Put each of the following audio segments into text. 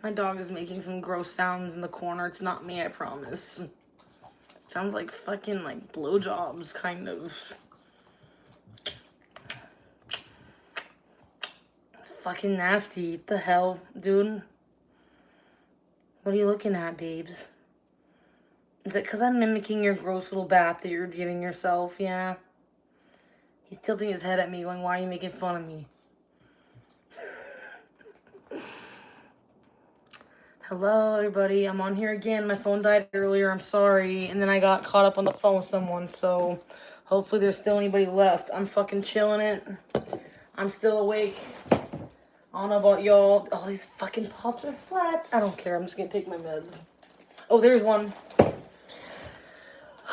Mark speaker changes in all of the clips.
Speaker 1: My dog is making some gross sounds in the corner. It's not me, I promise. Sounds like fucking like blowjobs, kind of. It's fucking nasty. What the hell, dude? What are you looking at, babes? Is it because I'm mimicking your gross little bath that you're giving yourself? Yeah. He's tilting his head at me, going, "Why are you making fun of me?" Hello, everybody. I'm on here again. My phone died earlier. I'm sorry. And then I got caught up on the phone with someone, so hopefully there's still anybody left. I'm fucking chilling it. I'm still awake. I don't know about y'all. All these fucking pops are flat. I don't care. I'm just gonna take my meds. Oh, there's one.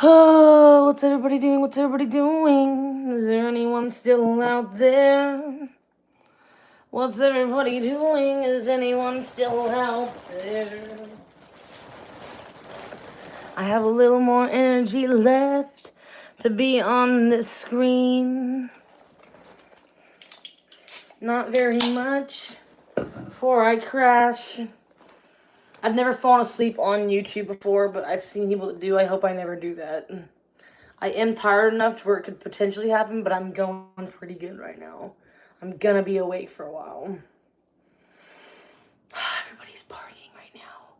Speaker 1: Oh, what's everybody doing? What's everybody doing? Is there anyone still out there? What's everybody doing? Is anyone still out there? I have a little more energy left to be on this screen. Not very much before I crash. I've never fallen asleep on YouTube before, but I've seen people that do. I hope I never do that. I am tired enough to where it could potentially happen, but I'm going pretty good right now. I'm gonna be awake for a while. Everybody's partying right now.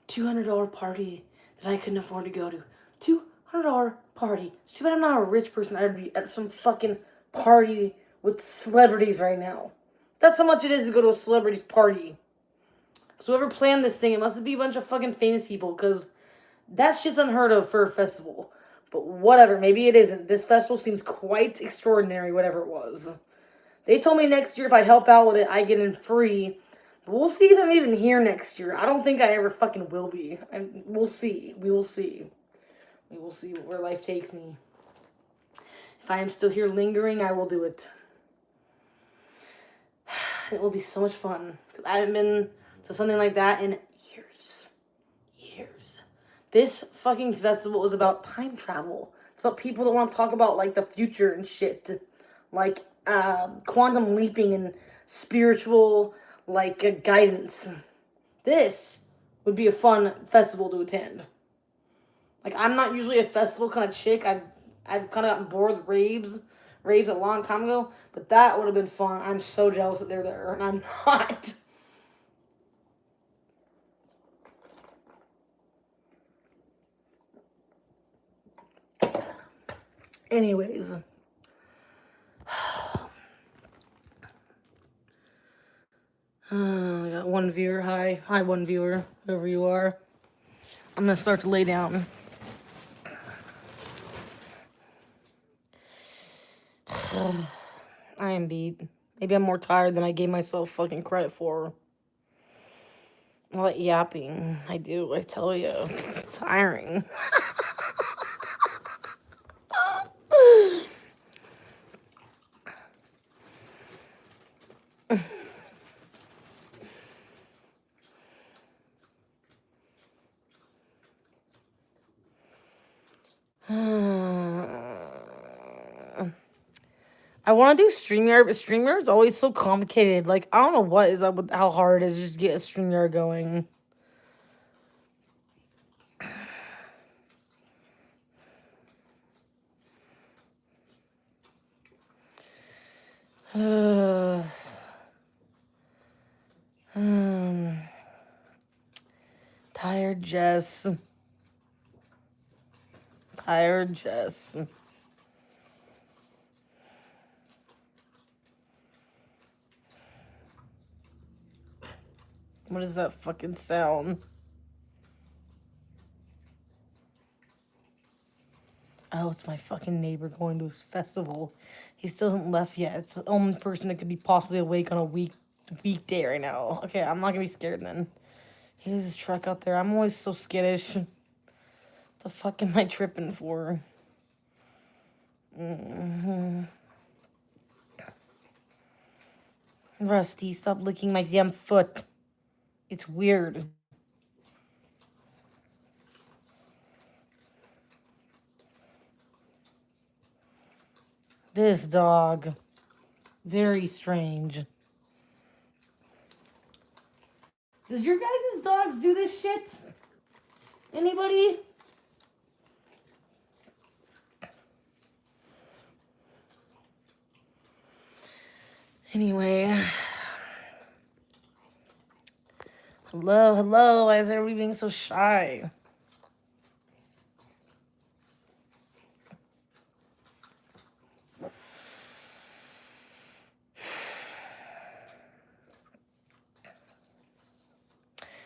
Speaker 1: $200 party that I couldn't afford to go to. $200 party. See, but I'm not a rich person. I'd be at some fucking party with celebrities right now. That's how much it is to go to a celebrity's party. So whoever planned this thing, it must be a bunch of fucking famous people, because that shit's unheard of for a festival. But whatever, maybe it isn't. This festival seems quite extraordinary, whatever it was. They told me next year if I help out with it, I get in free. But we'll see if I'm even here next year. I don't think I ever fucking will be. And we'll see. We will see. We will see where life takes me. If I am still here lingering, I will do it. It will be so much fun. I haven't been to something like that in years. Years. This fucking festival is about time travel. It's about people that want to talk about, like, the future and shit. Like, quantum leaping and spiritual, like, guidance. This would be a fun festival to attend. Like, I'm not usually a festival kind of chick. I've kind of gotten bored with raves a long time ago, but that would have been fun. I'm so jealous that they're there, and I'm not. Anyways. I got one viewer. Hi, one viewer, whoever you are. I'm gonna start to lay down. I am beat. Maybe I'm more tired than I gave myself fucking credit for. I like yapping. I do, I tell you. It's tiring. I want to do StreamYard, but StreamYard is always so complicated. Like, I don't know what is up with how hard it is to just get a StreamYard going. Tired Jess. Tired Jess. What is that fucking sound? Oh, it's my fucking neighbor going to his festival. He still hasn't left yet. It's the only person that could be possibly awake on a weekday right now. Okay, I'm not gonna be scared then. He has his truck out there. I'm always so skittish. What the fuck am I tripping for? Rusty, stop licking my damn foot. It's weird. This dog. Very strange. Does your guys' dogs do this shit? Anybody? Anyway. Hello. Why is everybody being so shy?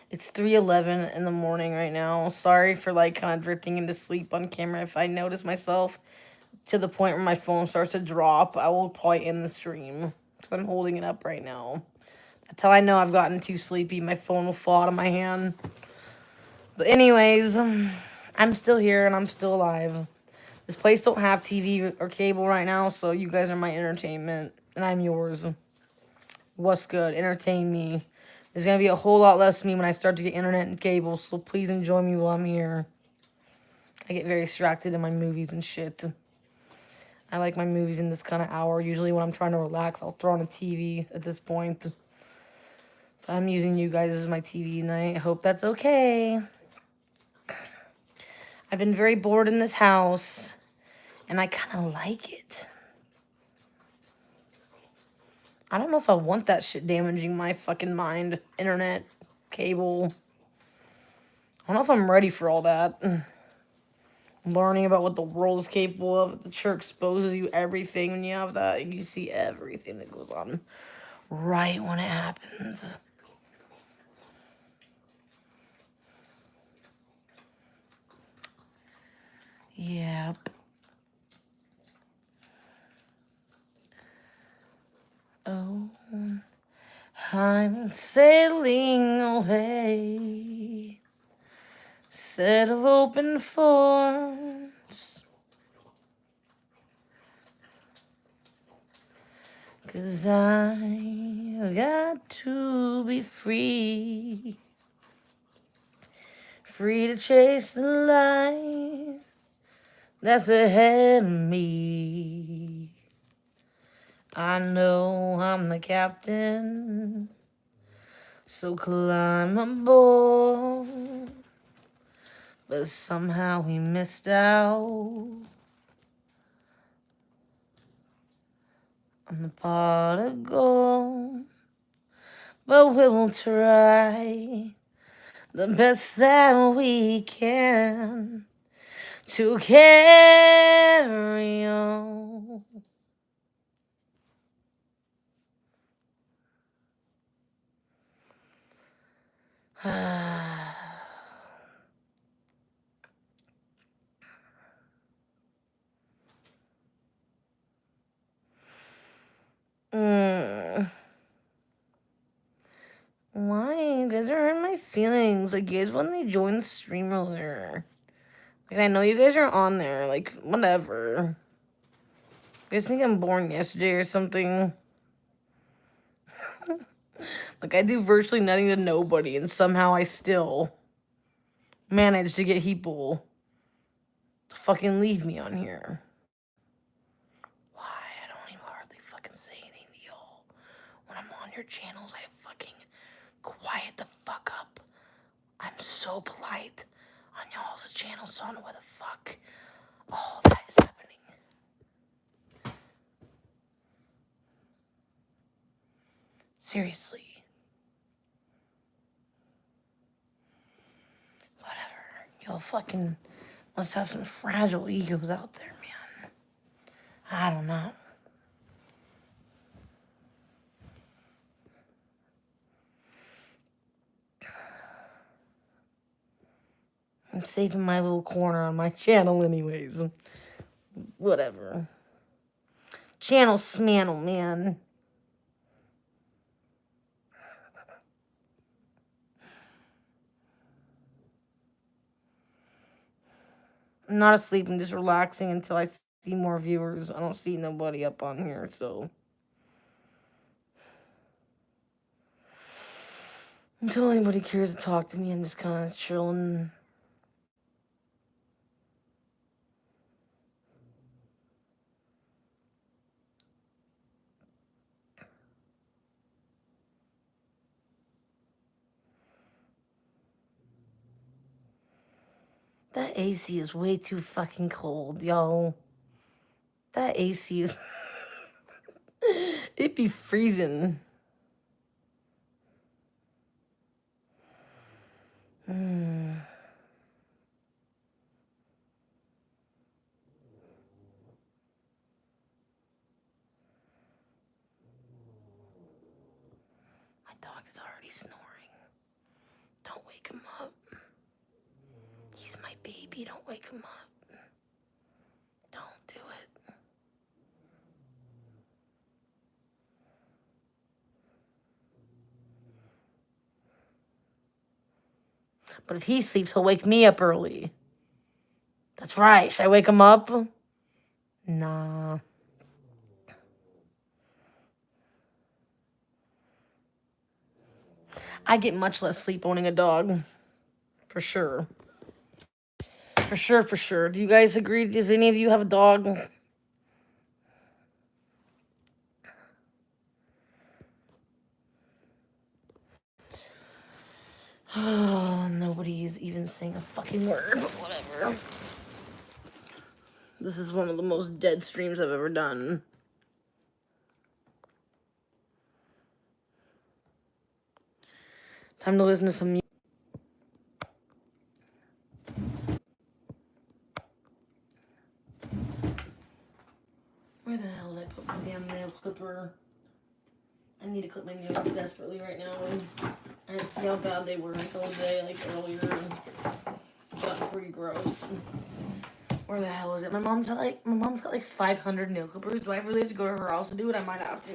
Speaker 1: It's 3:11 in the morning right now. Sorry for like kind of drifting into sleep on camera. If I notice myself to the point where my phone starts to drop, I will probably end the stream because I'm holding it up right now. That's how I know I've gotten too sleepy. My phone will fall out of my hand. But anyways, I'm still here and I'm still alive. This place don't have TV or cable right now, so you guys are my entertainment and I'm yours. What's good? Entertain me. There's going to be a whole lot less of me when I start to get internet and cable, so please enjoy me while I'm here. I get very distracted in my movies and shit. I like my movies in this kind of hour. Usually when I'm trying to relax, I'll throw on a TV at this point. But I'm using you guys as my TV night. I hope that's okay. I've been very bored in this house, and I kind of like it. I don't know if I want that shit damaging my fucking mind. Internet, cable. I don't know if I'm ready for all that. Learning about what the world is capable of. The church exposes you everything when you have that. You see everything that goes on right when it happens. Yep. Oh, I'm sailing away. Set of open forms. 'Cause I got to be free. Free to chase the light that's ahead of me. I know I'm the captain, so climb aboard. But somehow we missed out on the pot of gold. But we'll try the best that we can to carry on. Why? You guys are hurting my feelings. Like, you guys wouldn't they join the stream earlier? Like, I know you guys are on there. Like, whatever. You guys think I'm born yesterday or something? Like, I do virtually nothing to nobody, and somehow I still manage to get people to fucking leave me on here. Why? I don't even hardly fucking say anything to y'all. When I'm on your channels, I fucking quiet the fuck up. I'm so polite on y'all's channels, so I don't know why the fuck all that is happening. Seriously. Whatever. Y'all fucking must have some fragile egos out there, man. I don't know. I'm saving my little corner on my channel anyways. Whatever. Channel smannel, man. I'm not asleep. I'm just relaxing until I see more viewers. I don't see nobody up on here, so. Until anybody cares to talk to me, I'm just kind of chilling. That AC is way too fucking cold, yo. That AC is... It'd be freezing. My dog is already snoring. Don't wake him up. He's my baby. Don't wake him up. Don't do it. But if he sleeps, he'll wake me up early. That's right. Should I wake him up? Nah. I get much less sleep owning a dog. For sure. For sure, for sure. Do you guys agree? Does any of you have a dog? Nobody's even saying a fucking word, but whatever. This is one of the most dead streams I've ever done. Time to listen to some music. Where the hell did I put my damn nail clipper? I need to clip my nails desperately right now. I didn't see how bad they were until today, like earlier. It got pretty gross. Where the hell is it? My mom's got like 500 nail clippers. Do I really have to go to her house to do it? I might have to.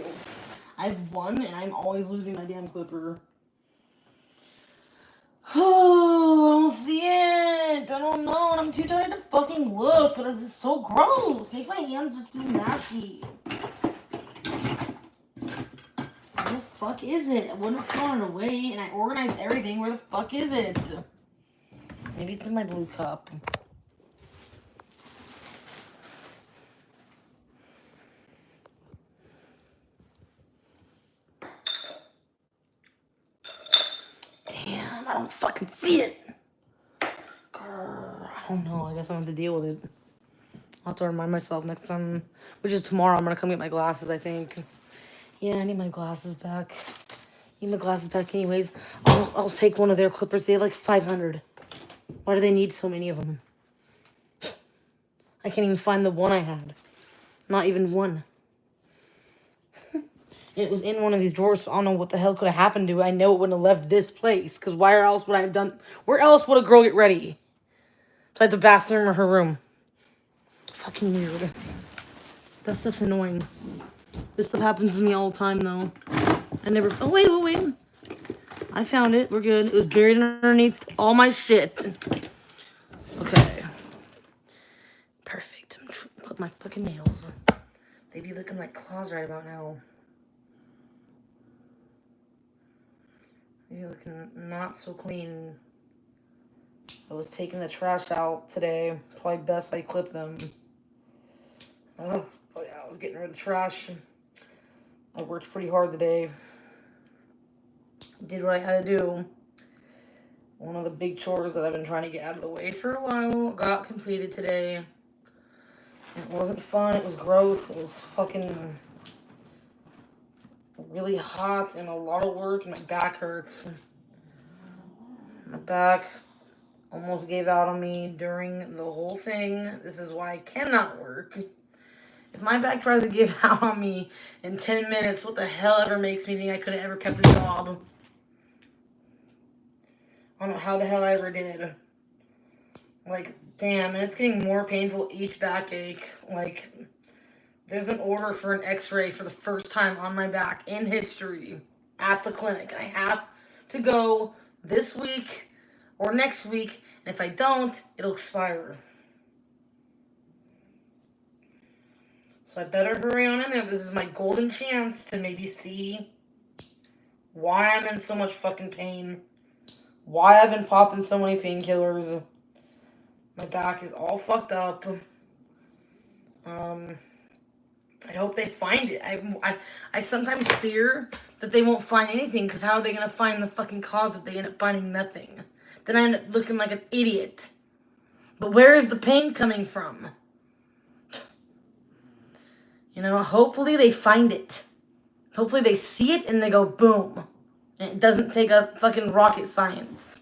Speaker 1: I have one, and I'm always losing my damn clipper. Oh, I don't see it. I don't know. I'm too tired to fucking look. But this is so gross. Make my hands just be nasty. Where the fuck is it? I wouldn't have thrown it away, and I organized everything. Where the fuck is it? Maybe it's in my blue cup. Damn, I don't fucking see it. Grr, I don't know. I guess I'm gonna have to deal with it. I'll have to remind myself next time, which is tomorrow. I'm gonna come get my glasses, I think. Yeah, I need my glasses back. Need my glasses back anyways. I'll take one of their clippers. They have like 500. Why do they need so many of them? I can't even find the one I had. Not even one. It was in one of these drawers, so I don't know what the hell could have happened to it. I know it wouldn't have left this place, because where else would I have done... Where else would a girl get ready? Besides the bathroom or her room. Fucking weird. That stuff's annoying. This stuff happens to me all the time, though. I never... Oh, wait. I found it. We're good. It was buried underneath all my shit. Okay. Perfect. I'm clip my fucking nails. They be looking like claws right about now. You're looking not so clean. I was taking the trash out today. Probably best I clip them. Oh yeah, I was getting rid of trash. I worked pretty hard today. Did what I had to do. One of the big chores that I've been trying to get out of the way for a while got completed today. It wasn't fun. It was gross. It was fucking... really hot and a lot of work, and my back hurts. My back almost gave out on me during the whole thing. This is why I cannot work. If my back tries to give out on me in 10 minutes, what the hell ever makes me think I could have ever kept a job? I don't know how the hell I ever did. Like, damn, and it's getting more painful each backache. Like... There's an order for an x-ray for the first time on my back in history at the clinic. I have to go this week or next week, and if I don't, it'll expire. So I better hurry on in there. This is my golden chance to maybe see why I'm in so much fucking pain, why I've been popping so many painkillers. My back is all fucked up. I hope they find it. I sometimes fear that they won't find anything, because how are they going to find the fucking cause if they end up finding nothing? Then I end up looking like an idiot. But where is the pain coming from? You know, hopefully they find it. Hopefully they see it and they go, boom. And it doesn't take a fucking rocket science.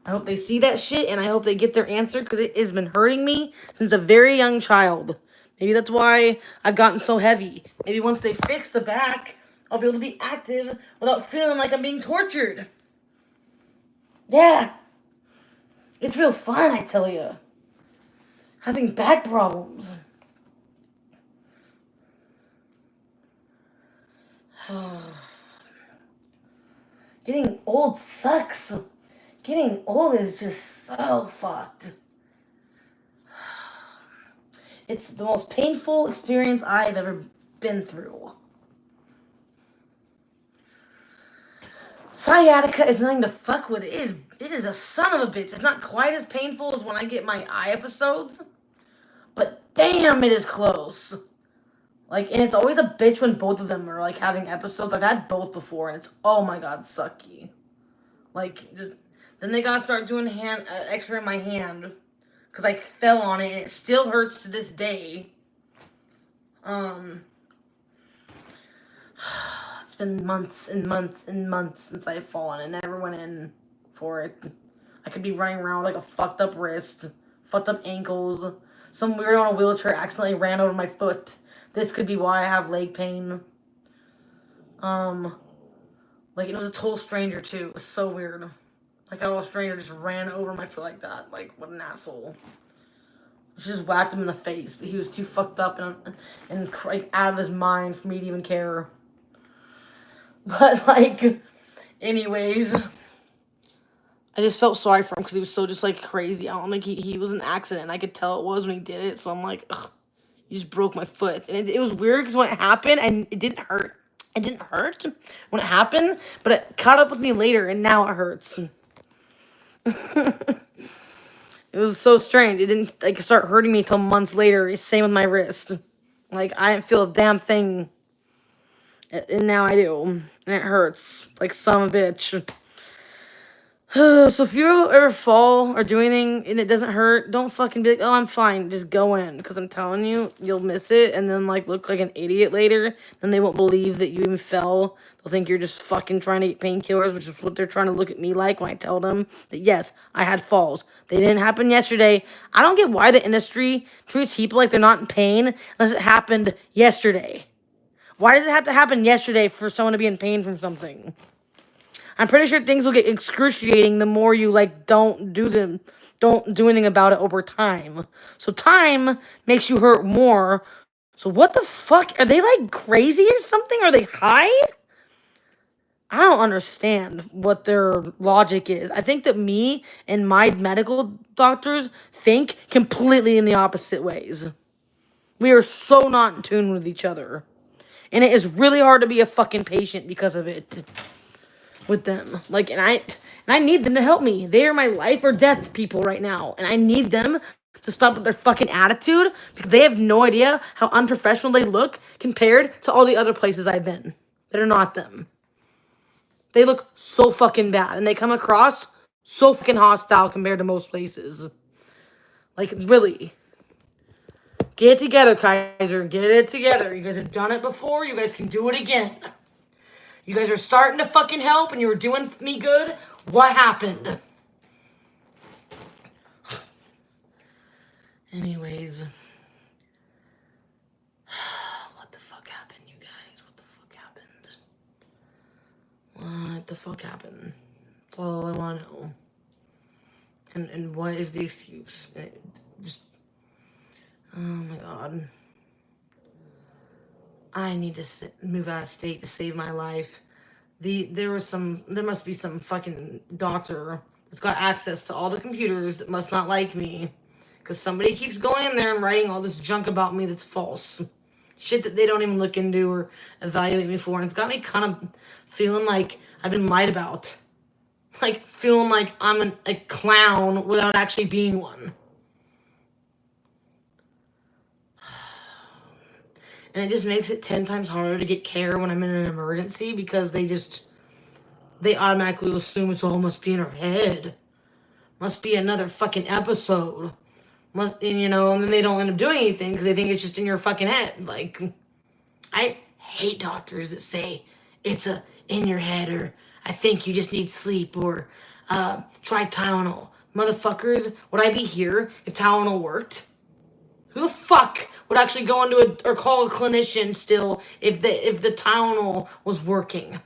Speaker 1: I hope they see that shit, and I hope they get their answer, because it has been hurting me since a very young child. Maybe that's why I've gotten so heavy. Maybe once they fix the back, I'll be able to be active without feeling like I'm being tortured. Yeah. It's real fun, I tell you. Having back problems. Getting old sucks. Getting old is just so fucked. It's the most painful experience I've ever been through. Sciatica is nothing to fuck with. It is a son of a bitch. It's not quite as painful as when I get my eye episodes, but damn, it is close. Like, and it's always a bitch when both of them are, like, having episodes. I've had both before, and it's, oh my god, sucky. Like, then they gotta start doing x-ray in my hand, because I fell on it, and it still hurts to this day. It's been months and months and months since I've fallen, and never went in for it. I could be running around with, like, a fucked up wrist, fucked up ankles. Some weirdo on a wheelchair accidentally ran over my foot. This could be why I have leg pain. Like, it was a total stranger, too. It was so weird. Like, how a stranger just ran over my foot like that. Like, what an asshole. She just whacked him in the face, but he was too fucked up and like, out of his mind for me to even care. But, like, anyways, I just felt sorry for him because he was so just, like, crazy. I don't think he was an accident. I could tell it was when he did it, so I'm like, ugh. You just broke my foot. And it was weird because when it happened, and it didn't hurt. It didn't hurt when it happened, but it caught up with me later, and now it hurts. It was so strange. It didn't, like, start hurting me until months later. Same with my wrist. Like, I didn't feel a damn thing. And now I do. And it hurts. Like, son of a bitch. So if you ever fall or do anything and it doesn't hurt, don't fucking be like, oh, I'm fine. Just go in. Because I'm telling you, you'll miss it and then, like, look like an idiot later. Then they won't believe that you even fell. They'll think you're just fucking trying to eat painkillers, which is what they're trying to look at me like when I tell them that, yes, I had falls. They didn't happen yesterday. I don't get why the industry treats people like they're not in pain unless it happened yesterday. Why does it have to happen yesterday for someone to be in pain from something? I'm pretty sure things will get excruciating the more you, like, don't do anything about it over time. So time makes you hurt more. So what the fuck? Are they, like, crazy or something? Are they high? I don't understand what their logic is. I think that me and my medical doctors think completely in the opposite ways. We are so not in tune with each other. And it is really hard to be a fucking patient because of it. With them. Like, and I need them to help me. They are my life or death people right now. And I need them to stop with their fucking attitude because they have no idea how unprofessional they look compared to all the other places I've been that are not them. They look so fucking bad. And they come across so fucking hostile compared to most places. Like, really. Get it together, Kaiser. Get it together. You guys have done it before. You guys can do it again. You guys are starting to fucking help and you were doing me good. What happened? Anyways. What the fuck happened, you guys? What the fuck happened? What the fuck happened? That's all I want to know. And what is the excuse? Oh my god. I need to move out of state to save my life. There must be some fucking doctor that's got access to all the computers that must not like me. Because somebody keeps going in there and writing all this junk about me that's false. Shit that they don't even look into or evaluate me for. And it's got me kind of feeling like I've been lied about. Like, feeling like I'm a clown without actually being one. And it just makes it 10 times harder to get care when I'm in an emergency because they automatically assume it's all must be in her head. Must be another fucking episode. and then they don't end up doing anything because they think it's just in your fucking head. Like, I hate doctors that say it's in your head, or I think you just need sleep, or try Tylenol. Motherfuckers, would I be here if Tylenol worked? Who the fuck would actually go into or call a clinician still if the Tylenol was working?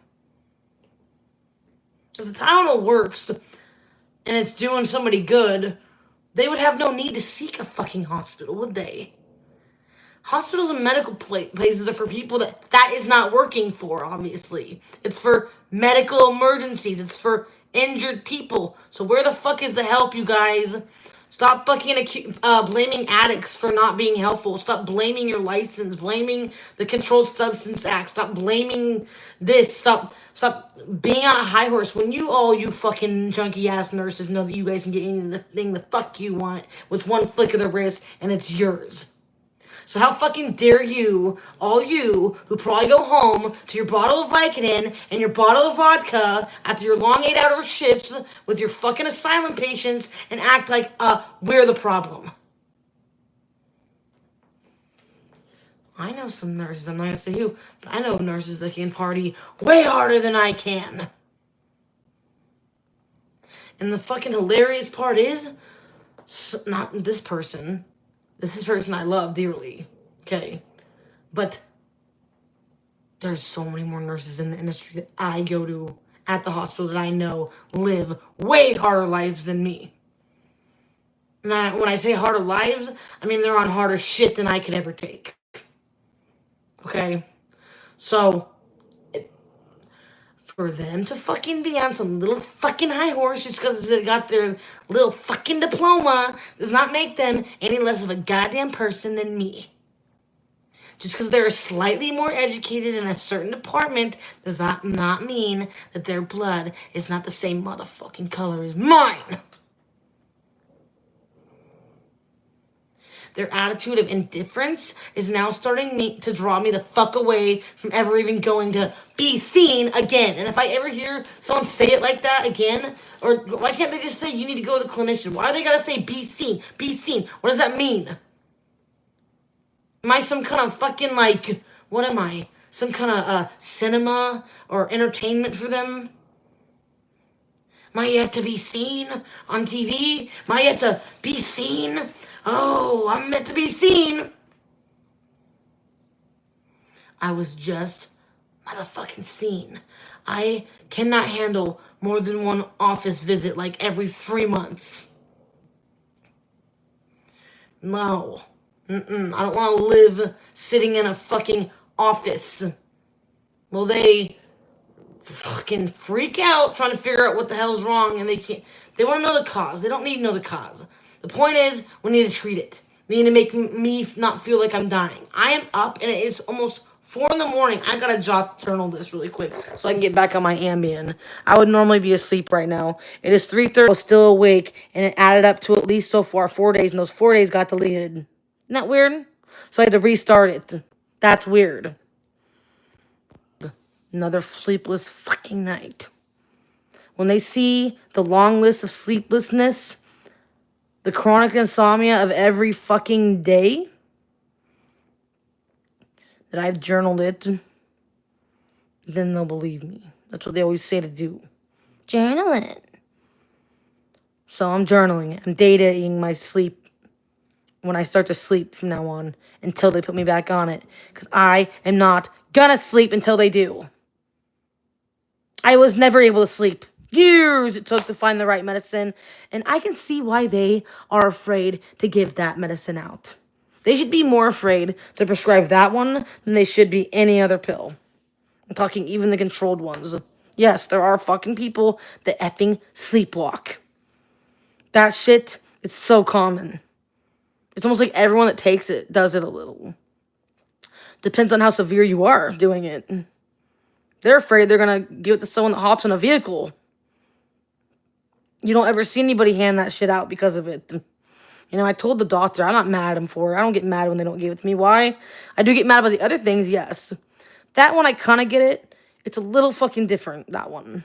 Speaker 1: If the Tylenol works and it's doing somebody good, they would have no need to seek a fucking hospital, would they? Hospitals and medical places are for people that is not working for, obviously. It's for medical emergencies. It's for injured people. So where the fuck is the help, you guys? Stop fucking blaming addicts for not being helpful. Stop blaming your license. Blaming the Controlled Substance Act. Stop blaming this. Stop being on a high horse when you fucking junky ass nurses know that you guys can get anything the fuck you want with one flick of the wrist and it's yours. So how fucking dare you, all you who probably go home to your bottle of Vicodin and your bottle of vodka after your long 8-hour shifts with your fucking asylum patients and act like, we're the problem. I know some nurses, I'm not gonna say who, but I know nurses that can party way harder than I can. And the fucking hilarious part is, not this person. This is a person I love dearly, okay? But there's so many more nurses in the industry that I go to at the hospital that I know live way harder lives than me. And when I say harder lives, I mean they're on harder shit than I could ever take. Okay? So, for them to fucking be on some little fucking high horse just because they got their little fucking diploma does not make them any less of a goddamn person than me. Just because they're slightly more educated in a certain department does not mean that their blood is not the same motherfucking color as mine. Their attitude of indifference is now starting to draw me the fuck away from ever even going to be seen again. And if I ever hear someone say it like that again, or why can't they just say you need to go to the clinician? Why do they gotta say be seen? Be seen. What does that mean? Am I some kind of fucking what am I? Some kind of cinema or entertainment for them? Am I yet to be seen on TV? Am I yet to be seen? Oh, I'm meant to be seen. I was just motherfucking seen. I cannot handle more than one office visit every 3 months. No. I don't want to live sitting in a fucking office. Well, they fucking freak out trying to figure out what the hell's wrong, and they want to know the cause. They don't need to know the cause. The point is, we need to treat it. We need to make me not feel like I'm dying. I am up, and it is almost 4 in the morning. I gotta journal this really quick so I can get back on my Ambien. I would normally be asleep right now. It is 3:30. I was still awake, and it added up to at least so far 4 days, and those 4 days got deleted. Isn't that weird? So I had to restart it. That's weird. Another sleepless fucking night. When they see the long list of sleeplessness, the chronic insomnia of every fucking day that I've journaled it, then they'll believe me. That's what they always say to do. Journal it. So I'm journaling it. I'm dataing my sleep when I start to sleep from now on until they put me back on it. Because I am not gonna sleep until they do. I was never able to sleep. Years it took to find the right medicine, and I can see why they are afraid to give that medicine out. They should be more afraid to prescribe that one than they should be any other pill. I'm talking even the controlled ones. Yes, there are fucking people that effing sleepwalk. That shit, it's so common. It's almost like everyone that takes it does it a little. Depends on how severe you are doing it. They're afraid they're gonna give it to someone that hops in a vehicle. You don't ever see anybody hand that shit out because of it. I told the doctor, I'm not mad at him for it. I don't get mad when they don't give it to me. Why? I do get mad about the other things, yes. That one, I kind of get it. It's a little fucking different, that one.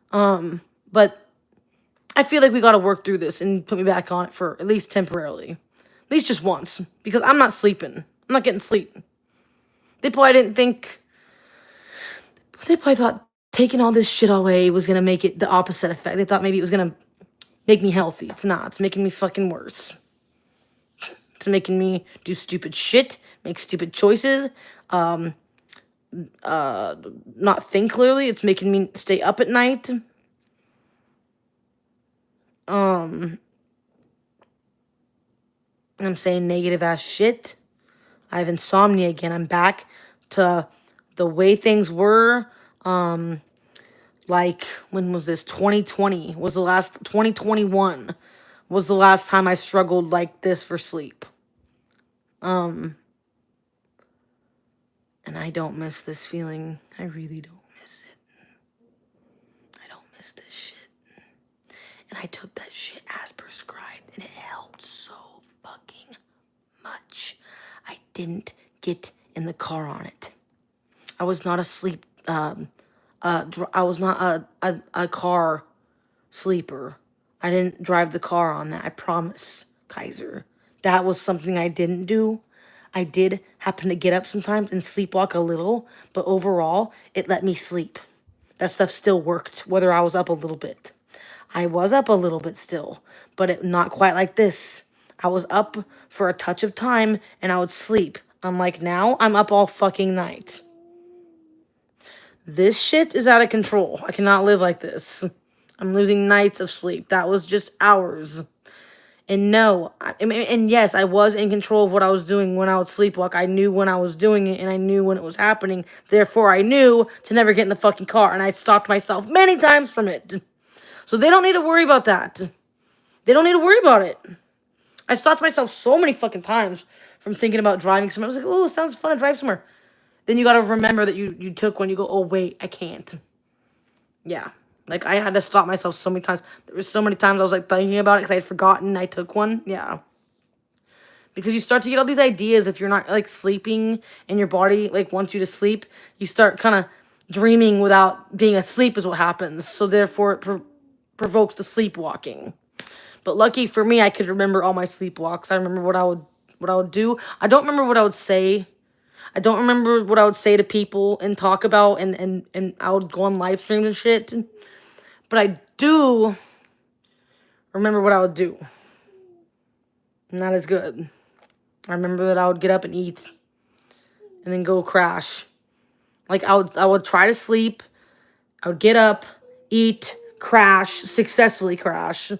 Speaker 1: But I feel like we gotta work through this and put me back on it for at least temporarily. At least just once. Because I'm not sleeping. I'm not getting sleep. They probably thought taking all this shit away was gonna make it the opposite effect. They thought maybe it was gonna make me healthy. It's not. It's making me fucking worse. It's making me do stupid shit, make stupid choices, not think clearly. It's making me stay up at night. I'm saying negative ass shit. I have insomnia again. I'm back to the way things were. Like, when was this? 2020 was the last, 2021 was the last time I struggled like this for sleep. And I don't miss this feeling. I really don't miss it. I don't miss this shit. And I took that shit as prescribed, and it helped so fucking much. I didn't get in the car on it. I was not a sleep, I was not a car sleeper. I didn't drive the car on that, I promise, Kaiser. That was something I didn't do. I did happen to get up sometimes and sleepwalk a little, but overall, it let me sleep. That stuff still worked, whether I was up a little bit. I was up a little bit still, but not quite like this. I was up for a touch of time, and I would sleep. Unlike now, I'm up all fucking night. This shit is out of control. I cannot live like this. I'm losing nights of sleep. That was just hours. And no, and yes, I was in control of what I was doing when I would sleepwalk. I knew when I was doing it, and I knew when it was happening. Therefore, I knew to never get in the fucking car, and I stopped myself many times from it. So they don't need to worry about that. They don't need to worry about it. I stopped myself so many fucking times from thinking about driving somewhere. I was like, oh, it sounds fun to drive somewhere. Then you gotta remember that you took one. You go, oh, wait, I can't. Yeah. Like, I had to stop myself so many times. There were so many times I was, like, thinking about it because I had forgotten I took one. Yeah. Because you start to get all these ideas if you're not, like, sleeping and your body, like, wants you to sleep. You start kind of dreaming without being asleep is what happens. So, therefore, it provokes the sleepwalking. But lucky for me, I could remember all my sleepwalks. I remember what I would do. I don't remember what I would say. I don't remember what I would say to people and talk about, and I would go on live streams and shit. But I do remember what I would do. Not as good. I remember that I would get up and eat and then go crash. Like, I would try to sleep. I would get up, eat, crash, successfully crash.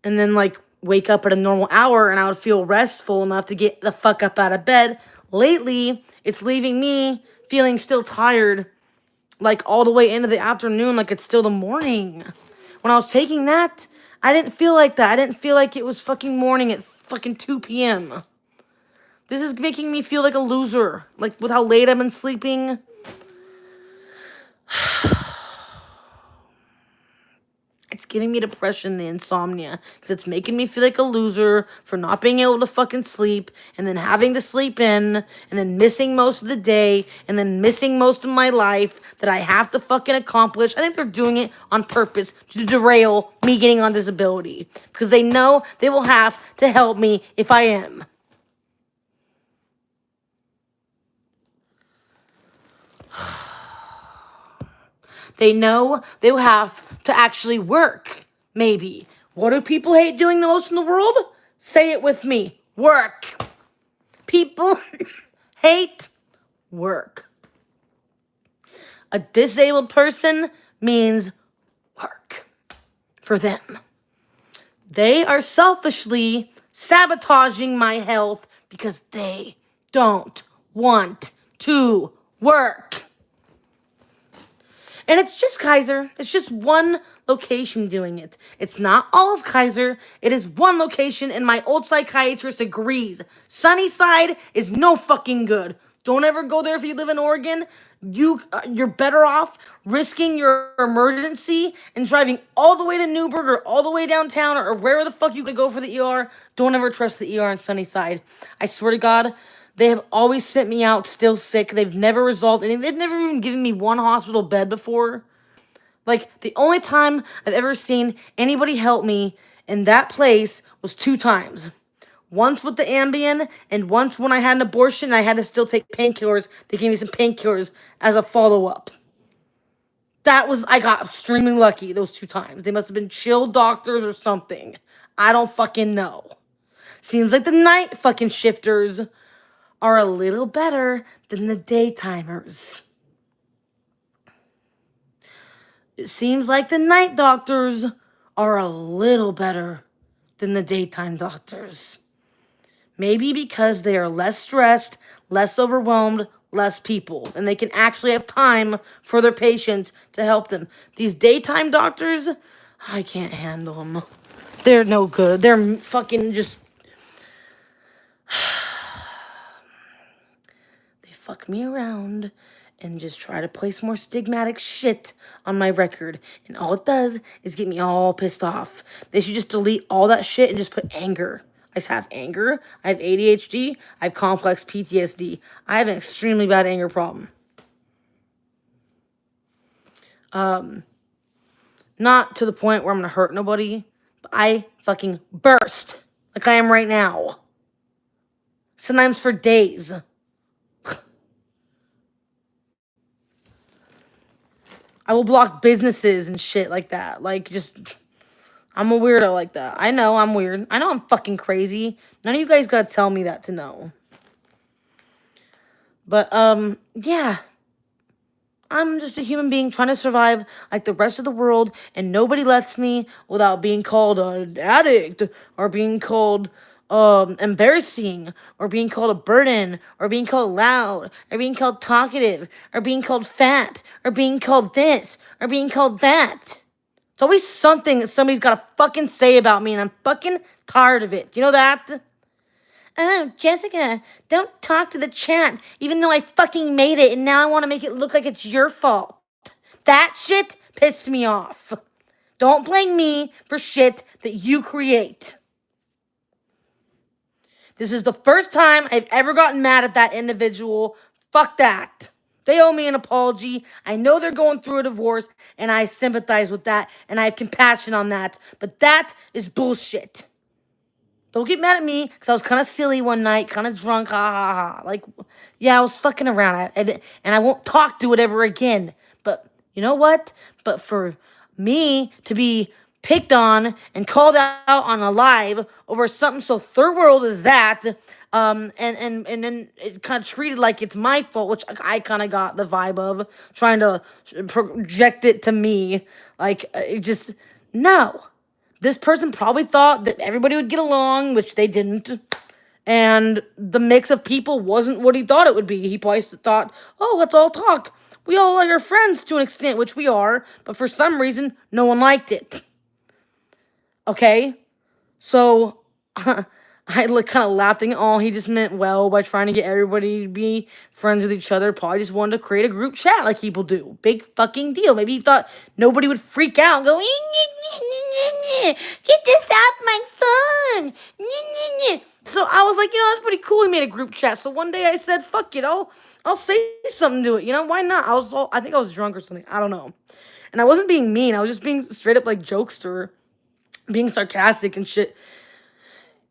Speaker 1: And then, like, wake up at a normal hour, and I would feel restful enough to get the fuck up out of bed. Lately, it's leaving me feeling still tired, like, all the way into the afternoon, like it's still the morning. When I was taking that, I didn't feel like that. I didn't feel like it was fucking morning at fucking 2 p.m. This is making me feel like a loser, like, with how late I've been sleeping. It's giving me depression, the insomnia, because it's making me feel like a loser for not being able to fucking sleep, and then having to sleep in, and then missing most of the day, and then missing most of my life that I have to fucking accomplish. I think they're doing it on purpose to derail me getting on disability, because they know they will have to help me if I am. They know they will have to actually work, maybe. What do people hate doing the most in the world? Say it with me. Work. People hate work. A disabled person means work for them. They are selfishly sabotaging my health because they don't want to work. And it's just Kaiser. It's just one location doing it. It's not all of Kaiser. It is one location, and my old psychiatrist agrees. Sunnyside is no fucking good. Don't ever go there if you live in Oregon. You're better off risking your emergency and driving all the way to Newburgh or all the way downtown or wherever the fuck you could go for the ER. Don't ever trust the ER in Sunnyside. I swear to God, they have always sent me out still sick. They've never resolved anything. They've never even given me one hospital bed before. Like, the only time I've ever seen anybody help me in that place was 2 times. Once with the Ambien, and once when I had an abortion and I had to still take painkillers. They gave me some painkillers as a follow-up. I got extremely lucky those 2 times. They must have been chill doctors or something. I don't fucking know. Seems like the night fucking shifters are a little better than the daytimers. It seems like the night doctors are a little better than the daytime doctors. Maybe because they are less stressed, less overwhelmed, less people, and they can actually have time for their patients to help them. These daytime doctors, I can't handle them. They're no good. They're fucking just... They fuck me around and just try to place more stigmatic shit on my record. And all it does is get me all pissed off. They should just delete all that shit and just put anger. I just have anger. I have ADHD. I have complex PTSD. I have an extremely bad anger problem. Not to the point where I'm gonna hurt nobody, but I fucking burst like I am right now. Sometimes for days. I will block businesses and shit like that. Like, just... I'm a weirdo like that. I know I'm weird. I know I'm fucking crazy. None of you guys gotta tell me that to know. But, yeah. I'm just a human being trying to survive like the rest of the world, and nobody lets me without being called an addict, or being called, embarrassing, or being called a burden, or being called loud, or being called talkative, or being called fat, or being called this, or being called that. It's always something that somebody's got to fucking say about me, and I'm fucking tired of it. You know that? Oh, Jessica, don't talk to the chat, even though I fucking made it, and now I want to make it look like it's your fault. That shit pissed me off. Don't blame me for shit that you create. This is the first time I've ever gotten mad at that individual. Fuck that. They owe me an apology. I know they're going through a divorce, and I sympathize with that, and I have compassion on that. But that is bullshit. Don't get mad at me, because I was kind of silly one night, kind of drunk, ha ha ha. Like, yeah, I was fucking around, and I won't talk to it ever again. But you know what? But for me to be picked on and called out on a live over something so third world as that, and then it kind of treated like it's my fault, which I kind of got the vibe of, trying to project it to me. Like, it just, no. This person probably thought that everybody would get along, which they didn't. And the mix of people wasn't what he thought it would be. He probably thought, oh, let's all talk. We all are friends to an extent, which we are. But for some reason, no one liked it. Okay? So, I kind of laughing. Oh, he just meant well by trying to get everybody to be friends with each other. Probably just wanted to create a group chat like people do. Big fucking deal. Maybe he thought nobody would freak out and go, get this off my phone. So I was like, that's pretty cool. He made a group chat. So one day I said, fuck it. I'll say something to it. Why not? I think I was drunk or something. I don't know. And I wasn't being mean. I was just being straight up like jokester, being sarcastic and shit.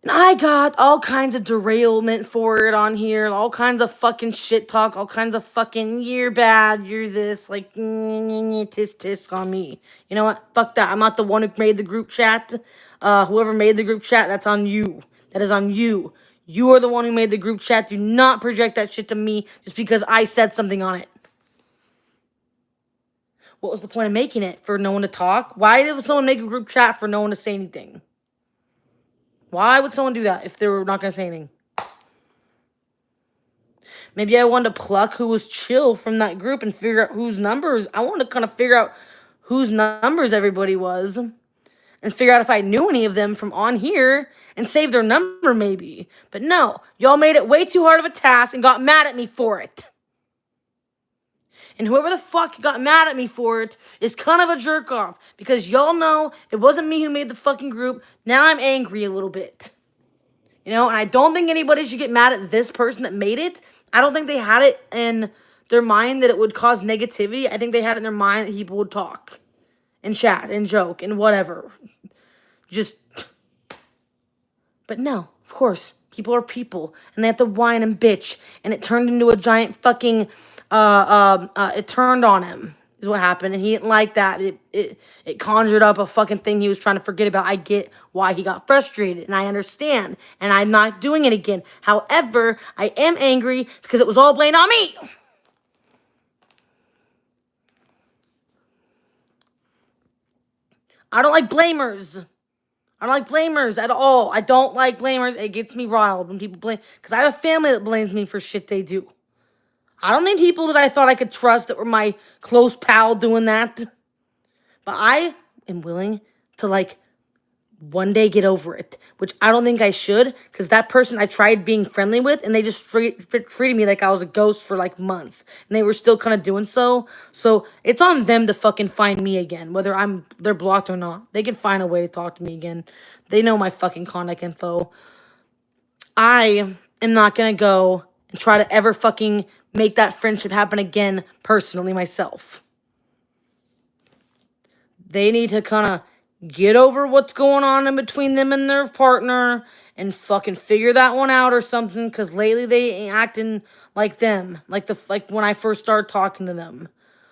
Speaker 1: And I got all kinds of derailment for it on here, all kinds of fucking shit talk, all kinds of fucking, you're bad, you're this, like, tisk on me. You know what? Fuck that. I'm not the one who made the group chat. Whoever made the group chat, that's on you. That is on you. You are the one who made the group chat. Do not project that shit to me just because I said something on it. What was the point of making it? For no one to talk? Why did someone make a group chat for no one to say anything? Why would someone do that if they were not going to say anything? Maybe I wanted to pluck who was chill from that group and figure out whose numbers. I wanted to kind of figure out whose numbers everybody was. And figure out if I knew any of them from on here and save their number maybe. But no, y'all made it way too hard of a task and got mad at me for it. And whoever the fuck got mad at me for it is kind of a jerk off. Because y'all know it wasn't me who made the fucking group. Now I'm angry a little bit. And I don't think anybody should get mad at this person that made it. I don't think they had it in their mind that it would cause negativity. I think they had it in their mind that people would talk. and chat and joke and whatever. Just, but no, of course, people are people, and they have to whine and bitch, and it turned into a giant fucking, it turned on him, is what happened, and he didn't like that. It conjured up a fucking thing he was trying to forget about. I get why he got frustrated, and I understand, and I'm not doing it again. However, I am angry because it was all blamed on me. I don't like blamers. I don't like blamers at all. I don't like blamers. It gets me riled when people blame, because I have a family that blames me for shit they do. I don't mean people that I thought I could trust that were my close pal doing that. But I am willing to, like, one day get over it, which I don't think I should, because that person I tried being friendly with, and they just treated me like I was a ghost for like months, and they were still kind of doing so. So it's on them to fucking find me again, whether they're blocked or not. They can find a way to talk to me again. They know my fucking contact info. I am not gonna go and try to ever fucking make that friendship happen again personally myself. They need to kind of get over what's going on in between them and their partner and fucking figure that one out or something, because lately they ain't acting like them, like when I first started talking to them.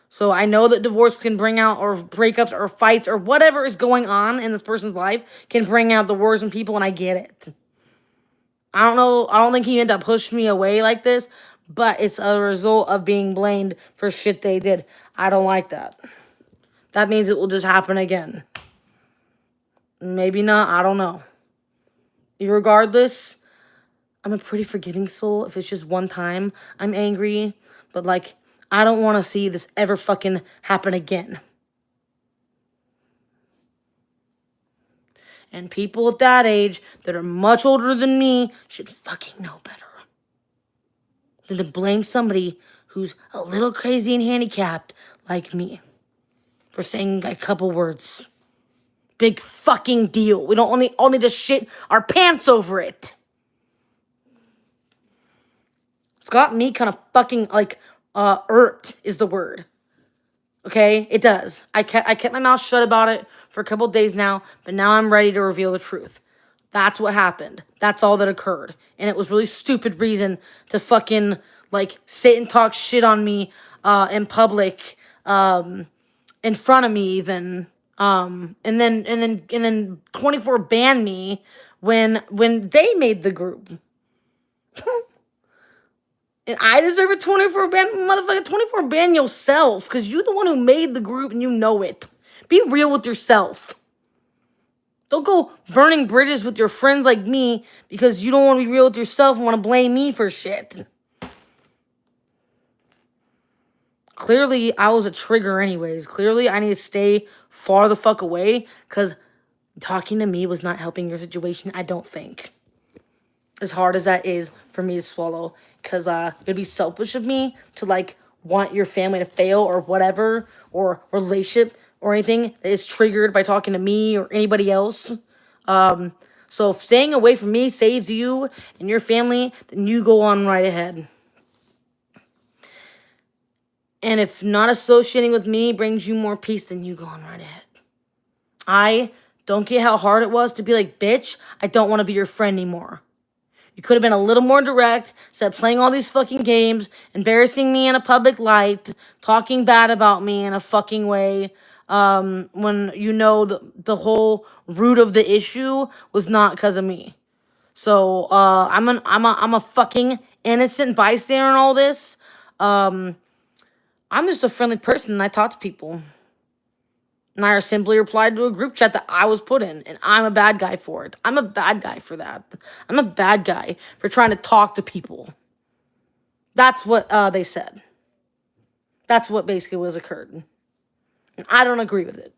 Speaker 1: So I know that divorce can bring out, or breakups or fights or whatever is going on in this person's life can bring out the worst in people, and I get it. I don't know, I don't think he ended up pushing me away like this, but it's a result of being blamed for shit they did. I don't like that. That means it will just happen again. Maybe not, I don't know. Regardless, I'm a pretty forgiving soul. If it's just one time I'm angry, but like, I don't want to see this ever fucking happen again. And people at that age that are much older than me should fucking know better than to blame somebody who's a little crazy and handicapped like me for saying a couple words. Big fucking deal. We don't all need to shit our pants over it. It's got me kind of fucking, like, irked is the word. Okay? It does. I kept my mouth shut about it for a couple days now, but now I'm ready to reveal the truth. That's what happened. That's all that occurred. And it was really stupid reason to fucking, like, sit and talk shit on me, in public, in front of me even. And then 24 banned me when they made the group. And I deserve a 24 ban. Motherfucker, 24 ban yourself, because you're the one who made the group and you know it. Be real with yourself. Don't go burning bridges with your friends like me because you don't want to be real with yourself and want to blame me for shit. Clearly, I was a trigger anyways. Clearly, I need to stay far the fuck away, because talking to me was not helping your situation, I don't think. As hard as that is for me to swallow. Because it'd be selfish of me to, like, want your family to fail or whatever, or relationship or anything that is triggered by talking to me or anybody else. So if staying away from me saves you and your family, then you go on right ahead. And if not associating with me brings you more peace, then you go on right ahead. I don't get how hard it was to be like, bitch, I don't want to be your friend anymore. You could have been a little more direct, instead of playing all these fucking games, embarrassing me in a public light, talking bad about me in a fucking way, when you know the whole root of the issue was not because of me. So, I'm a fucking innocent bystander in all this. I'm just a friendly person and I talk to people. And I simply replied to a group chat that I was put in, and I'm a bad guy for it. I'm a bad guy for that. I'm a bad guy for trying to talk to people. That's what they said. That's what basically was occurred. And I don't agree with it.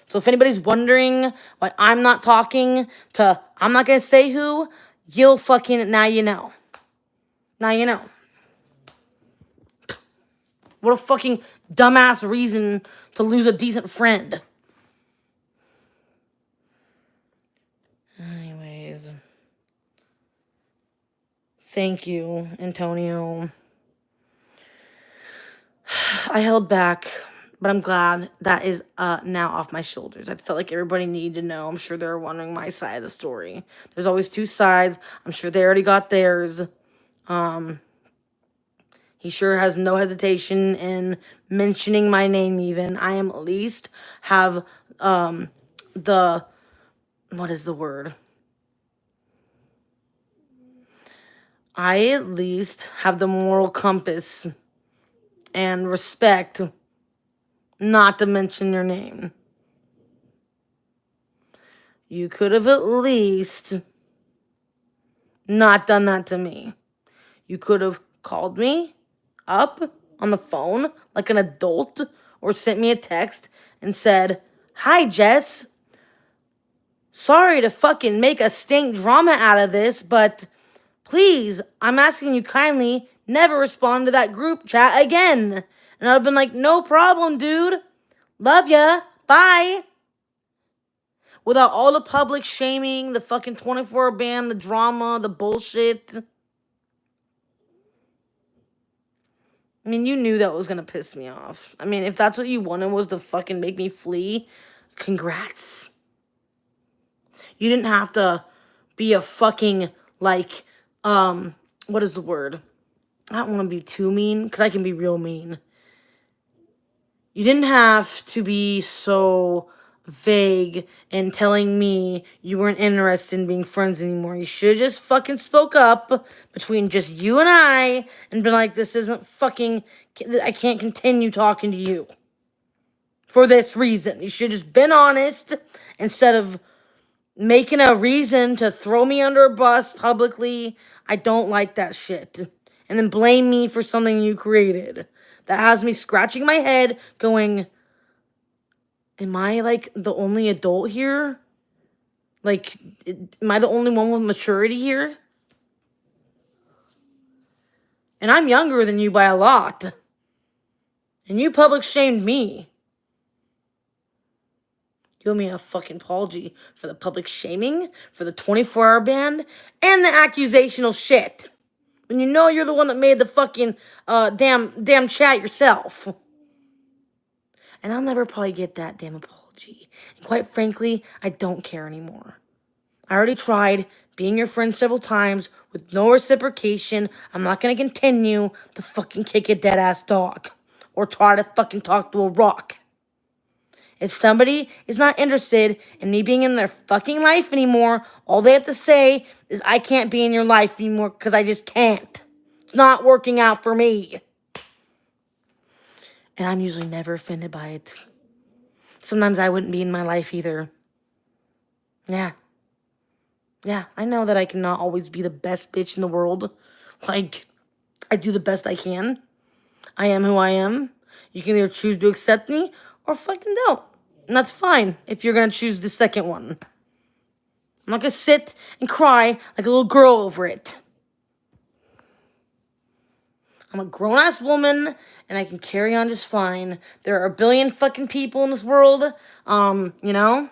Speaker 1: So if anybody's wondering why I'm not talking to, I'm not going to say who, you'll fucking, now you know. Now you know. What a fucking dumbass reason to lose a decent friend. Anyways. Thank you, Antonio. I held back But I'm glad that is now off my shoulders. I felt like everybody needed to know. I'm sure they're wondering my side of the story. There's always two sides. I'm sure they already got theirs. He sure has no hesitation in mentioning my name even. I am at least have the, what is the word? I at least have the moral compass and respect not to mention your name. You could have at least not done that to me. You could have called me up on the phone like an adult or sent me a text and said, "Hi, Jess. Sorry to fucking make a stink drama out of this, but please, I'm asking you kindly, never respond to that group chat again." And I'd have been like, "No problem, dude. Love ya. Bye." Without all the public shaming, the fucking 24-hour ban, the drama, the bullshit. I mean, you knew that was gonna piss me off. I mean, if that's what you wanted was to fucking make me flee, congrats. You didn't have to be a fucking, like, what is the word? I don't want to be too mean, because I can be real mean. You didn't have to be so vague in telling me you weren't interested in being friends anymore. You should have just fucking spoke up between just you and I and been like, this isn't fucking, I can't continue talking to you for this reason. You should have just been honest instead of making a reason to throw me under a bus publicly. I don't like that shit. And then blame me for something you created. That has me scratching my head going, am I, like, the only adult here? Like, am I the only one with maturity here? And I'm younger than you by a lot. And you public shamed me. You owe me a fucking apology for the public shaming, for the 24-hour ban, and the accusational shit. When you know you're the one that made the fucking damn chat yourself. And I'll never probably get that damn apology. And quite frankly, I don't care anymore. I already tried being your friend several times with no reciprocation. I'm not gonna continue to fucking kick a dead ass dog. Or try to fucking talk to a rock. If somebody is not interested in me being in their fucking life anymore, all they have to say is I can't be in your life anymore because I just can't. It's not working out for me. And I'm usually never offended by it. Sometimes I wouldn't be in my life either. Yeah, I know that I cannot always be the best bitch in the world. Like, I do the best I can. I am who I am. You can either choose to accept me or fucking don't. And that's fine if you're gonna choose the second one. I'm not gonna sit and cry like a little girl over it. I'm a grown-ass woman, and I can carry on just fine. There are a billion fucking people in this world, you know?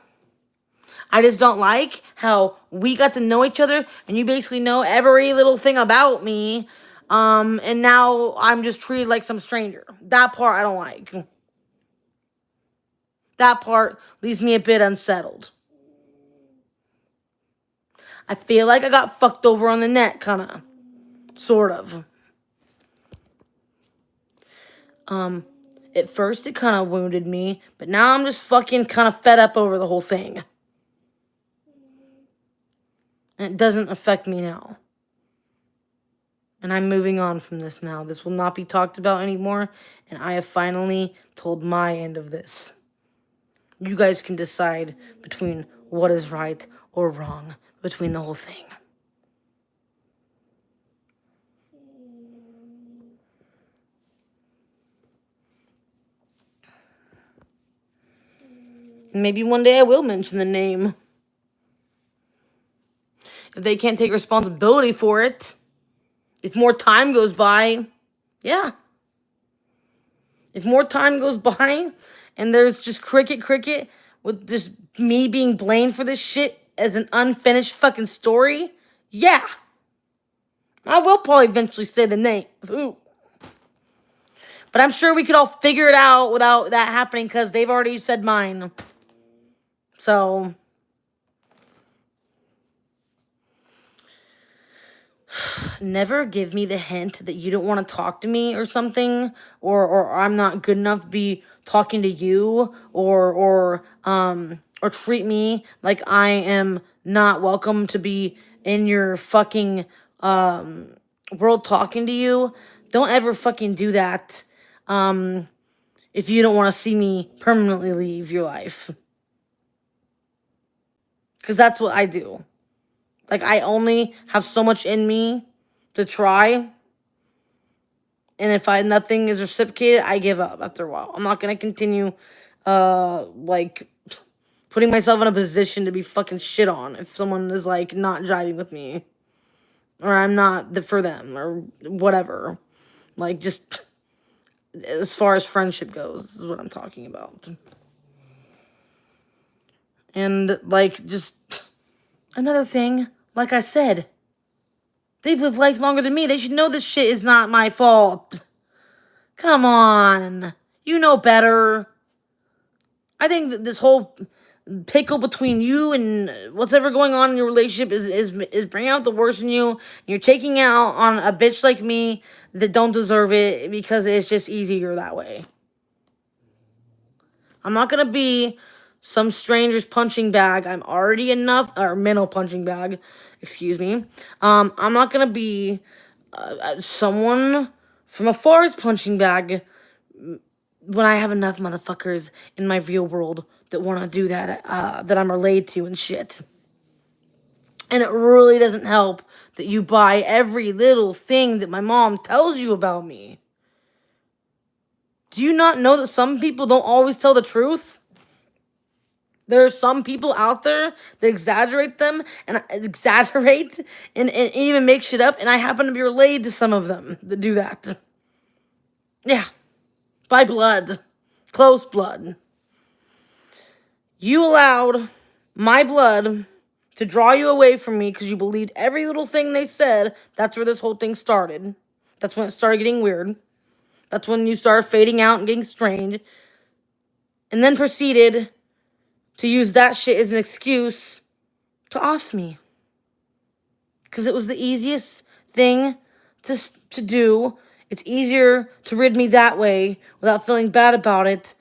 Speaker 1: I just don't like how we got to know each other, and you basically know every little thing about me, and now I'm just treated like some stranger. That part I don't like. That part leaves me a bit unsettled. I feel like I got fucked over on the net, kinda. Sort of. At first it kind of wounded me, but now I'm just fucking kind of fed up over the whole thing. And it doesn't affect me now. And I'm moving on from this now. This will not be talked about anymore, and I have finally told my end of this. You guys can decide between what is right or wrong between the whole thing. Maybe one day I will mention the name. If they can't take responsibility for it, if more time goes by, yeah. If more time goes by and there's just cricket with this me being blamed for this shit as an unfinished fucking story, yeah. I will probably eventually say the name. Ooh. But I'm sure we could all figure it out without that happening because they've already said mine. So, never give me the hint that you don't want to talk to me or something, or I'm not good enough to be talking to you, or treat me like I am not welcome to be in your fucking world talking to you. Don't ever fucking do that. If you don't want to see me permanently leave your life. Because that's what I do. Like, I only have so much in me to try. And if nothing is reciprocated, I give up after a while. I'm not going to continue, like, putting myself in a position to be fucking shit on if someone is, like, not jiving with me. Or I'm not for them, or whatever. Like, just as far as friendship goes, is what I'm talking about. And, like, just another thing, like I said, they've lived life longer than me. They should know this shit is not my fault. Come on. You know better. I think that this whole pickle between you and what's ever going on in your relationship is bringing out the worst in you. You're taking it out on a bitch like me that don't deserve it because it's just easier that way. I'm not going to be some stranger's punching bag. I'm already enough, or mental punching bag, excuse me. I'm not going to be someone from afar's punching bag when I have enough motherfuckers in my real world that want to do that, that I'm related to and shit. And it really doesn't help that you buy every little thing that my mom tells you about me. Do you not know that some people don't always tell the truth? There are some people out there that exaggerate and even make shit up, and I happen to be related to some of them that do that. Yeah. By blood. Close blood. You allowed my blood to draw you away from me because you believed every little thing they said. That's where this whole thing started. That's when it started getting weird. That's when you started fading out and getting strained. And then proceeded to use that shit as an excuse to off me. Because it was the easiest thing to do. It's easier to rid me that way without feeling bad about it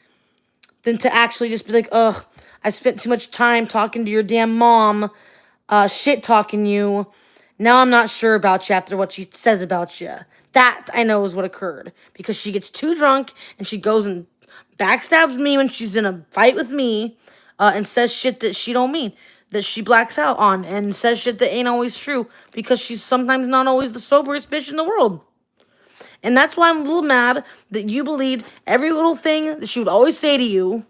Speaker 1: than to actually just be like, ugh, I spent too much time talking to your damn mom, shit talking you. Now I'm not sure about you after what she says about you. That, I know, is what occurred. Because she gets too drunk and she goes and backstabs me when she's in a fight with me, and says shit that she don't mean, that she blacks out on, and says shit that ain't always true because she's sometimes not always the soberest bitch in the world. And that's why I'm a little mad that you believed every little thing that she would always say to you,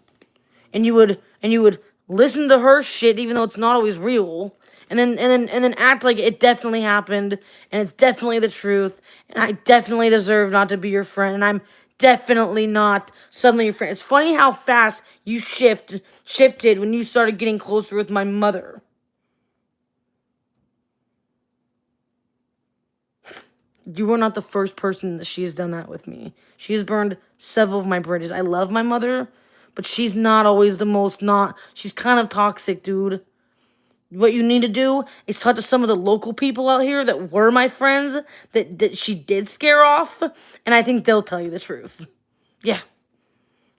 Speaker 1: and you would listen to her shit even though it's not always real, and then act like it definitely happened and it's definitely the truth, and I definitely deserve not to be your friend, and I'm definitely not suddenly your friend. It's funny how fast you shifted when you started getting closer with my mother. You were not the first person that she has done that with me. She has burned several of my bridges. I love my mother, but she's not always the most she's kind of toxic, dude. What you need to do is talk to some of the local people out here that were my friends that she did scare off, and I think they'll tell you the truth. Yeah.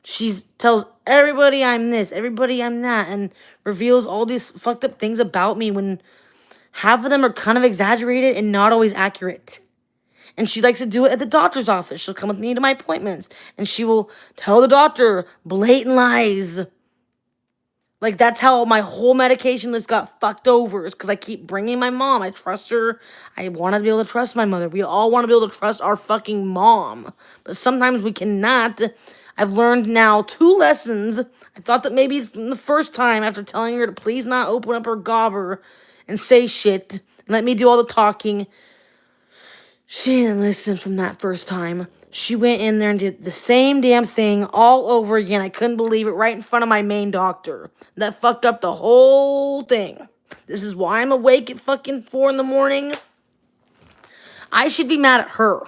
Speaker 1: She tells everybody I'm this, everybody I'm that, and reveals all these fucked up things about me when half of them are kind of exaggerated and not always accurate. And she likes to do it at the doctor's office. She'll come with me to my appointments, and she will tell the doctor blatant lies. Like, that's how my whole medication list got fucked over, is because I keep bringing my mom. I trust her. I want to be able to trust my mother. We all want to be able to trust our fucking mom. But sometimes we cannot. I've learned now 2 lessons. I thought that maybe the first time, after telling her to please not open up her gobber and say shit, and let me do all the talking, she didn't listen from that first time. She went in there and did the same damn thing all over again. I couldn't believe it, right in front of my main doctor. That fucked up the whole thing. This is why I'm awake at fucking 4 in the morning. I should be mad at her.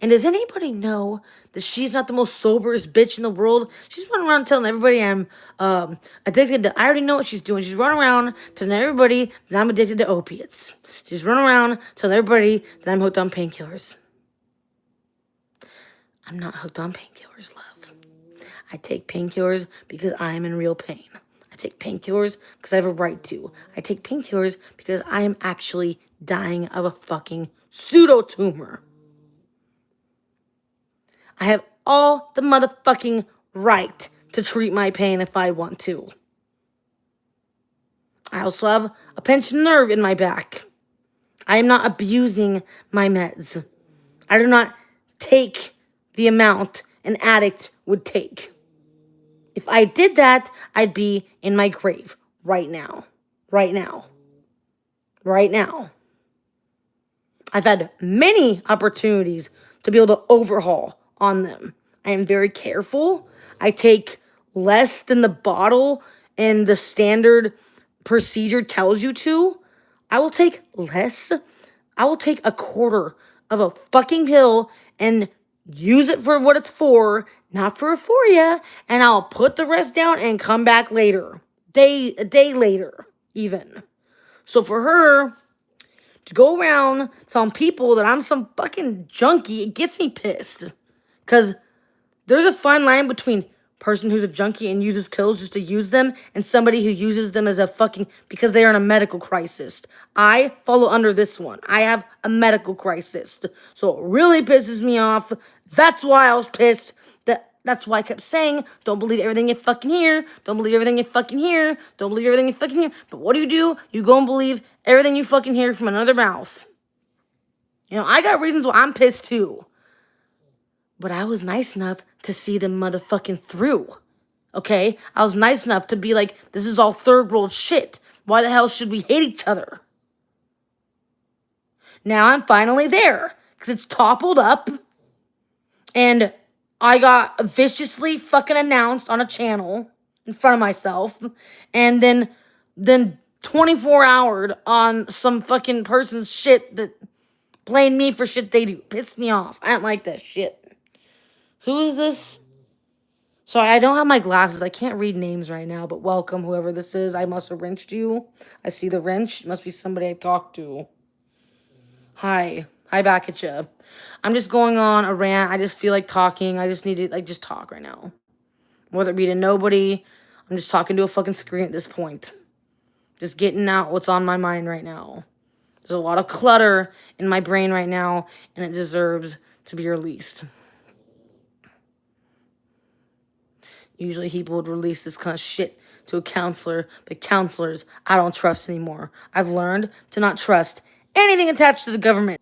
Speaker 1: And does anybody know that she's not the most soberest bitch in the world? She's running around telling everybody I'm addicted to... I already know what she's doing. She's running around telling everybody that I'm addicted to opiates. She's running around telling everybody that I'm hooked on painkillers. I'm not hooked on painkillers, love. I take painkillers because I am in real pain. I take painkillers because I have a right to. I take painkillers because I am actually dying of a fucking pseudo-tumor. I have all the motherfucking right to treat my pain if I want to. I also have a pinched nerve in my back. I am not abusing my meds. I do not take the amount an addict would take. If I did that, I'd be in my grave right now. Right now. Right now. I've had many opportunities to be able to overhaul on them. I am very careful. I take less than the bottle and the standard procedure tells you to. I will take less. I will take a quarter of a fucking pill and use it for what it's for, not for euphoria, and I'll put the rest down and come back later. A day later, even. So for her to go around telling people that I'm some fucking junkie, it gets me pissed. Because there's a fine line between person who's a junkie and uses pills just to use them and somebody who uses them as a fucking... because they are in a medical crisis. I follow under this one. I have a medical crisis. So it really pisses me off. That's why I was pissed. That's why I kept saying, don't believe everything you fucking hear. Don't believe everything you fucking hear. Don't believe everything you fucking hear. But what do? You go and believe everything you fucking hear from another mouth. You know, I got reasons why I'm pissed too. But I was nice enough to see them motherfucking through. Okay? I was nice enough to be like, this is all third world shit. Why the hell should we hate each other? Now I'm finally there. Because it's toppled up. And I got viciously fucking announced on a channel in front of myself. And then 24-houred on some fucking person's shit that blame me for shit they do. Pissed me off. I don't like that shit. Who is this? Sorry, I don't have my glasses. I can't read names right now, but welcome, whoever this is. I must have wrenched you. I see the wrench. It must be somebody I talked to. Hi. Hi back at you. I'm just going on a rant. I just feel like talking. I just need to, just talk right now. Whether it be to nobody, I'm just talking to a fucking screen at this point. Just getting out what's on my mind right now. There's a lot of clutter in my brain right now, and it deserves to be released. Usually people would release this kind of shit to a counselor, but counselors, I don't trust anymore. I've learned to not trust anything attached to the government.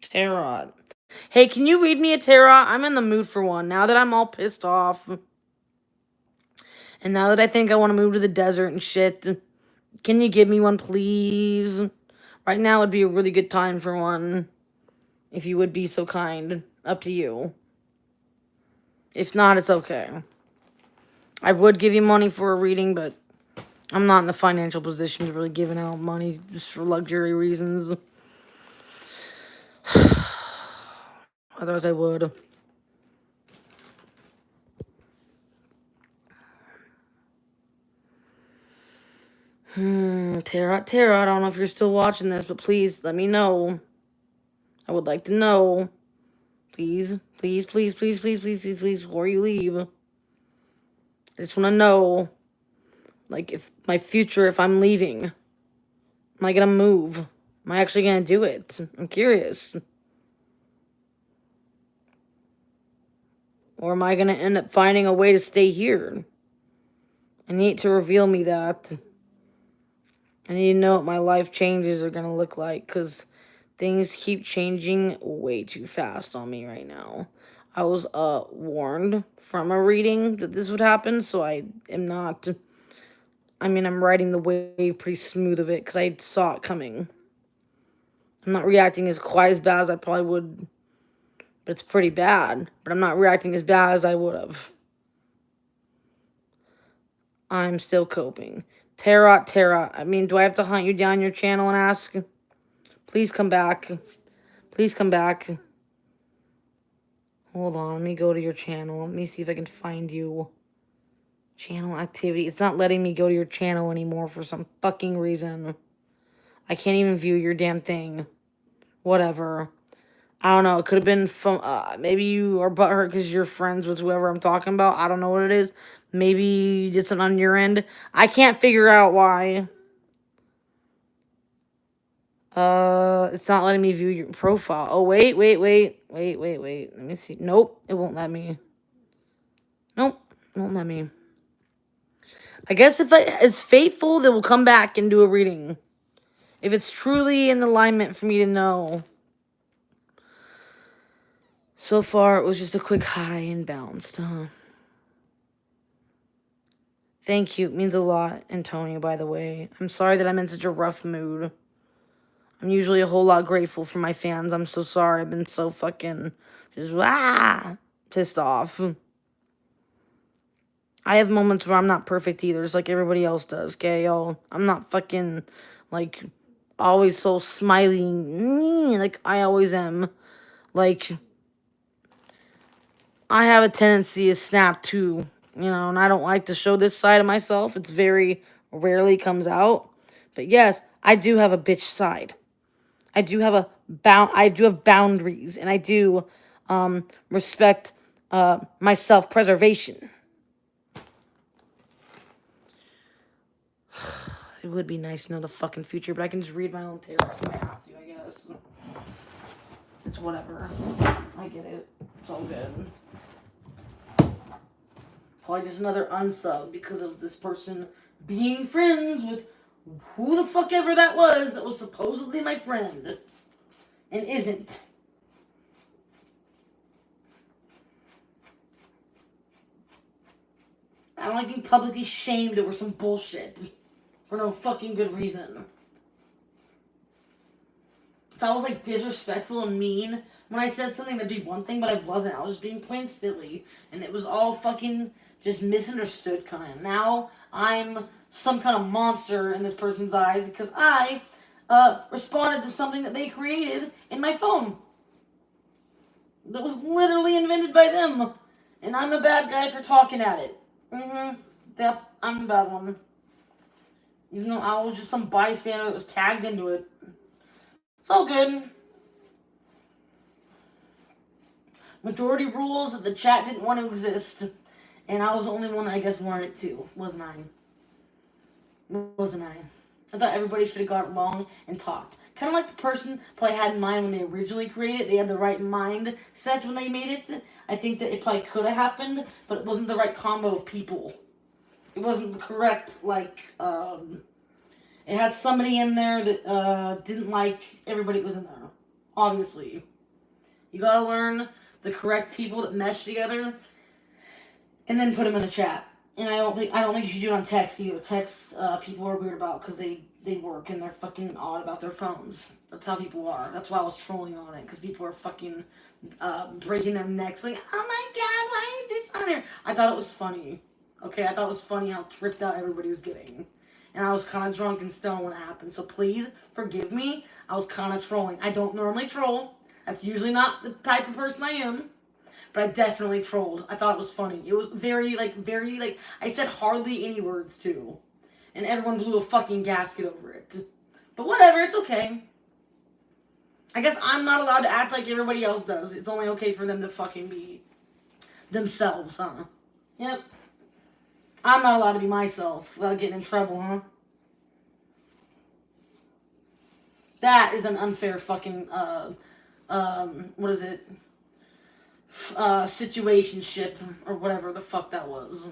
Speaker 1: Tarot. Hey, can you read me a tarot? I'm in the mood for one. Now that I'm all pissed off. And now that I think I want to move to the desert and shit. Can you give me one, please? Right now would be a really good time for one. If you would be so kind. Up to you. If not, it's okay. I would give you money for a reading, but I'm not in the financial position to really giving out money just for luxury reasons. Otherwise, I would. Tarot, I don't know if you're still watching this, but please let me know. I would like to know. Please, please, please, please, please, please, please, please, before you leave. I just want to know, like, if my future, if I'm leaving, am I going to move? Am I actually going to do it? I'm curious. Or am I going to end up finding a way to stay here? I need to reveal me that. I need to know what my life changes are going to look like, because things keep changing way too fast on me right now. I was warned from a reading that this would happen, so I am not... I mean, I'm riding the wave pretty smooth of it, because I saw it coming. I'm not reacting as quite as bad as I probably would, but it's pretty bad. But I'm not reacting as bad as I would have. I'm still coping. Tarot. I mean, do I have to hunt you down your channel and ask? Please come back. Please come back. Hold on, let me go to your channel. Let me see if I can find you. Channel activity. It's not letting me go to your channel anymore for some fucking reason. I can't even view your damn thing. Whatever. I don't know. It could have been from, maybe you are butthurt because you're friends with whoever I'm talking about. I don't know what it is. Maybe you did something on your end. I can't figure out why. It's not letting me view your profile. Oh, wait. Let me see. Nope, it won't let me. Nope, it won't let me. I guess if it's faithful, they will come back and do a reading. If it's truly in alignment for me to know. So far, it was just a quick high and bounced, huh? Thank you. It means a lot, Antonio, by the way. I'm sorry that I'm in such a rough mood. I'm usually a whole lot grateful for my fans. I'm so sorry. I've been so fucking just pissed off. I have moments where I'm not perfect either, just like everybody else does, okay, y'all? I'm not fucking, like, always so smiling, like I always am. Like, I have a tendency to snap too, you know, and I don't like to show this side of myself. It's very rarely comes out. But yes, I do have a bitch side. I do have boundaries, and I do respect my self-preservation. It would be nice to know the fucking future, but I can just read my own tarot if I have to, I guess. It's whatever. I get it. It's all good. Probably just another unsub because of this person being friends with who the fuck ever that was supposedly my friend. And isn't. I don't like being publicly shamed over some bullshit. For no fucking good reason. If I was like disrespectful and mean when I said something, that'd be one thing, but I wasn't. I was just being plain silly. And it was all fucking just misunderstood kind of. Now I'm some kind of monster in this person's eyes because I responded to something that they created in my phone. That was literally invented by them. And I'm a bad guy for talking at it. Yep, I'm the bad one. Even though I was just some bystander that was tagged into it. It's all good. Majority rules that the chat didn't want to exist. And I was the only one that I guess wanted it to. Wasn't I? I thought everybody should have got along and talked. Kind of like the person probably had in mind when they originally created it. They had the right mindset when they made it. I think that it probably could have happened, but it wasn't the right combo of people. It wasn't the correct, like, it had somebody in there that didn't like everybody that was in there. Obviously. You gotta learn the correct people that mesh together and then put them in a chat. And I don't think you should do it on text either. Text people are weird about because they work and they're fucking odd about their phones. That's how people are. That's why I was trolling on it, because people are fucking breaking their necks like, oh my god, why is this on there? I thought it was funny. Okay, I thought it was funny how tripped out everybody was getting. And I was kind of drunk and stoned when it happened. So please forgive me. I was kind of trolling. I don't normally troll. That's usually not the type of person I am. But I definitely trolled. I thought it was funny. It was very, I said hardly any words, too. And everyone blew a fucking gasket over it. But whatever, it's okay. I guess I'm not allowed to act like everybody else does. It's only okay for them to fucking be themselves, huh? Yep. I'm not allowed to be myself without getting in trouble, huh? That is an unfair fucking, what is it? Situationship, or whatever the fuck that was.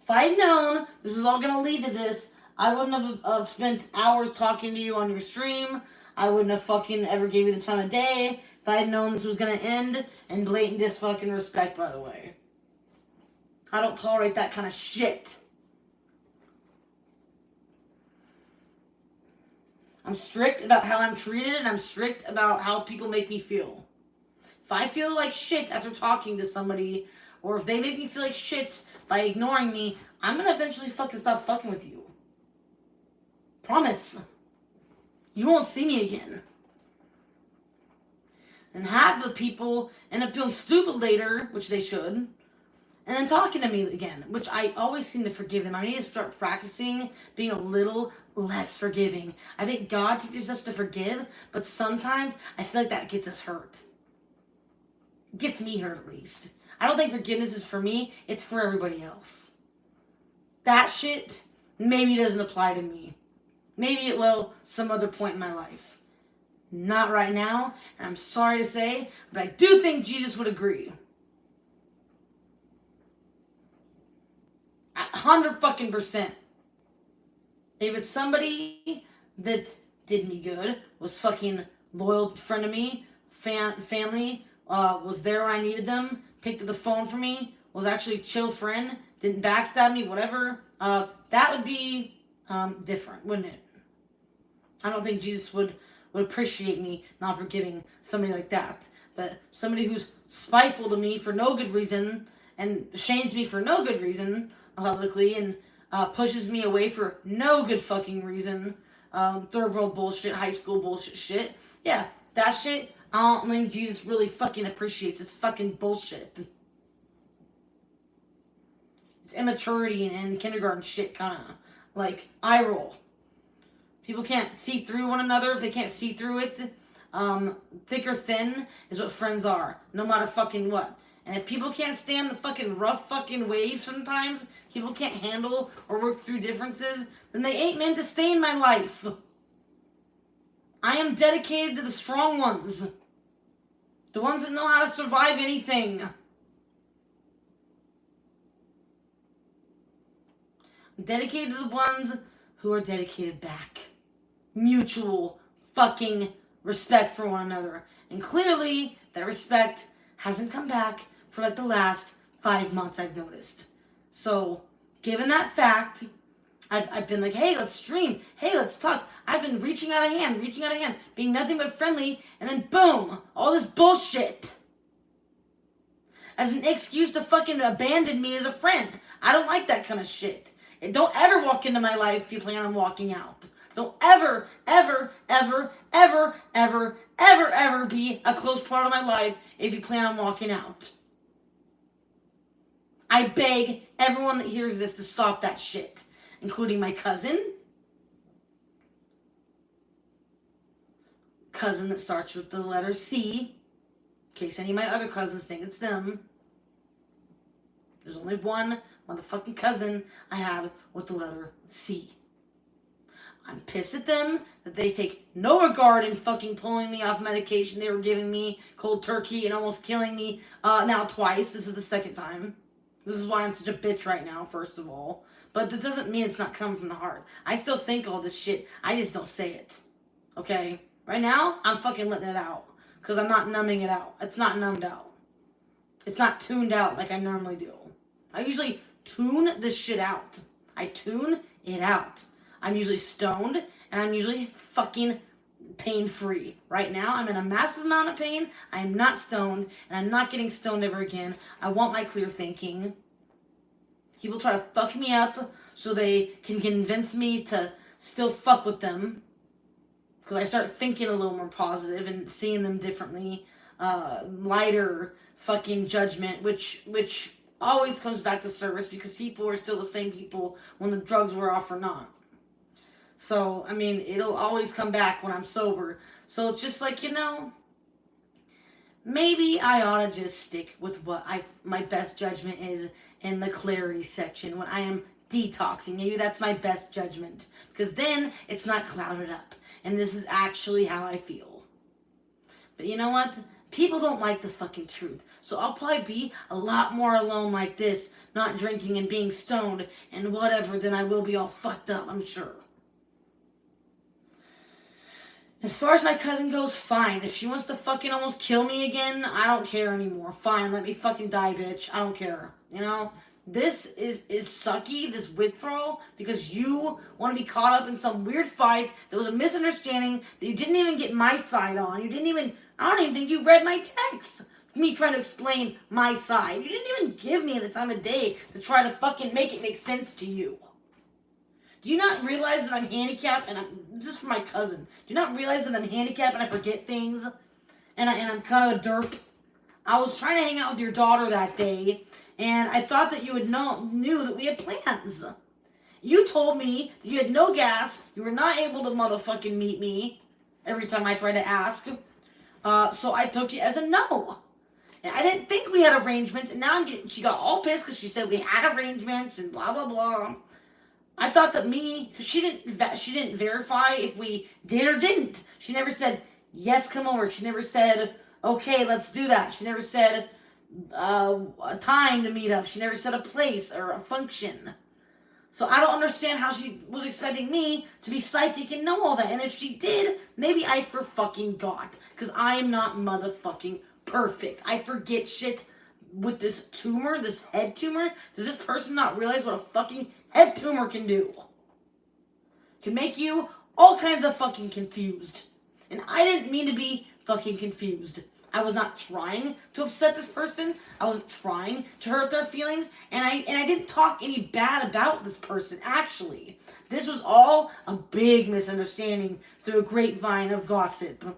Speaker 1: If I had known this was all gonna lead to this, I wouldn't have spent hours talking to you on your stream. I wouldn't have fucking ever gave you the time of day if I had known this was gonna end in blatant disfucking respect, by the way. I don't tolerate that kind of shit. I'm strict about how I'm treated, and I'm strict about how people make me feel. If I feel like shit after talking to somebody, or if they make me feel like shit by ignoring me, I'm gonna eventually fucking stop fucking with you. Promise. you won't see me again. And half the people end up feeling stupid later, which they should, and then talking to me again, which I always seem to forgive them. I need to start practicing being a little less forgiving. I think God teaches us to forgive, but sometimes I feel like that gets us hurt. It gets me hurt, at least. I don't think forgiveness is for me, it's for everybody else. That shit maybe doesn't apply to me. Maybe it will some other point in my life. Not right now, and I'm sorry to say, but I do think Jesus would agree. 100%. If it's somebody that did me good, was fucking loyal friend of me, family, was there when I needed them, picked up the phone for me, was actually a chill friend, didn't backstab me, whatever, that would be different, wouldn't it? I don't think Jesus would appreciate me not forgiving somebody like that. But somebody who's spiteful to me for no good reason and shames me for no good reason publicly and pushes me away for no good fucking reason, third world bullshit, high school bullshit shit. Yeah, that shit, I don't think Jesus really fucking appreciates. It's fucking bullshit. It's immaturity and kindergarten shit, kind of like eye roll. People can't see through one another if they can't see through it. Thick or thin is what friends are, no matter fucking what. And if people can't stand the fucking rough fucking wave sometimes, people can't handle or work through differences, then they ain't meant to stay in my life. I am dedicated to the strong ones. The ones that know how to survive anything. I'm dedicated to the ones who are dedicated back. Mutual fucking respect for one another. And clearly, that respect hasn't come back for like the last 5 months, I've noticed. So, given that fact, I've been like, hey, let's stream. Hey, let's talk. I've been reaching out a hand, being nothing but friendly, and then boom, all this bullshit. As an excuse to fucking abandon me as a friend. I don't like that kind of shit. And don't ever walk into my life if you plan on walking out. Don't ever, ever, ever, ever, ever, ever, ever be a close part of my life if you plan on walking out. I beg everyone that hears this to stop that shit, including my cousin. Cousin that starts with the letter C, in case any of my other cousins think it's them. There's only one motherfucking cousin I have with the letter C. I'm pissed at them that they take no regard in fucking pulling me off medication they were giving me cold turkey and almost killing me now twice. This is the second time. This is why I'm such a bitch right now, first of all. But that doesn't mean it's not coming from the heart. I still think all this shit. I just don't say it. Okay? Right now, I'm fucking letting it out. Because I'm not numbing it out. It's not numbed out. It's not tuned out like I normally do. I usually tune this shit out. I tune it out. I'm usually stoned, and I'm usually fucking pain-free. Right now, I'm in a massive amount of pain. I am not stoned, and I'm not getting stoned ever again. I want my clear thinking. People try to fuck me up so they can convince me to still fuck with them. Because I start thinking a little more positive and seeing them differently. Lighter fucking judgment, which always comes back to service because people are still the same people when the drugs were off or not. So, I mean, it'll always come back when I'm sober. So it's just like, maybe I ought to just stick with what my best judgment is in the clarity section when I am detoxing. Maybe that's my best judgment. Because then it's not clouded up. And this is actually how I feel. But you know what? People don't like the fucking truth. So I'll probably be a lot more alone like this, not drinking and being stoned and whatever, than I will be all fucked up, I'm sure. As far as my cousin goes, fine. If she wants to fucking almost kill me again, I don't care anymore. Fine, let me fucking die, bitch. I don't care. This is sucky, this withdrawal, because you want to be caught up in some weird fight that was a misunderstanding that you didn't even get my side on. I don't even think you read my text. Me trying to explain my side. You didn't even give me the time of day to try to fucking make it make sense to you. Do you not realize that I'm handicapped? And I'm just for my cousin. Do you not realize that I'm handicapped and I forget things? And I'm kind of a derp. I was trying to hang out with your daughter that day, and I thought that you would knew that we had plans. You told me that you had no gas. You were not able to motherfucking meet me every time I tried to ask. So I took it as a no. And I didn't think we had arrangements, and now she got all pissed because she said we had arrangements and blah blah blah. I thought that because she didn't verify if we did or didn't. She never said yes, come over. She never said okay, let's do that. She never said a time to meet up. She never said a place or a function. So I don't understand how she was expecting me to be psychic and know all that. And if she did, maybe I forgot. Because I am not motherfucking perfect. I forget shit with this tumor, this head tumor. Does this person not realize what a fucking head tumor can do? Can make you all kinds of fucking confused. And I didn't mean to be fucking confused. I was not trying to upset this person. I wasn't trying to hurt their feelings. And I didn't talk any bad about this person, actually. This was all a big misunderstanding through a grapevine of gossip.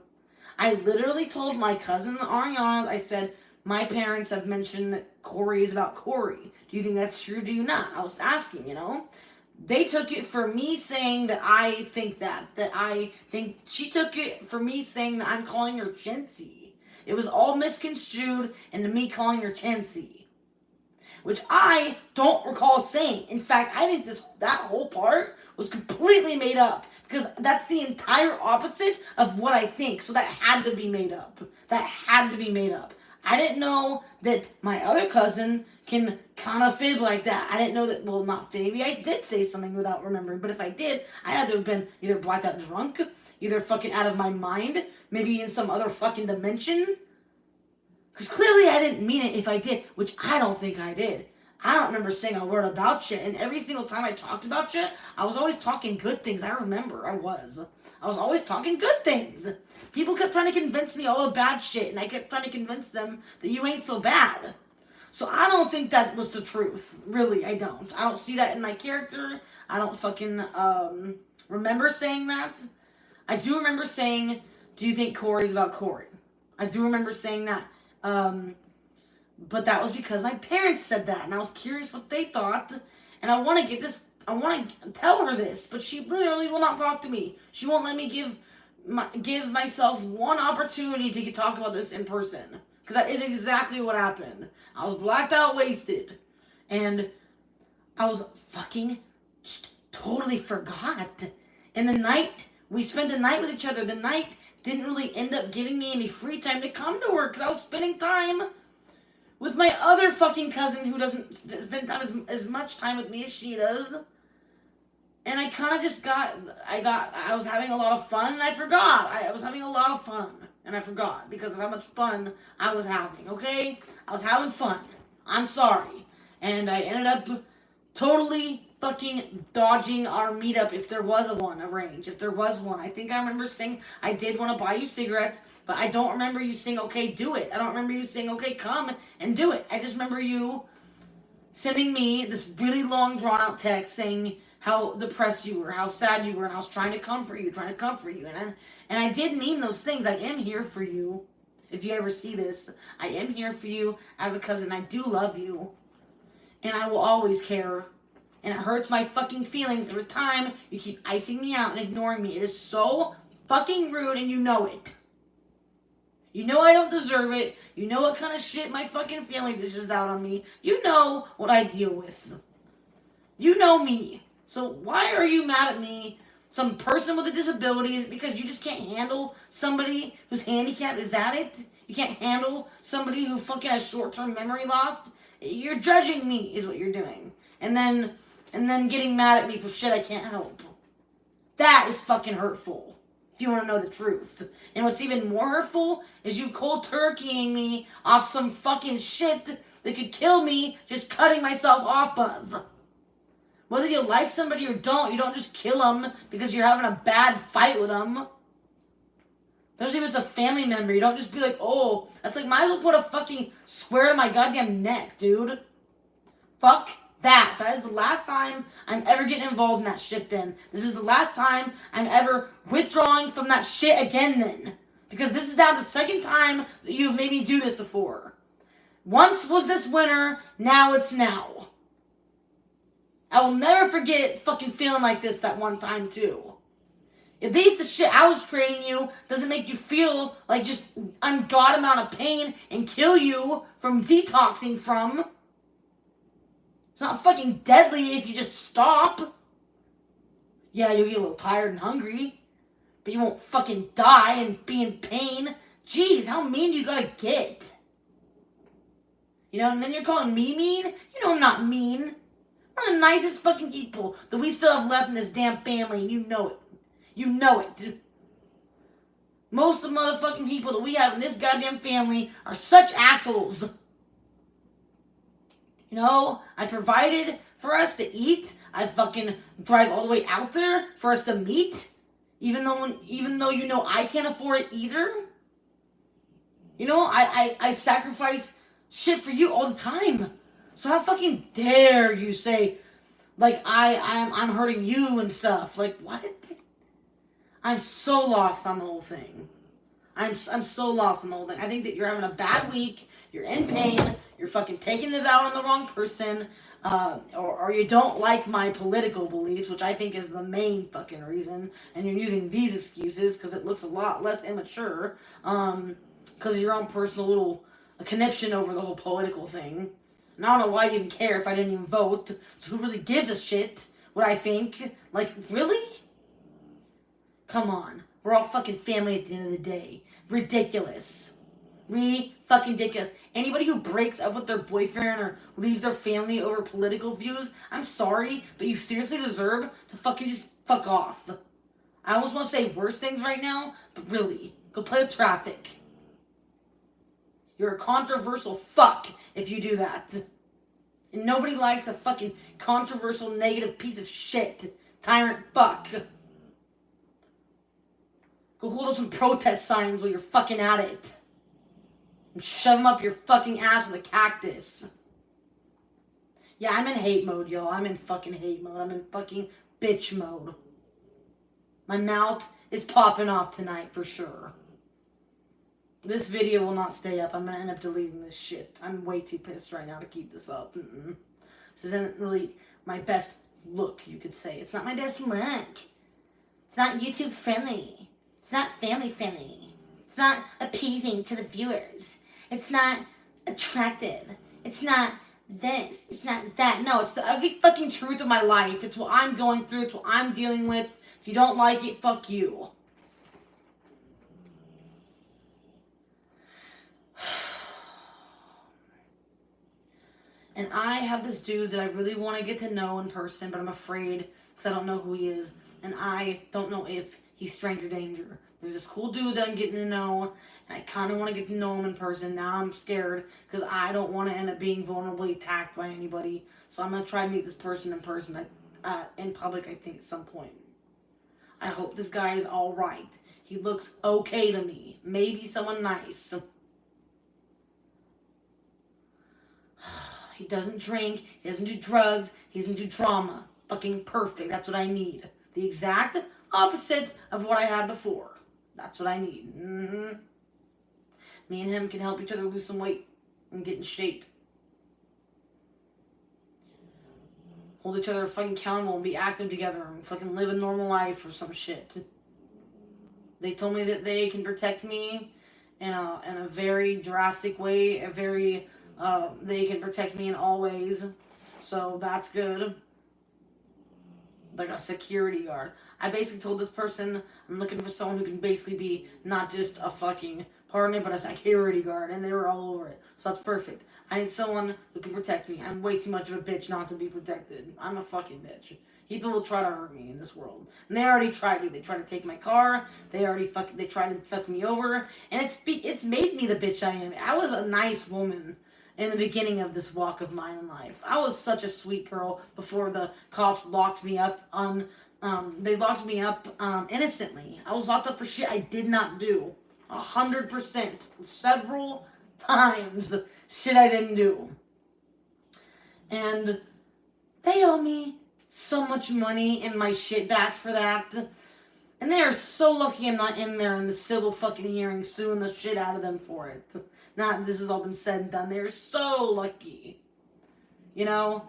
Speaker 1: I literally told my cousin Ariana, I said, my parents have mentioned that Corey is about Corey. Do you think that's true? Do you not? I was asking, you know. They took it for me saying that I think that I think she took it for me saying that I'm calling her Chensey. It was all misconstrued into me calling her Chensey, which I don't recall saying. In fact, I think that whole part was completely made up because that's the entire opposite of what I think. So that had to be made up. That had to be made up. I didn't know that my other cousin can kind of fib like that. I didn't know that, well, not fib. Maybe I did say something without remembering. But if I did, I had to have been either blacked out drunk, either fucking out of my mind, maybe in some other fucking dimension. Because clearly I didn't mean it if I did, which I don't think I did. I don't remember saying a word about shit. And every single time I talked about shit, I was always talking good things. I remember I was always talking good things. People kept trying to convince me all the bad shit, and I kept trying to convince them that you ain't so bad. So I don't think that was the truth. Really, I don't. I don't see that in my character. I don't fucking remember saying that. I do remember saying, do you think Corey's about Corey? I do remember saying that. But that was because my parents said that, and I was curious what they thought, and I want to tell her this, but she literally will not talk to me. She won't let me give myself one opportunity to talk about this in person, because that is exactly what happened. I was blacked out, wasted, and I was fucking totally forgot. And the night, we spent the night with each other, the night didn't really end up giving me any free time to come to work, because I was spending time with my other fucking cousin who doesn't spend time as much time with me as she does. And I kind of just I was having a lot of fun, and I forgot. I was having a lot of fun, and I forgot because of how much fun I was having, okay? I was having fun. I'm sorry. And I ended up totally fucking dodging our meetup if there was one arranged. If there was one. I think I remember saying I did want to buy you cigarettes, but I don't remember you saying, okay, do it. I don't remember you saying, okay, come and do it. I just remember you sending me this really long drawn-out text saying how depressed you were, how sad you were, and I was trying to comfort you. And I did mean those things. I am here for you. If you ever see this, I am here for you as a cousin. I do love you. And I will always care. And it hurts my fucking feelings every time you keep icing me out and ignoring me. It is so fucking rude, and you know it. You know I don't deserve it. You know what kind of shit my fucking family dishes out on me. You know what I deal with. You know me. So why are you mad at me, some person with a disability, because you just can't handle somebody who's handicapped? Is that it? You can't handle somebody who fucking has short-term memory loss? You're judging me is what you're doing. And then getting mad at me for shit I can't help. That is fucking hurtful, if you want to know the truth. And what's even more hurtful is you cold turkeying me off some fucking shit that could kill me just cutting myself off of. Whether you like somebody or don't, you don't just kill them because you're having a bad fight with them. Especially if it's a family member. You don't just be like, oh, that's like, might as well put a fucking square to my goddamn neck, dude. Fuck that. That is the last time I'm ever getting involved in that shit then. This is the last time I'm ever withdrawing from that shit again then. Because this is now the second time that you've made me do this before. Once was this winter, now it's now. I will never forget fucking feeling like this that one time too. At least the shit I was training you doesn't make you feel like just ungodly amount of pain and kill you from detoxing from. It's not fucking deadly if you just stop. Yeah, you'll get a little tired and hungry, but you won't fucking die and be in pain. Jeez, how mean do you gotta get? You know, and then you're calling me mean? You know I'm not mean. We're the nicest fucking people that we still have left in this damn family, and you know it. You know it. Most of the motherfucking people that we have in this goddamn family are such assholes. You know, I provided for us to eat. I fucking drive all the way out there for us to meet. Even though you know I can't afford it either. You know, I sacrifice shit for you all the time. So how fucking dare you say, like, I'm hurting you and stuff. Like, what? I'm so lost on the whole thing. I'm so lost on the whole thing. I think that you're having a bad week. You're in pain. You're fucking taking it out on the wrong person. Or you don't like my political beliefs, which I think is the main fucking reason. And you're using these excuses because it looks a lot less immature. Because of your own personal little conniption over the whole political thing. And I don't know why you even care if I didn't even vote. So who really gives a shit what I think? Like, really? Come on. We're all fucking family at the end of the day. Ridiculous. Fucking ridiculous. Anybody who breaks up with their boyfriend or leaves their family over political views, I'm sorry, but you seriously deserve to fucking just fuck off. I almost want to say worse things right now, but really, go play with traffic. You're a controversial fuck if you do that. And nobody likes a fucking controversial, negative piece of shit. Tyrant fuck. Go hold up some protest signs while you're fucking at it. And shove them up your fucking ass with a cactus. Yeah, I'm in hate mode, y'all. I'm in fucking hate mode. I'm in fucking bitch mode. My mouth is popping off tonight for sure. This video will not stay up. I'm going to end up deleting this shit. I'm way too pissed right now to keep this up. This isn't really my best look, you could say. It's not my best look. It's not YouTube friendly. It's not family friendly. It's not appeasing to the viewers. It's not attractive. It's not this. It's not that. No, it's the ugly fucking truth of my life. It's what I'm going through. It's what I'm dealing with. If you don't like it, fuck you. And I have this dude that I really want to get to know in person, but I'm afraid because I don't know who he is. And I don't know if he's stranger danger. There's this cool dude that I'm getting to know, and I kind of want to get to know him in person. Now I'm scared because I don't want to end up being vulnerably attacked by anybody. So I'm going to try to meet this person in person in public, I think, at some point. I hope this guy is all right. He looks okay to me. Maybe someone nice. He doesn't drink. He doesn't do drugs. He doesn't do drama. Fucking perfect. That's what I need. The exact opposite of what I had before. That's what I need. Me and him can help each other lose some weight and get in shape. Hold each other fucking accountable and be active together and fucking live a normal life or some shit. They told me that they can protect me in a very drastic way, they can protect me in all ways. So that's good. Like a security guard. I basically told this person I'm looking for someone who can basically be not just a fucking partner, but a security guard. And they were all over it. So that's perfect. I need someone who can protect me. I'm way too much of a bitch not to be protected. I'm a fucking bitch. People will try to hurt me in this world. And they already tried to. They tried to take my car. They tried to fuck me over. And it's made me the bitch I am. I was a nice woman in the beginning of this walk of mine in life. I was such a sweet girl before the cops locked me up they locked me up innocently. I was locked up for shit I did not do. 100%. Several times. Shit I didn't do. And They owe me so much money and my shit back for that. And they are so lucky I'm not in there in the civil fucking hearing suing the shit out of them for it. Now this has all been said and done. They're so lucky. You know?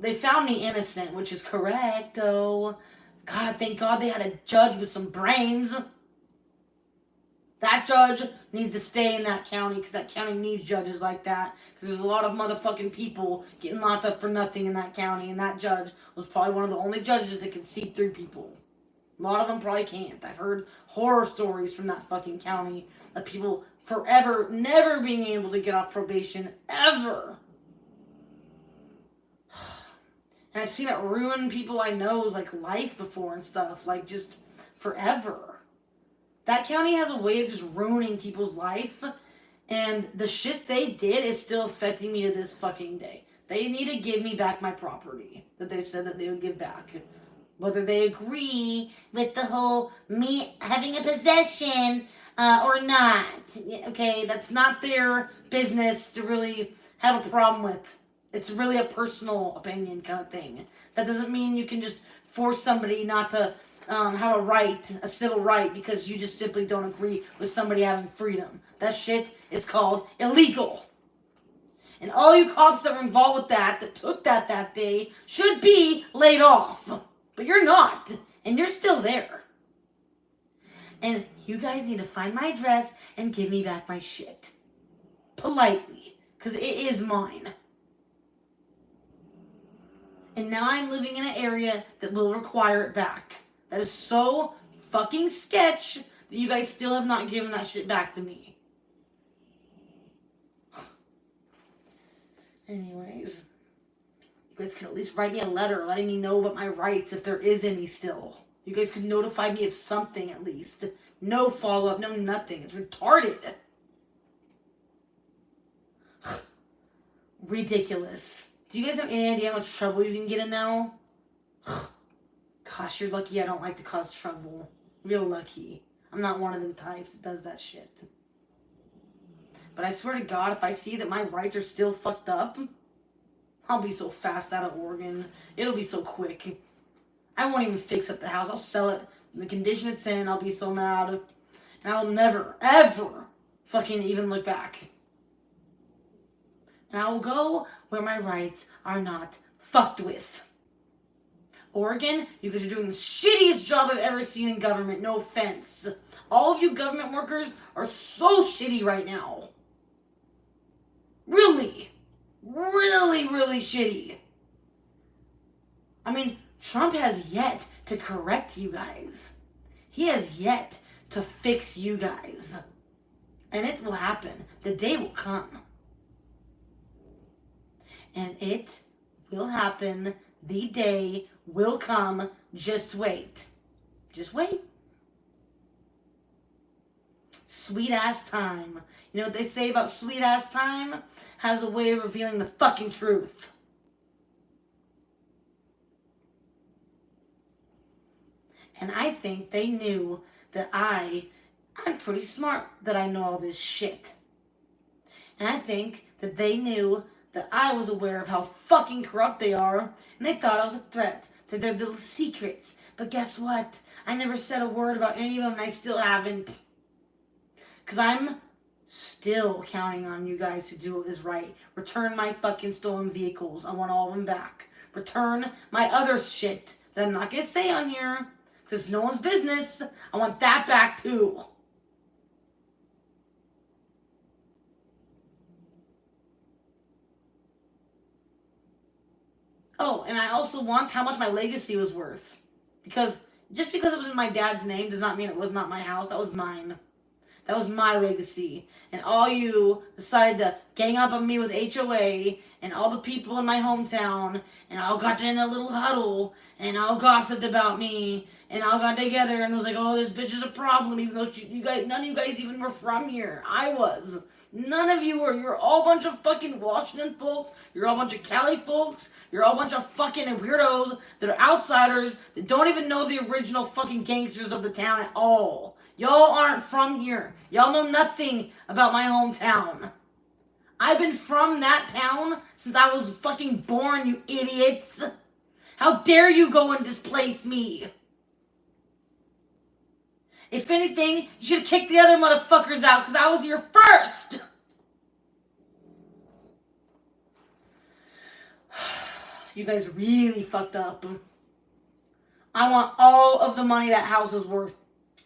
Speaker 1: They found me innocent, which is correct, though. God, thank God they had a judge with some brains. That judge needs to stay in that county because that county needs judges like that. Because there's a lot of motherfucking people getting locked up for nothing in that county, and that judge was probably one of the only judges that could see through people. A lot of them probably can't. I've heard horror stories from that fucking county of people forever never being able to get off probation, ever. And I've seen it ruin people I know's like life before and stuff, like just forever. That county has a way of just ruining people's life, and the shit they did is still affecting me to this fucking day. They need to give me back my property that they said that they would give back. Whether they agree with the whole me having a possession or not. Okay, that's not their business to really have a problem with. It's really a personal opinion kind of thing. That doesn't mean you can just force somebody not to have a right, a civil right, because you just simply don't agree with somebody having freedom. That shit is called illegal. And all you cops that were involved with that took that day, should be laid off. But you're not. And you're still there. And you guys need to find my address and give me back my shit. Politely. Because it is mine. And now I'm living in an area that will require it back. That is so fucking sketch that you guys still have not given that shit back to me. Anyways, you guys could at least write me a letter letting me know about my rights if there is any still. You guys could notify me of something at least. No follow-up, no nothing. It's retarded. Ridiculous. Do you guys have any idea how much trouble you can get in now? Gosh, you're lucky I don't like to cause trouble. Real lucky. I'm not one of them types that does that shit. But I swear to God, if I see that my rights are still fucked up, I'll be so fast out of Oregon. It'll be so quick. I won't even fix up the house. I'll sell it in the condition it's in. I'll be so mad. And I'll never, ever fucking even look back. And I will go where my rights are not fucked with. Oregon, you guys are doing the shittiest job I've ever seen in government. No offense. All of you government workers are so shitty right now. Really. Really, really shitty. I mean, Trump has yet to correct you guys. He has yet to fix you guys. And it will happen. The day will come. And it will happen. The day will come. Just wait. Just wait. Sweet ass time. You know what they say about sweet ass time? Has a way of revealing the fucking truth. And I think they knew that I'm pretty smart that I know all this shit. And I think that they knew that I was aware of how fucking corrupt they are, and they thought I was a threat to their little secrets. But guess what? I never said a word about any of them, and I still haven't. Because I'm still counting on you guys to do what is right. Return my fucking stolen vehicles. I want all of them back. Return my other shit that I'm not going to say on here, because it's no one's business. I want that back too. Oh, and I also want how much my legacy was worth. Because just because it was in my dad's name does not mean it was not my house. That was mine. That was my legacy. And all you decided to gang up on me with HOA and all the people in my hometown and all got in a little huddle and all gossiped about me and all got together and was like, oh, this bitch is a problem, even though you guys, none of you guys even were from here. I was. None of you were. You're all a bunch of fucking Washington folks. You're all a bunch of Cali folks. You're all a bunch of fucking weirdos that are outsiders that don't even know the original fucking gangsters of the town at all. Y'all aren't from here. Y'all know nothing about my hometown. I've been from that town since I was fucking born, you idiots. How dare you go and displace me? If anything, you should have kicked the other motherfuckers out because I was here first. You guys really fucked up. I want all of the money that house is worth.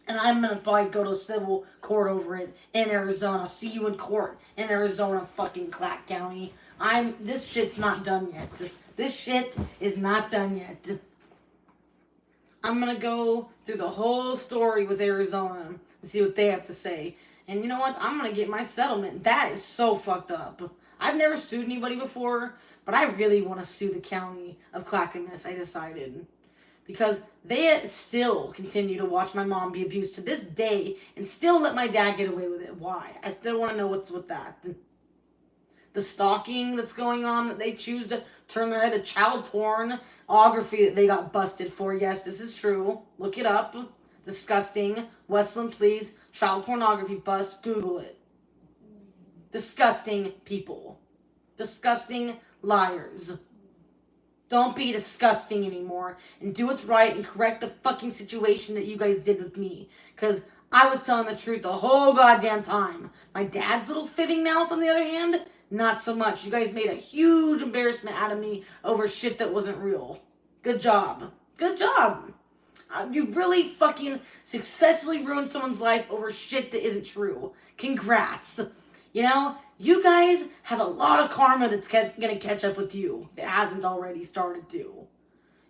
Speaker 1: And I'm gonna probably go to civil court over it in Arizona. See you in court in Arizona, fucking Clark County. This shit's not done yet. This shit is not done yet. I'm gonna go through the whole story with Arizona and see what they have to say. And you know what? I'm gonna get my settlement. That is so fucked up. I've never sued anybody before, but I really want to sue the county of Clackamas, I decided. Because they still continue to watch my mom be abused to this day and still let my dad get away with it. Why? I still want to know what's with that. The stalking that's going on, that they choose to turn their head, the child pornography that they got busted for. Yes, this is true. Look it up. Disgusting. Westland, please. Child pornography bust. Google it. Disgusting people. Disgusting liars. Don't be disgusting anymore and do what's right and correct the fucking situation that you guys did with me. Because I was telling the truth the whole goddamn time. My dad's little fibbing mouth, on the other hand, not so much. You guys made a huge embarrassment out of me over shit that wasn't real. Good job. Good job. You really fucking successfully ruined someone's life over shit that isn't true. Congrats. You know, you guys have a lot of karma that's gonna catch up with you. If it hasn't already started to.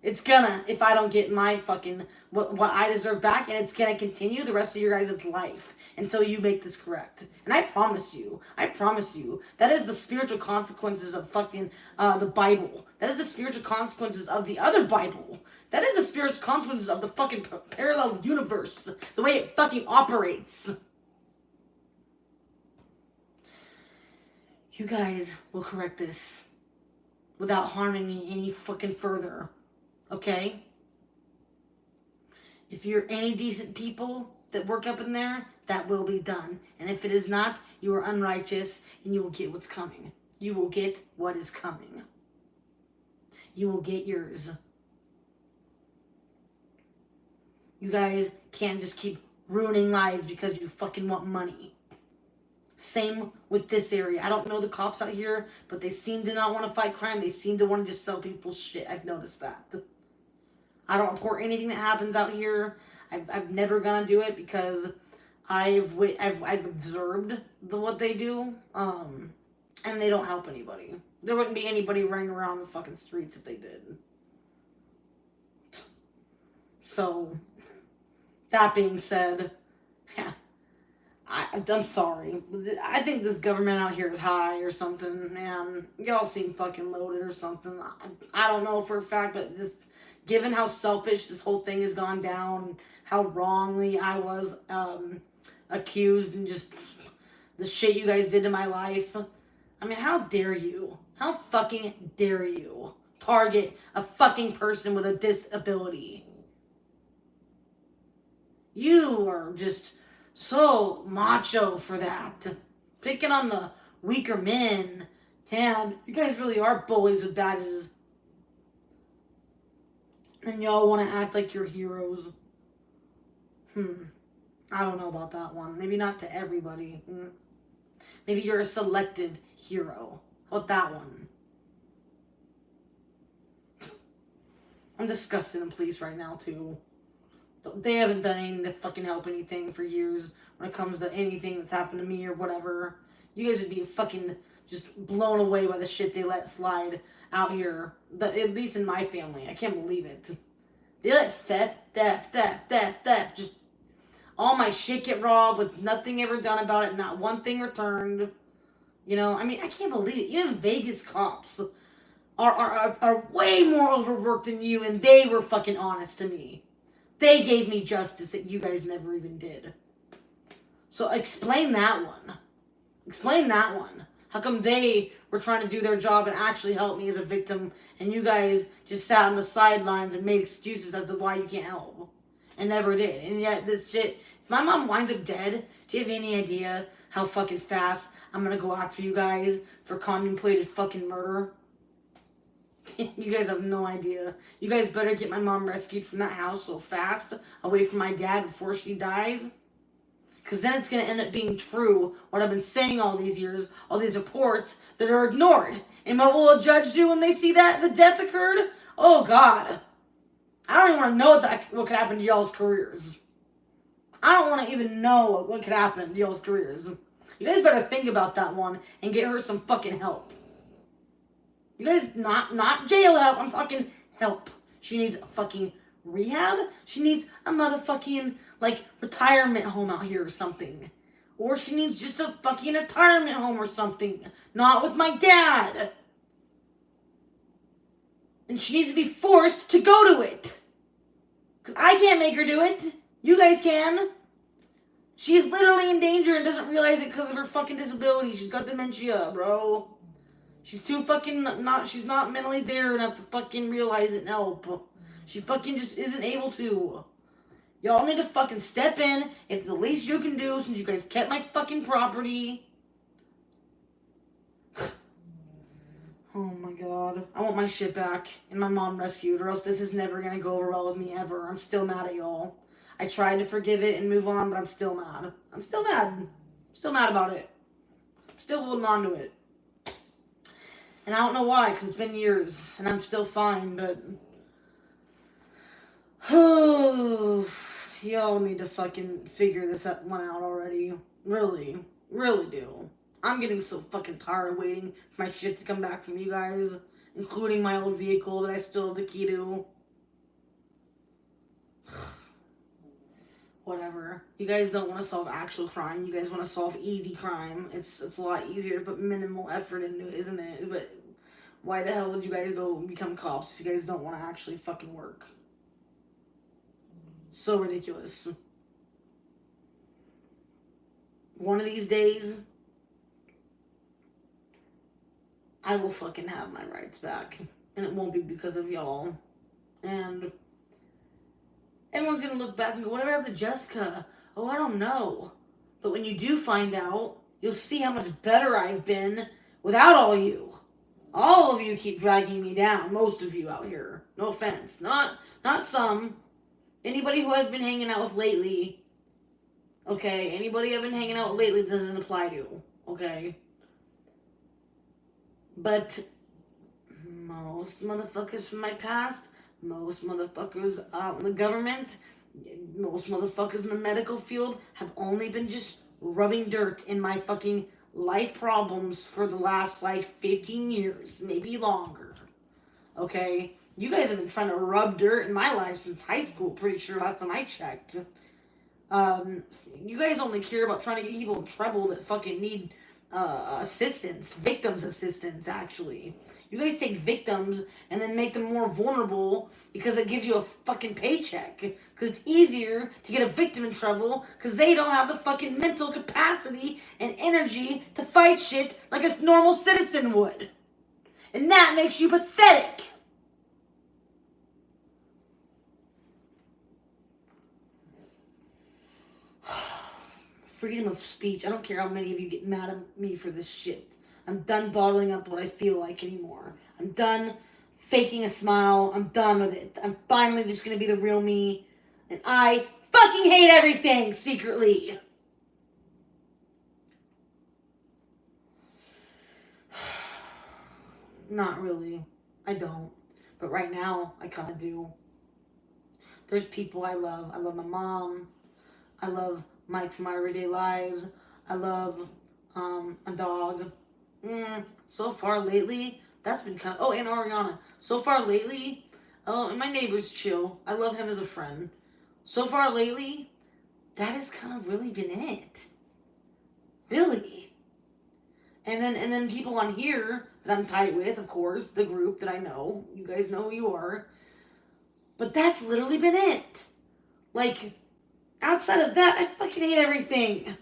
Speaker 1: It's gonna, if I don't get my fucking, what I deserve back, and it's gonna continue the rest of your guys' life until you make this correct. And I promise you, that is the spiritual consequences of fucking, the Bible. That is the spiritual consequences of the other Bible. That is the spiritual consequences of the fucking parallel universe. The way it fucking operates. You guys will correct this without harming me any fucking further. Okay? If you're any decent people that work up in there, that will be done. And if it is not, you are unrighteous and you will get what's coming. You will get what is coming. You will get yours. You guys can't just keep ruining lives because you fucking want money. Same with this area. I don't know the cops out here, but they seem to not want to fight crime. They seem to want to just sell people shit. I've noticed that. I don't report anything that happens out here. I've never gonna do it because I've observed what they do, and they don't help anybody. There wouldn't be anybody running around the fucking streets if they did. So, that being said, yeah. I'm sorry. I think this government out here is high or something, man. Y'all seem fucking loaded or something. I don't know for a fact, but just given how selfish this whole thing has gone down, how wrongly I was accused, and just the shit you guys did to my life. I mean, how dare you? How fucking dare you target a fucking person with a disability? You are just so macho for that. Picking on the weaker men. Damn, you guys really are bullies with badges. And y'all want to act like you're heroes. I don't know about that one. Maybe not to everybody. Maybe you're a selective hero. How about that one? I'm disgusted in police right now, too. They haven't done anything to fucking help anything for years when it comes to anything that's happened to me or whatever. You guys would be fucking just blown away by the shit they let slide out here. At least in my family. I can't believe it. They let theft. Just all my shit get robbed with nothing ever done about it. Not one thing returned. You know, I mean, I can't believe it. Even Vegas cops are way more overworked than you, and they were fucking honest to me. They gave me justice that you guys never even did. So explain that one. Explain that one. How come they were trying to do their job and actually help me as a victim, and you guys just sat on the sidelines and made excuses as to why you can't help? and never did. And yet this shit, if my mom winds up dead, do you have any idea how fucking fast I'm gonna go after you guys for contemplated fucking murder? You guys have no idea. You guys better get my mom rescued from that house so fast, away from my dad before she dies. Because then it's going to end up being true, what I've been saying all these years, all these reports that are ignored. And what will a judge do when they see that the death occurred? Oh, God. I don't even want to know what could happen to y'all's careers. I don't want to even know what could happen to y'all's careers. You guys better think about that one and get her some fucking help. You guys, not jail help, I'm fucking help. She needs a fucking rehab. She needs a motherfucking, retirement home out here or something. Or she needs just a fucking retirement home or something. Not with my dad. And she needs to be forced to go to it. Because I can't make her do it. You guys can. She's literally in danger and doesn't realize it because of her fucking disability. She's got dementia, bro. She's she's not mentally there enough to fucking realize it and help. She fucking just isn't able to. Y'all need to fucking step in. It's the least you can do since you guys kept my fucking property. Oh my god. I want my shit back and my mom rescued, or else this is never gonna go over well with me ever. I'm still mad at y'all. I tried to forgive it and move on, but I'm still mad. I'm still mad. Still mad about it. Still holding on to it. And I don't know why, because it's been years, and I'm still fine, but... y'all need to fucking figure this one out already. Really. Really do. I'm getting so fucking tired of waiting for my shit to come back from you guys, including my old vehicle that I still have the key to. Whatever. You guys don't want to solve actual crime. You guys want to solve easy crime. It's a lot easier to put minimal effort into it, isn't it? But why the hell would you guys go become cops if you guys don't want to actually fucking work? So ridiculous. One of these days, I will fucking have my rights back. And it won't be because of y'all. And... everyone's gonna look back and go, whatever happened to Jessica? Oh, I don't know. But when you do find out, you'll see how much better I've been without all you. All of you keep dragging me down. Most of you out here. No offense. Not some. Anybody who I've been hanging out with lately. Okay? Anybody I've been hanging out with lately doesn't apply to. Okay? But most motherfuckers from my past... most motherfuckers out in the government, most motherfuckers in the medical field have only been just rubbing dirt in my fucking life problems for the last, 15 years, maybe longer. Okay? You guys have been trying to rub dirt in my life since high school, pretty sure last time I checked. You guys only care about trying to get people in trouble that fucking need assistance, victims assistance, actually. You guys take victims and then make them more vulnerable because it gives you a fucking paycheck. Because it's easier to get a victim in trouble because they don't have the fucking mental capacity and energy to fight shit like a normal citizen would. And that makes you pathetic. Freedom of speech. I don't care how many of you get mad at me for this shit. I'm done bottling up what I feel like anymore. I'm done faking a smile. I'm done with it. I'm finally just gonna be the real me. And I fucking hate everything secretly. Not really. I don't. But right now, I kind of do. There's people I love. I love my mom. I love Mike from My Everyday Lives. I love a dog. So far lately, that's been kind of... oh, and Ariana. So far lately, and my neighbor's chill. I love him as a friend. So far lately, that has kind of really been it. Really. And then people on here that I'm tight with, of course, the group that I know. You guys know who you are. But that's literally been it. Outside of that, I fucking hate everything.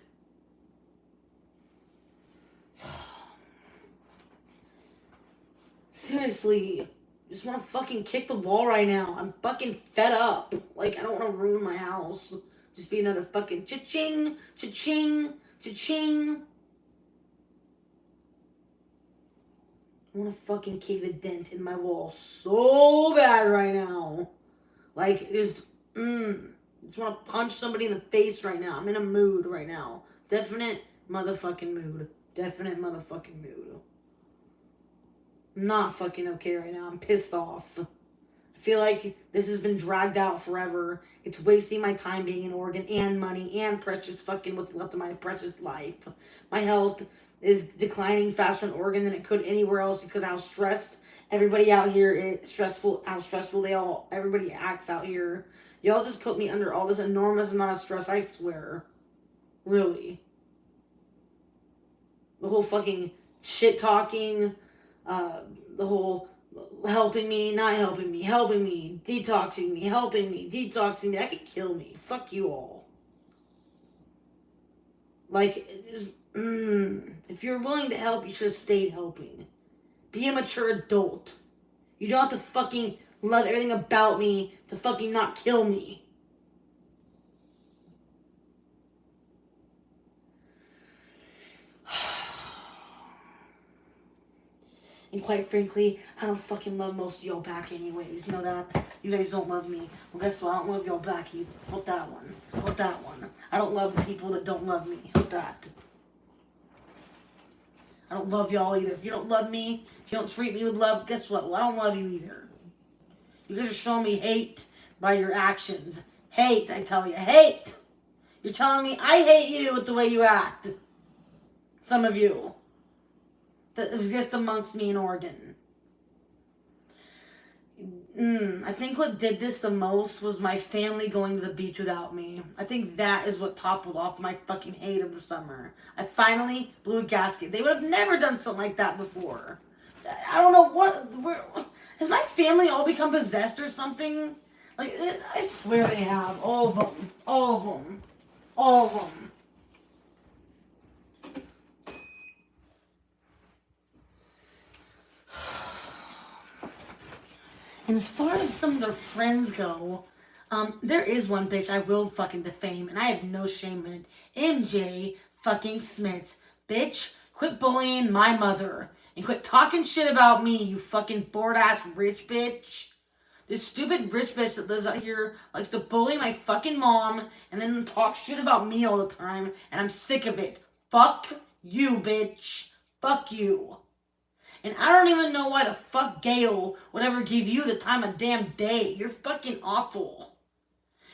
Speaker 1: Seriously, Just want to fucking kick the wall right now. I'm fucking fed up. Like, I don't want to ruin my house. Just be another fucking cha-ching, cha-ching, cha-ching. I want to fucking kick the dent in my wall so bad right now. Like, just want to punch somebody in the face right now. I'm in a mood right now. Definite motherfucking mood. Definite motherfucking mood. I'm not fucking okay right now. I'm pissed off. I feel like this has been dragged out forever. It's wasting my time being in Oregon and money and precious fucking what's left of my precious life. My health is declining faster in Oregon than it could anywhere else because how stressed everybody out here is, how stressful everybody acts out here. Y'all just put me under all this enormous amount of stress, I swear. Really. The whole fucking shit talking, the whole helping me, not helping me, helping me, detoxing me, helping me, detoxing me. That could kill me. Fuck you all. Like, just, if you're willing to help, you should have stayed helping. Be a mature adult. You don't have to fucking love everything about me to fucking not kill me. And quite frankly, I don't fucking love most of y'all back anyways. You know that? You guys don't love me. Well, guess what? I don't love y'all back either. What that one? What that one? I don't love people that don't love me. What that? I don't love y'all either. If you don't love me, if you don't treat me with love, guess what? Well, I don't love you either. You guys are showing me hate by your actions. Hate, I tell you. Hate! You're telling me I hate you with the way you act. Some of you. That exist amongst me in Oregon. I think what did this the most was my family going to the beach without me. I think that is what toppled off my fucking hate of the summer. I finally blew a gasket. They would have never done something like that before. I don't know what... Has my family all become possessed or something? Like, I swear they have. All of them. All of them. All of them. And as far as some of their friends go, there is one bitch I will fucking defame, and I have no shame in it. MJ fucking Smith. Bitch, quit bullying my mother. And quit talking shit about me, you fucking bored-ass rich bitch. This stupid rich bitch that lives out here likes to bully my fucking mom and then talk shit about me all the time, and I'm sick of it. Fuck you, bitch. Fuck you. And I don't even know why the fuck Gail would ever give you the time of damn day. You're fucking awful.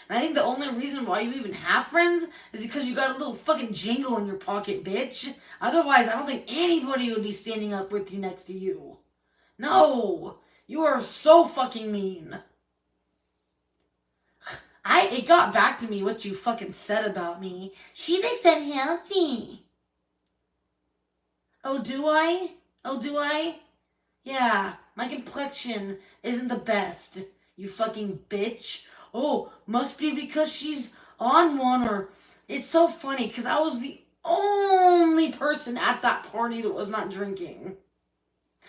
Speaker 1: And I think the only reason why you even have friends is because you got a little fucking jingle in your pocket, bitch. Otherwise, I don't think anybody would be standing up with you next to you. No. You are so fucking mean. It got back to me what you fucking said about me. She thinks I'm healthy. Oh, do I? Oh, do I? Yeah, my complexion isn't the best, you fucking bitch. Oh, must be because she's on one, or... It's so funny, because I was the only person at that party that was not drinking.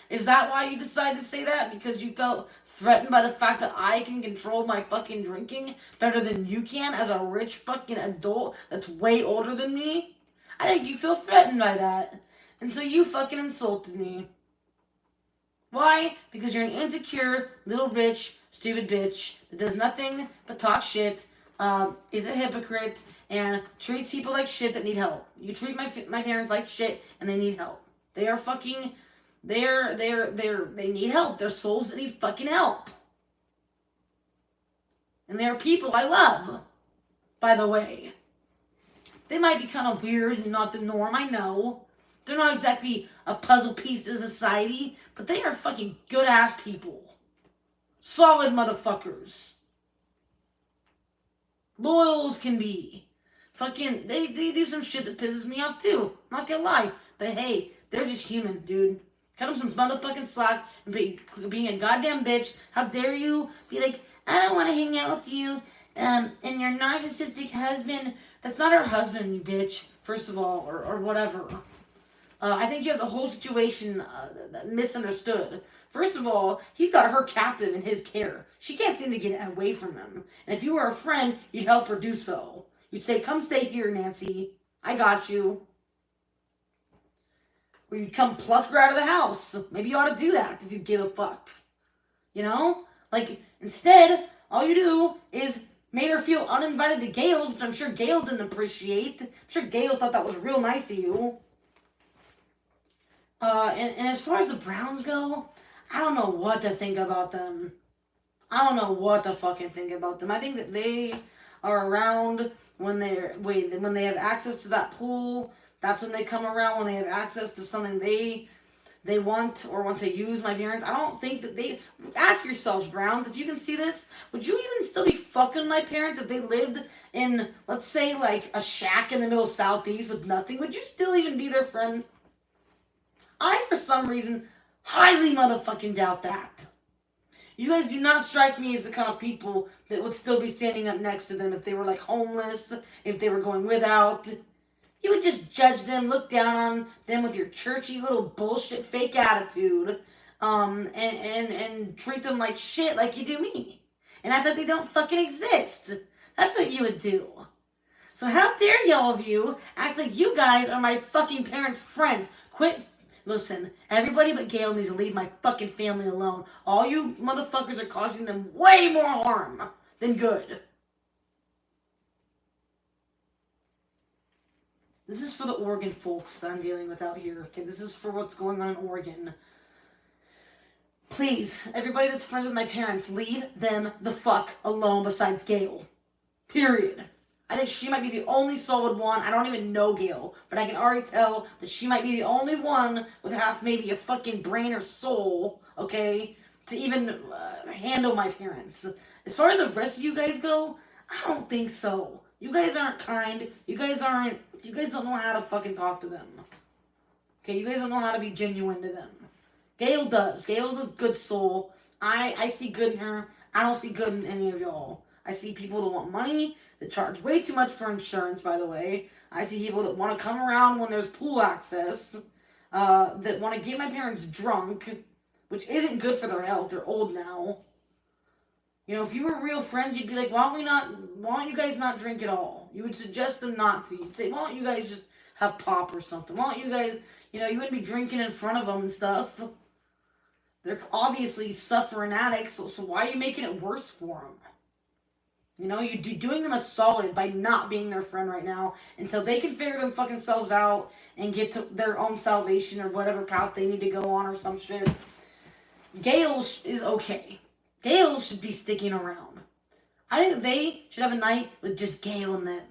Speaker 1: Is that why you decided to say that? Because you felt threatened by the fact that I can control my fucking drinking better than you can as a rich fucking adult that's way older than me? I think you feel threatened by that. And so you fucking insulted me. Why? Because you're an insecure, little rich, stupid bitch that does nothing but talk shit, is a hypocrite, and treats people like shit that need help. You treat my parents like shit, and they need help. They are fucking... They need help. They're souls that need fucking help. And they are people I love, by the way. They might be kind of weird and not the norm, I know. They're not exactly a puzzle piece to society, but they are fucking good-ass people. Solid motherfuckers. Loyal as can be. Fucking, they do some shit that pisses me off too. Not gonna lie. But hey, they're just human, dude. Cut them some motherfucking slack and being a goddamn bitch. How dare you be like, I don't want to hang out with you, and your narcissistic husband. That's not her husband, you bitch, first of all, or whatever. I think you have the whole situation misunderstood. First of all, he's got her captive in his care. She can't seem to get away from him. And if you were a friend, you'd help her do so. You'd say, come stay here, Nancy. I got you. Or you'd come pluck her out of the house. Maybe you ought to do that if you give a fuck. You know? Like, instead, all you do is made her feel uninvited to Gail's, which I'm sure Gail didn't appreciate. I'm sure Gail thought that was real nice of you. And as far as the Browns go, I don't know what to think about them. I don't know what to fucking think about them. I think that they are around when when they have access to that pool. That's when they come around, when they have access to something they want or want to use my parents. I don't think that they... Ask yourselves, Browns, if you can see this, would you even still be fucking my parents if they lived in, let's say, like, a shack in the middle of Southeast with nothing? Would you still even be their friend? I, for some reason, highly motherfucking doubt that. You guys do not strike me as the kind of people that would still be standing up next to them if they were, like, homeless, if they were going without. You would just judge them, look down on them with your churchy little bullshit fake attitude, and treat them like shit like you do me. And act like they don't fucking exist. That's what you would do. So how dare y'all of you act like you guys are my fucking parents' friends. Quit. Listen, everybody but Gail needs to leave my fucking family alone. All you motherfuckers are causing them way more harm than good. This is for the Oregon folks that I'm dealing with out here. Okay, this is for what's going on in Oregon. Please, everybody that's friends with my parents, leave them the fuck alone besides Gail. Period. I think she might be the only solid one. I don't even know Gail, but I can already tell that she might be the only one with half maybe a fucking brain or soul, okay, to even handle my parents. As far as the rest of you guys go, I don't think so. You guys aren't kind. You guys don't know how to fucking talk to them. Okay, you guys don't know how to be genuine to them. Gail does. Gail's a good soul. I see good in her. I don't see good in any of y'all. I see people that want money, that charge way too much for insurance, by the way. I see people that want to come around when there's pool access, that want to get my parents drunk, which isn't good for their health. They're old now. You know, if you were real friends, you'd be like, why don't you guys not drink at all? You would suggest them not to. You'd say, why don't you guys just have pop or something? Why don't you guys, you wouldn't be drinking in front of them and stuff. They're obviously suffering addicts, so why are you making it worse for them? You'd be doing them a solid by not being their friend right now until they can figure them fucking selves out and get to their own salvation or whatever path they need to go on or some shit. Gail is okay. Gail should be sticking around. I think they should have a night with just Gail and them.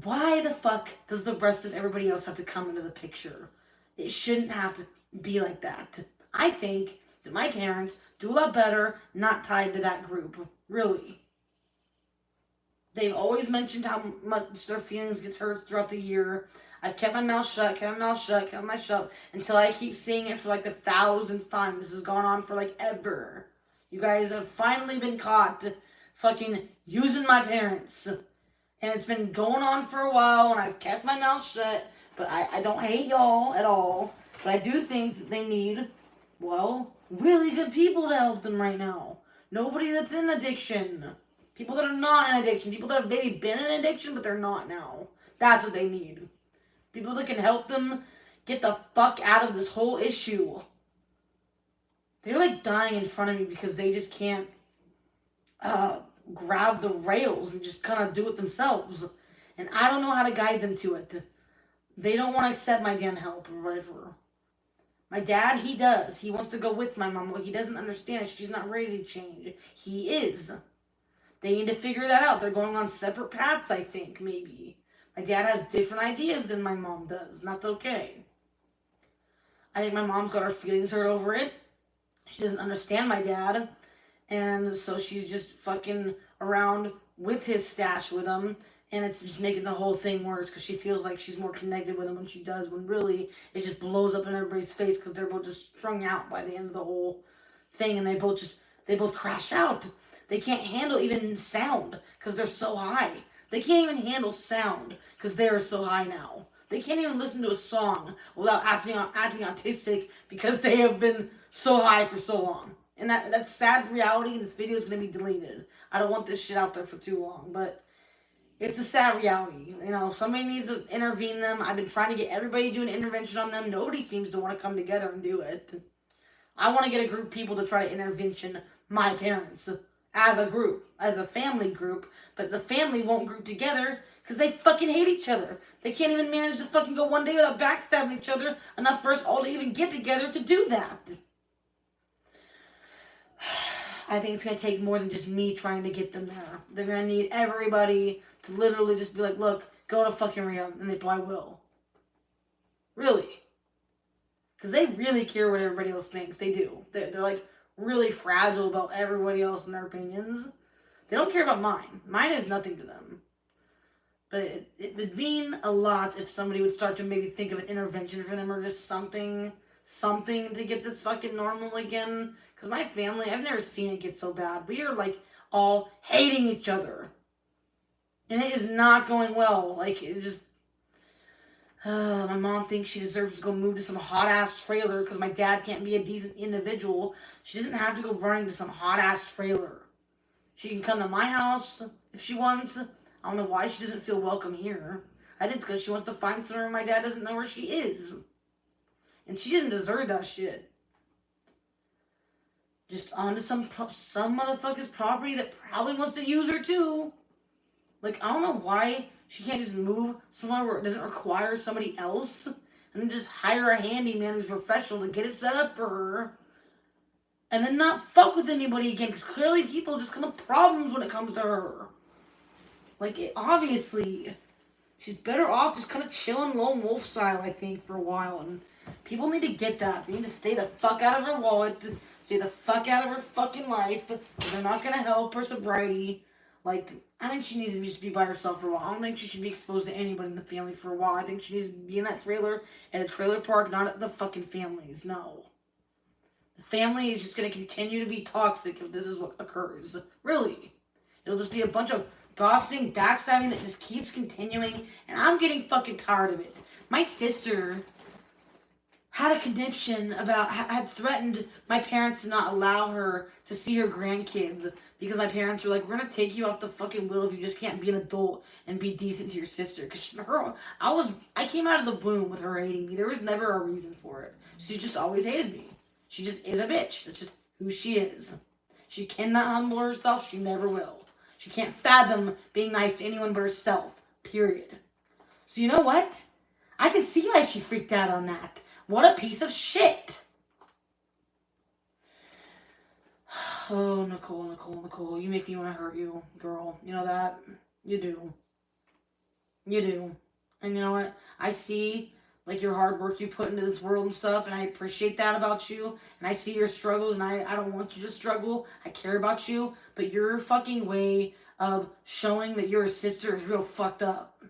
Speaker 1: Why the fuck does the rest of everybody else have to come into the picture? It shouldn't have to be like that. I think that my parents do a lot better not tied to that group. Really. They've always mentioned how much their feelings gets hurt throughout the year. I've kept my mouth shut until I keep seeing it for like the 1000th time. This has gone on for like ever. You guys have finally been caught fucking using my parents. And it's been going on for a while, and I've kept my mouth shut. But I don't hate y'all at all. But I do think that they need, well, really good people to help them right now. Nobody that's in addiction. People that are not in addiction. People that have maybe been in addiction, but they're not now. That's what they need. People that can help them get the fuck out of this whole issue. They're like dying in front of me because they just can't grab the rails and just kind of do it themselves. And I don't know how to guide them to it. They don't want to accept my damn help or whatever. My dad, he does. He wants to go with my mom. Well, he doesn't understand it. She's not ready to change. He is. They need to figure that out. They're going on separate paths, I think, maybe. My dad has different ideas than my mom does, and that's okay. I think my mom's got her feelings hurt over it. She doesn't understand my dad, and so she's just fucking around with his stash with him, and it's just making the whole thing worse because she feels like she's more connected with him than she does, when really it just blows up in everybody's face because they're both just strung out by the end of the whole thing, and they both crash out. They can't handle even sound because they're so high. They can't even handle sound because they're so high now. They can't even listen to a song without acting autistic because they have been so high for so long. And that's sad reality, and this video is going to be deleted. I don't want this shit out there for too long, but it's a sad reality. You know, somebody needs to intervene them. I've been trying to get everybody to do an intervention on them. Nobody seems to want to come together and do it. I want to get a group of people to try to intervention my parents as a group, as a family group, but the family won't group together because they fucking hate each other. They can't even manage to fucking go one day without backstabbing each other enough for us all to even get together to do that. I think it's going to take more than just me trying to get them there. They're going to need everybody to literally just be like, look, go to fucking rehab, and they probably will. Really. Because they really care what everybody else thinks. They do. They're like really fragile about everybody else and their opinions. They don't care about mine. Mine is nothing to them. But it would mean a lot if somebody would start to maybe think of an intervention for them or just something to get this fucking normal again. Because my family, I've never seen it get so bad. We are like all hating each other. And it is not going well. Like, it just... my mom thinks she deserves to go move to some hot-ass trailer because my dad can't be a decent individual. She doesn't have to go running to some hot-ass trailer. She can come to my house if she wants. I don't know why she doesn't feel welcome here. I think it's because she wants to find somewhere my dad doesn't know where she is. And she doesn't deserve that shit. Just onto some motherfucker's property that probably wants to use her too. Like, I don't know why she can't just move somewhere where it doesn't require somebody else and then just hire a handyman who's professional to get it set up for her. And then not fuck with anybody again, because clearly people just come with problems when it comes to her. Like, obviously, she's better off just kind of chilling lone wolf style, I think, for a while. And people need to get that. They need to stay the fuck out of her wallet, stay the fuck out of her fucking life. They're not going to help her sobriety. Like, I think she needs to just be by herself for a while. I don't think she should be exposed to anybody in the family for a while. I think she needs to be in that trailer at a trailer park, not at the fucking families. No. The family is just going to continue to be toxic if this is what occurs. Really. It'll just be a bunch of gossiping, backstabbing that just keeps continuing, and I'm getting fucking tired of it. My sister had a conniption about, had threatened my parents to not allow her to see her grandkids because my parents were like, we're going to take you off the fucking wheel if you just can't be an adult and be decent to your sister. Because I came out of the womb with her hating me. There was never a reason for it. She just always hated me. She just is a bitch. That's just who she is. She cannot humble herself. She never will. She can't fathom being nice to anyone but herself. Period. So you know what? I can see why she freaked out on that. What a piece of shit. Oh, Nicole, you make me want to hurt you, girl. You know that? You do. You do. And you know what? I see, like, your hard work you put into this world and stuff, and I appreciate that about you. And I see your struggles, and I don't want you to struggle. I care about you. But your fucking way of showing that you're a sister is real fucked up.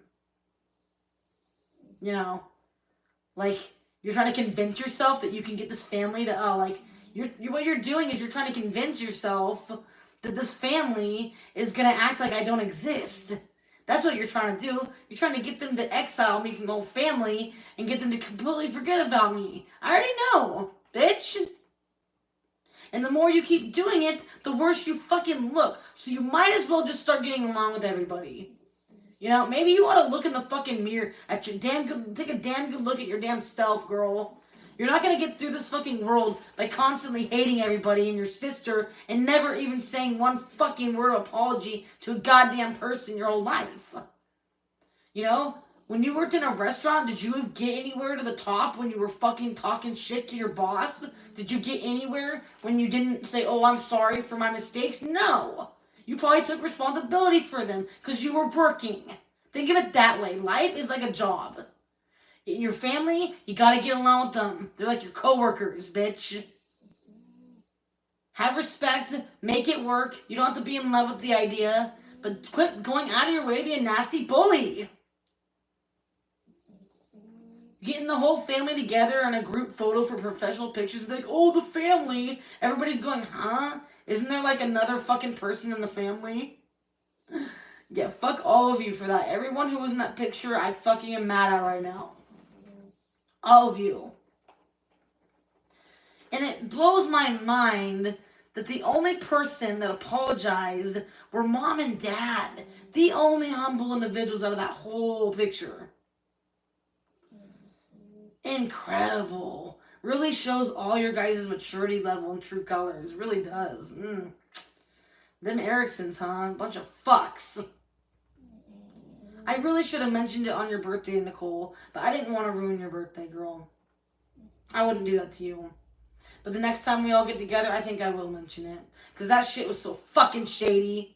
Speaker 1: You know? Like, you're trying to convince yourself that you can get this family to, what you're doing is you're trying to convince yourself that this family is going to act like I don't exist. That's what you're trying to do. You're trying to get them to exile me from the whole family and get them to completely forget about me. I already know, bitch. And the more you keep doing it, the worse you fucking look. So you might as well just start getting along with everybody. You know, maybe you ought to look in the fucking mirror at your take a damn good look at your damn self, girl. You're not going to get through this fucking world by constantly hating everybody and your sister and never even saying one fucking word of apology to a goddamn person your whole life. You know, when you worked in a restaurant, did you get anywhere to the top when you were fucking talking shit to your boss? Did you get anywhere when you didn't say, oh, I'm sorry for my mistakes? No. You probably took responsibility for them because you were working. Think of it that way. Life is like a job. In your family, you gotta get along with them. They're like your coworkers, bitch. Have respect. Make it work. You don't have to be in love with the idea. But quit going out of your way to be a nasty bully. Getting the whole family together in a group photo for professional pictures and be like, oh, the family. Everybody's going, huh? Isn't there like another fucking person in the family? Yeah, fuck all of you for that. Everyone who was in that picture, I fucking am mad at right now. All of you. And it blows my mind that the only person that apologized were mom and dad. The only humble individuals out of that whole picture. Incredible. Really shows all your guys' maturity level and true colors. Really does. Them Ericksons, huh? Bunch of fucks. I really should have mentioned it on your birthday, Nicole, but I didn't want to ruin your birthday, girl. I wouldn't do that to you. But the next time we all get together, I think I will mention it. Because that shit was so fucking shady.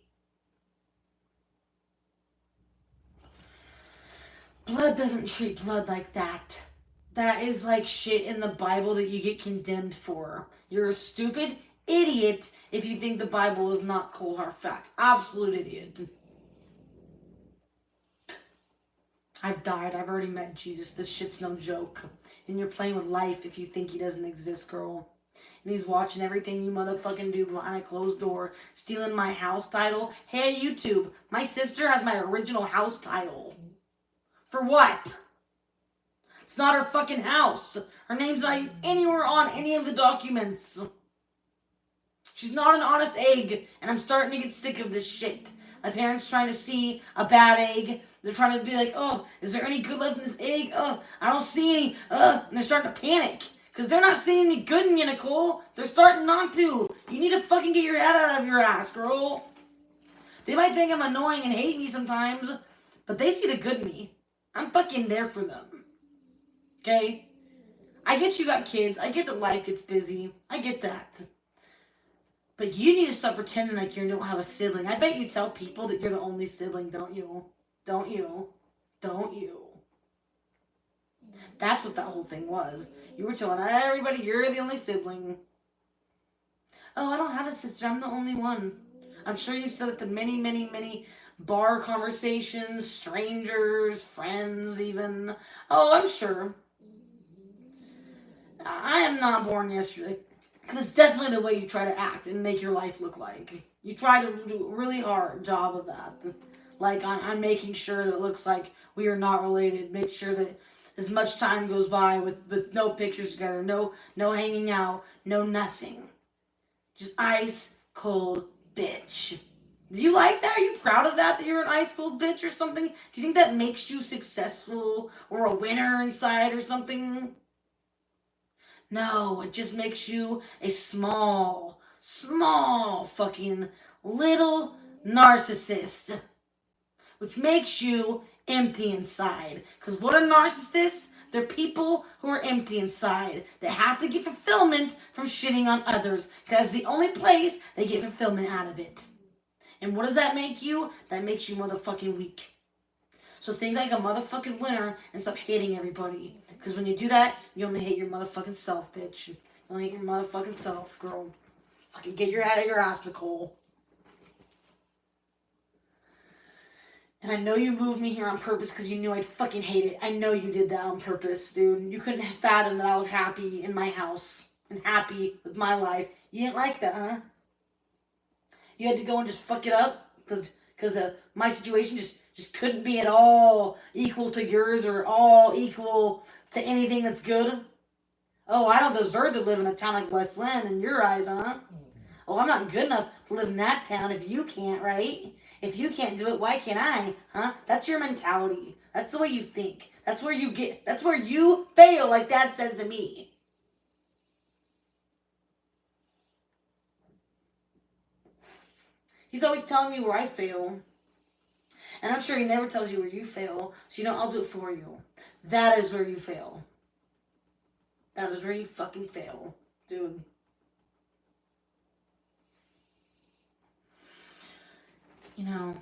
Speaker 1: Blood doesn't treat blood like that. That is like shit in the Bible that you get condemned for. You're a stupid idiot if you think the Bible is not cold hard fact. Absolute idiot. I've died. I've already met Jesus. This shit's no joke. And you're playing with life if you think he doesn't exist, girl. And he's watching everything you motherfucking do behind a closed door, stealing my house title. Hey, YouTube, my sister has my original house title. For what? It's not her fucking house. Her name's not even anywhere on any of the documents. She's not an honest egg, and I'm starting to get sick of this shit. My parents trying to see a bad egg. They're trying to be like, oh, is there any good left in this egg? I don't see any. And they're starting to panic. Because they're not seeing any good in you, Nicole. They're starting not to. You need to fucking get your head out of your ass, girl. They might think I'm annoying and hate me sometimes, but they see the good in me. I'm fucking there for them. Okay? I get you got kids. I get that life gets busy. I get that. But you need to stop pretending like you don't have a sibling. I bet you tell people that you're the only sibling, don't you? Don't you? Don't you? That's what that whole thing was. You were telling everybody you're the only sibling. Oh, I don't have a sister. I'm the only one. I'm sure you've said it to many, many, many bar conversations, strangers, friends even. Oh, I'm sure. I am not born yesterday. Because it's definitely the way you try to act and make your life look like. You try to do a really hard job of that. Like, on making sure that it looks like we are not related. Make sure that as much time goes by with no pictures together, no hanging out, no nothing. Just ice cold bitch. Do you like that? Are you proud of that you're an ice cold bitch or something? Do you think that makes you successful or a winner inside or something? No, it just makes you a small fucking little narcissist. Which makes you empty inside. Because what are narcissists? They're people who are empty inside. They have to get fulfillment from shitting on others. Because the only place they get fulfillment out of it. And what does that make you? That makes you motherfucking weak. So think like a motherfucking winner and stop hating everybody. Because when you do that, you only hate your motherfucking self, bitch. You only hate your motherfucking self, girl. Fucking get your head out of your ass, Nicole. And I know you moved me here on purpose because you knew I'd fucking hate it. I know you did that on purpose, dude. You couldn't fathom that I was happy in my house and happy with my life. You didn't like that, huh? You had to go and just fuck it up because my situation just couldn't be at all equal to yours or all equal to anything that's good. Oh, I don't deserve to live in a town like West Lynn in your eyes, huh? Oh, I'm not good enough to live in that town if you can't, right? If you can't do it, why can't I? Huh? That's your mentality. That's the way you think. That's where you fail, like Dad says to me. He's always telling me where I fail. And I'm sure he never tells you where you fail. So, I'll do it for you. That is where you fail. That is where you fucking fail, dude.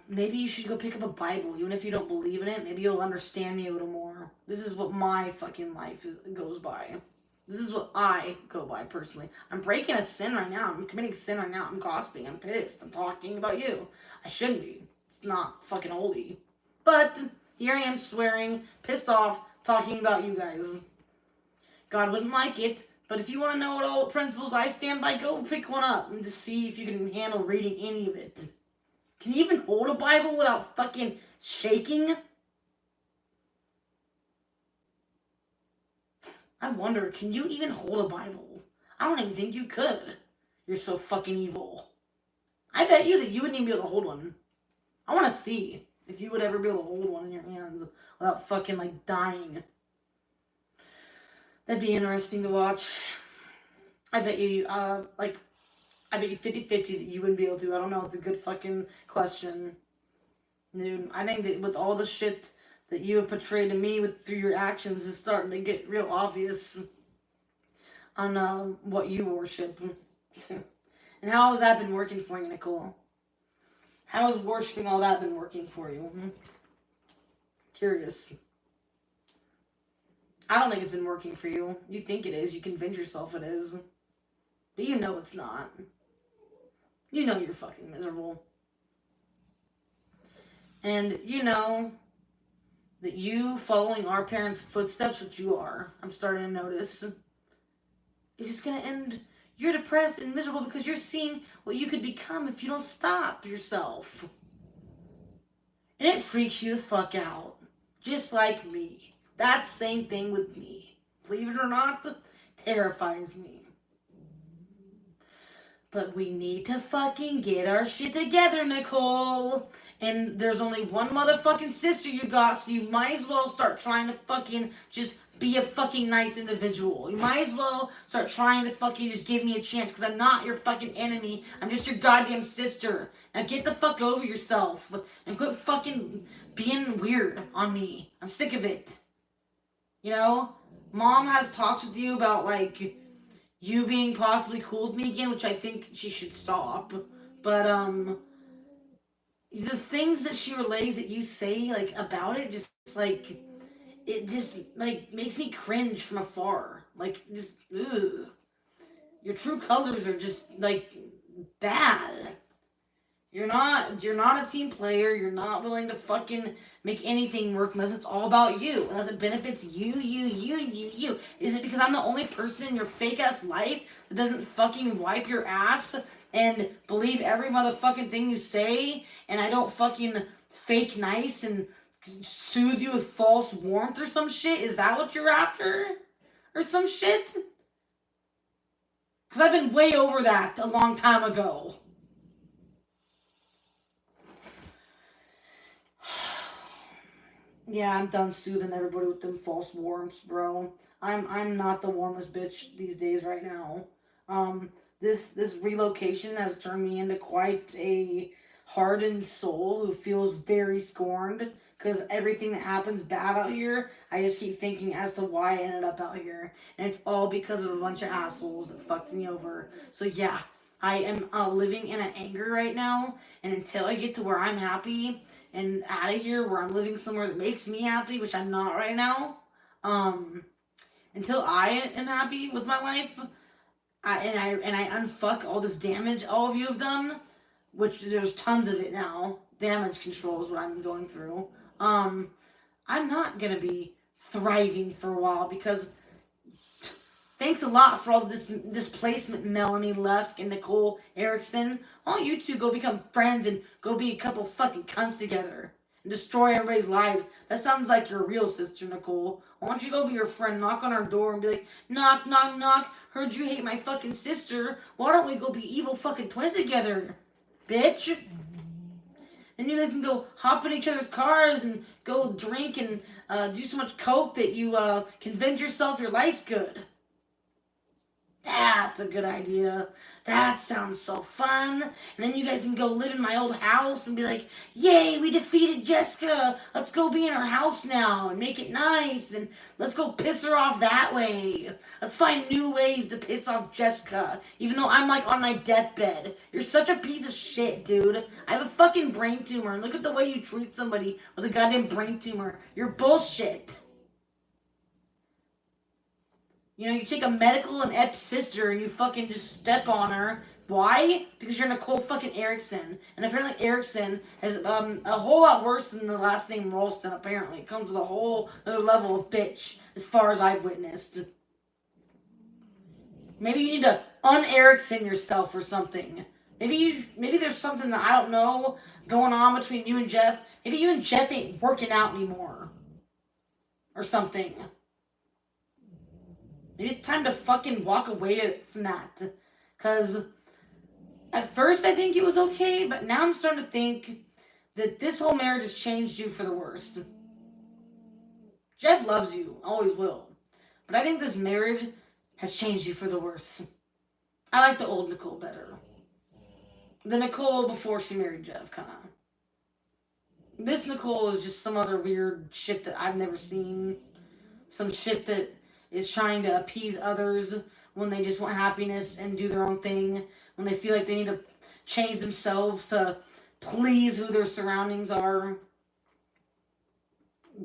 Speaker 1: Maybe you should go pick up a Bible. Even if you don't believe in it, maybe you'll understand me a little more. This is what my fucking life goes by. This is what I go by personally. I'm breaking a sin right now. I'm committing sin right now. I'm gossiping. I'm pissed. I'm talking about you. I shouldn't be. It's not fucking holy. But here I am swearing, pissed off, talking about you guys. God wouldn't like it. But if you want to know what all principles I stand by, go pick one up and just see if you can handle reading any of it. Can you even hold a Bible without fucking shaking? I wonder, can you even hold a Bible? I don't even think you could. You're so fucking evil. I bet you that you wouldn't even be able to hold one. I want to see if you would ever be able to hold one in your hands without fucking, like, dying. That'd be interesting to watch. I bet you, I bet you 50-50 that you wouldn't be able to. I don't know. It's a good fucking question. Dude, I think that with all the shit that you have portrayed to me through your actions is starting to get real obvious on what you worship. And how has that been working for you, Nicole? How has worshiping all that been working for you? Curious. I don't think it's been working for you. You think it is. You convince yourself it is. But you know it's not. You know you're fucking miserable. And you know that you following our parents' footsteps, which you are, I'm starting to notice, is just gonna end. You're depressed and miserable because you're seeing what you could become if you don't stop yourself. And it freaks you the fuck out. Just like me. That same thing with me. Believe it or not, terrifies me. But we need to fucking get our shit together, Nicole. And there's only one motherfucking sister you got, so you might as well start trying to fucking just be a fucking nice individual. You might as well start trying to fucking just give me a chance, because I'm not your fucking enemy. I'm just your goddamn sister. Now get the fuck over yourself and quit fucking being weird on me. I'm sick of it. You know? Mom has talks with you about, like, you being possibly cool with me again, which I think she should stop. But, the things that she relays that you say, like, about it, just, like, it just, like, makes me cringe from afar. Like, just, ugh. Your true colors are just, like, bad. You're not a team player. You're not willing to fucking make anything work unless it's all about you. Unless it benefits you. Is it because I'm the only person in your fake ass life that doesn't fucking wipe your ass and believe every motherfucking thing you say, and I don't fucking fake nice and soothe you with false warmth or some shit? Is that what you're after? Or some shit? Because I've been way over that a long time ago. Yeah, I'm done soothing everybody with them false warmths, bro. I'm not the warmest bitch these days right now. This relocation has turned me into quite a hardened soul who feels very scorned because everything that happens bad out here, I just keep thinking as to why I ended up out here, and it's all because of a bunch of assholes that fucked me over. So yeah, I am living in an anger right now, and until I get to where I'm happy and out of here, where I'm living somewhere that makes me happy, which I'm not right now, until I am happy with my life, I unfuck all this damage all of you have done, which there's tons of it now. Damage control is what I'm going through. I'm not gonna be thriving for a while because thanks a lot for all this displacement, Melanie Lusk and Nicole Erickson. Why don't you two go become friends and go be a couple fucking cunts together and destroy everybody's lives? That sounds like your real sister, Nicole. Why don't you go be your friend, knock on her door and be like, knock, knock, knock, heard you hate my fucking sister. Why don't we go be evil fucking twins together, bitch? And you guys can go hop in each other's cars and go drink and do so much coke that you convince yourself your life's good. That's a good idea. That sounds so fun. And then you guys can go live in my old house and be like, yay, we defeated Jessica. Let's go be in our house now and make it nice. And let's go piss her off that way. Let's find new ways to piss off Jessica. Even though I'm like on my deathbed. You're such a piece of shit, dude. I have a fucking brain tumor. And look at the way you treat somebody with a goddamn brain tumor. You're bullshit. You know, you take a medical and inept sister and you fucking just step on her. Why? Because you're Nicole fucking Erickson. And apparently Erickson has a whole lot worse than the last name RALSTON, apparently. It comes with a whole other level of bitch, as far as I've witnessed. Maybe you need to un-Erickson yourself or something. Maybe there's something that I don't know going on between you and Jeff. Maybe you and Jeff ain't working out anymore. Or something. Maybe it's time to fucking walk away from that. Because at first I think it was okay, but now I'm starting to think that this whole marriage has changed you for the worst. Jeff loves you, always will. But I think this marriage has changed you for the worse. I like the old Nicole better. The Nicole before she married Jeff, kind of. This Nicole is just some other weird shit that I've never seen. Some shit that is trying to appease others when they just want happiness and do their own thing. When they feel like they need to change themselves to please who their surroundings are.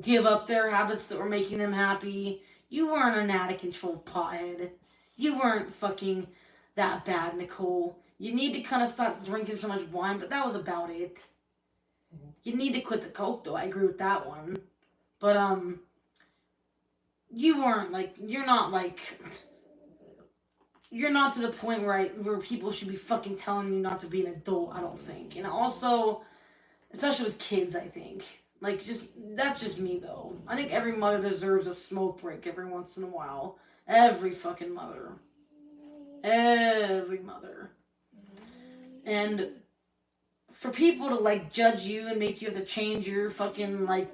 Speaker 1: Give up their habits that were making them happy. You weren't an out-of-control pothead. You weren't fucking that bad, Nicole. You need to kind of stop drinking so much wine, but that was about it. You need to quit the coke, though. I agree with that one. But, you weren't, like, you're not to the point where people should be fucking telling you not to be an adult, I don't think. And also, especially with kids, I think. Like, that's just me, though. I think every mother deserves a smoke break every once in a while. Every fucking mother. Every mother. And for people to, like, judge you and make you have to change your fucking, like,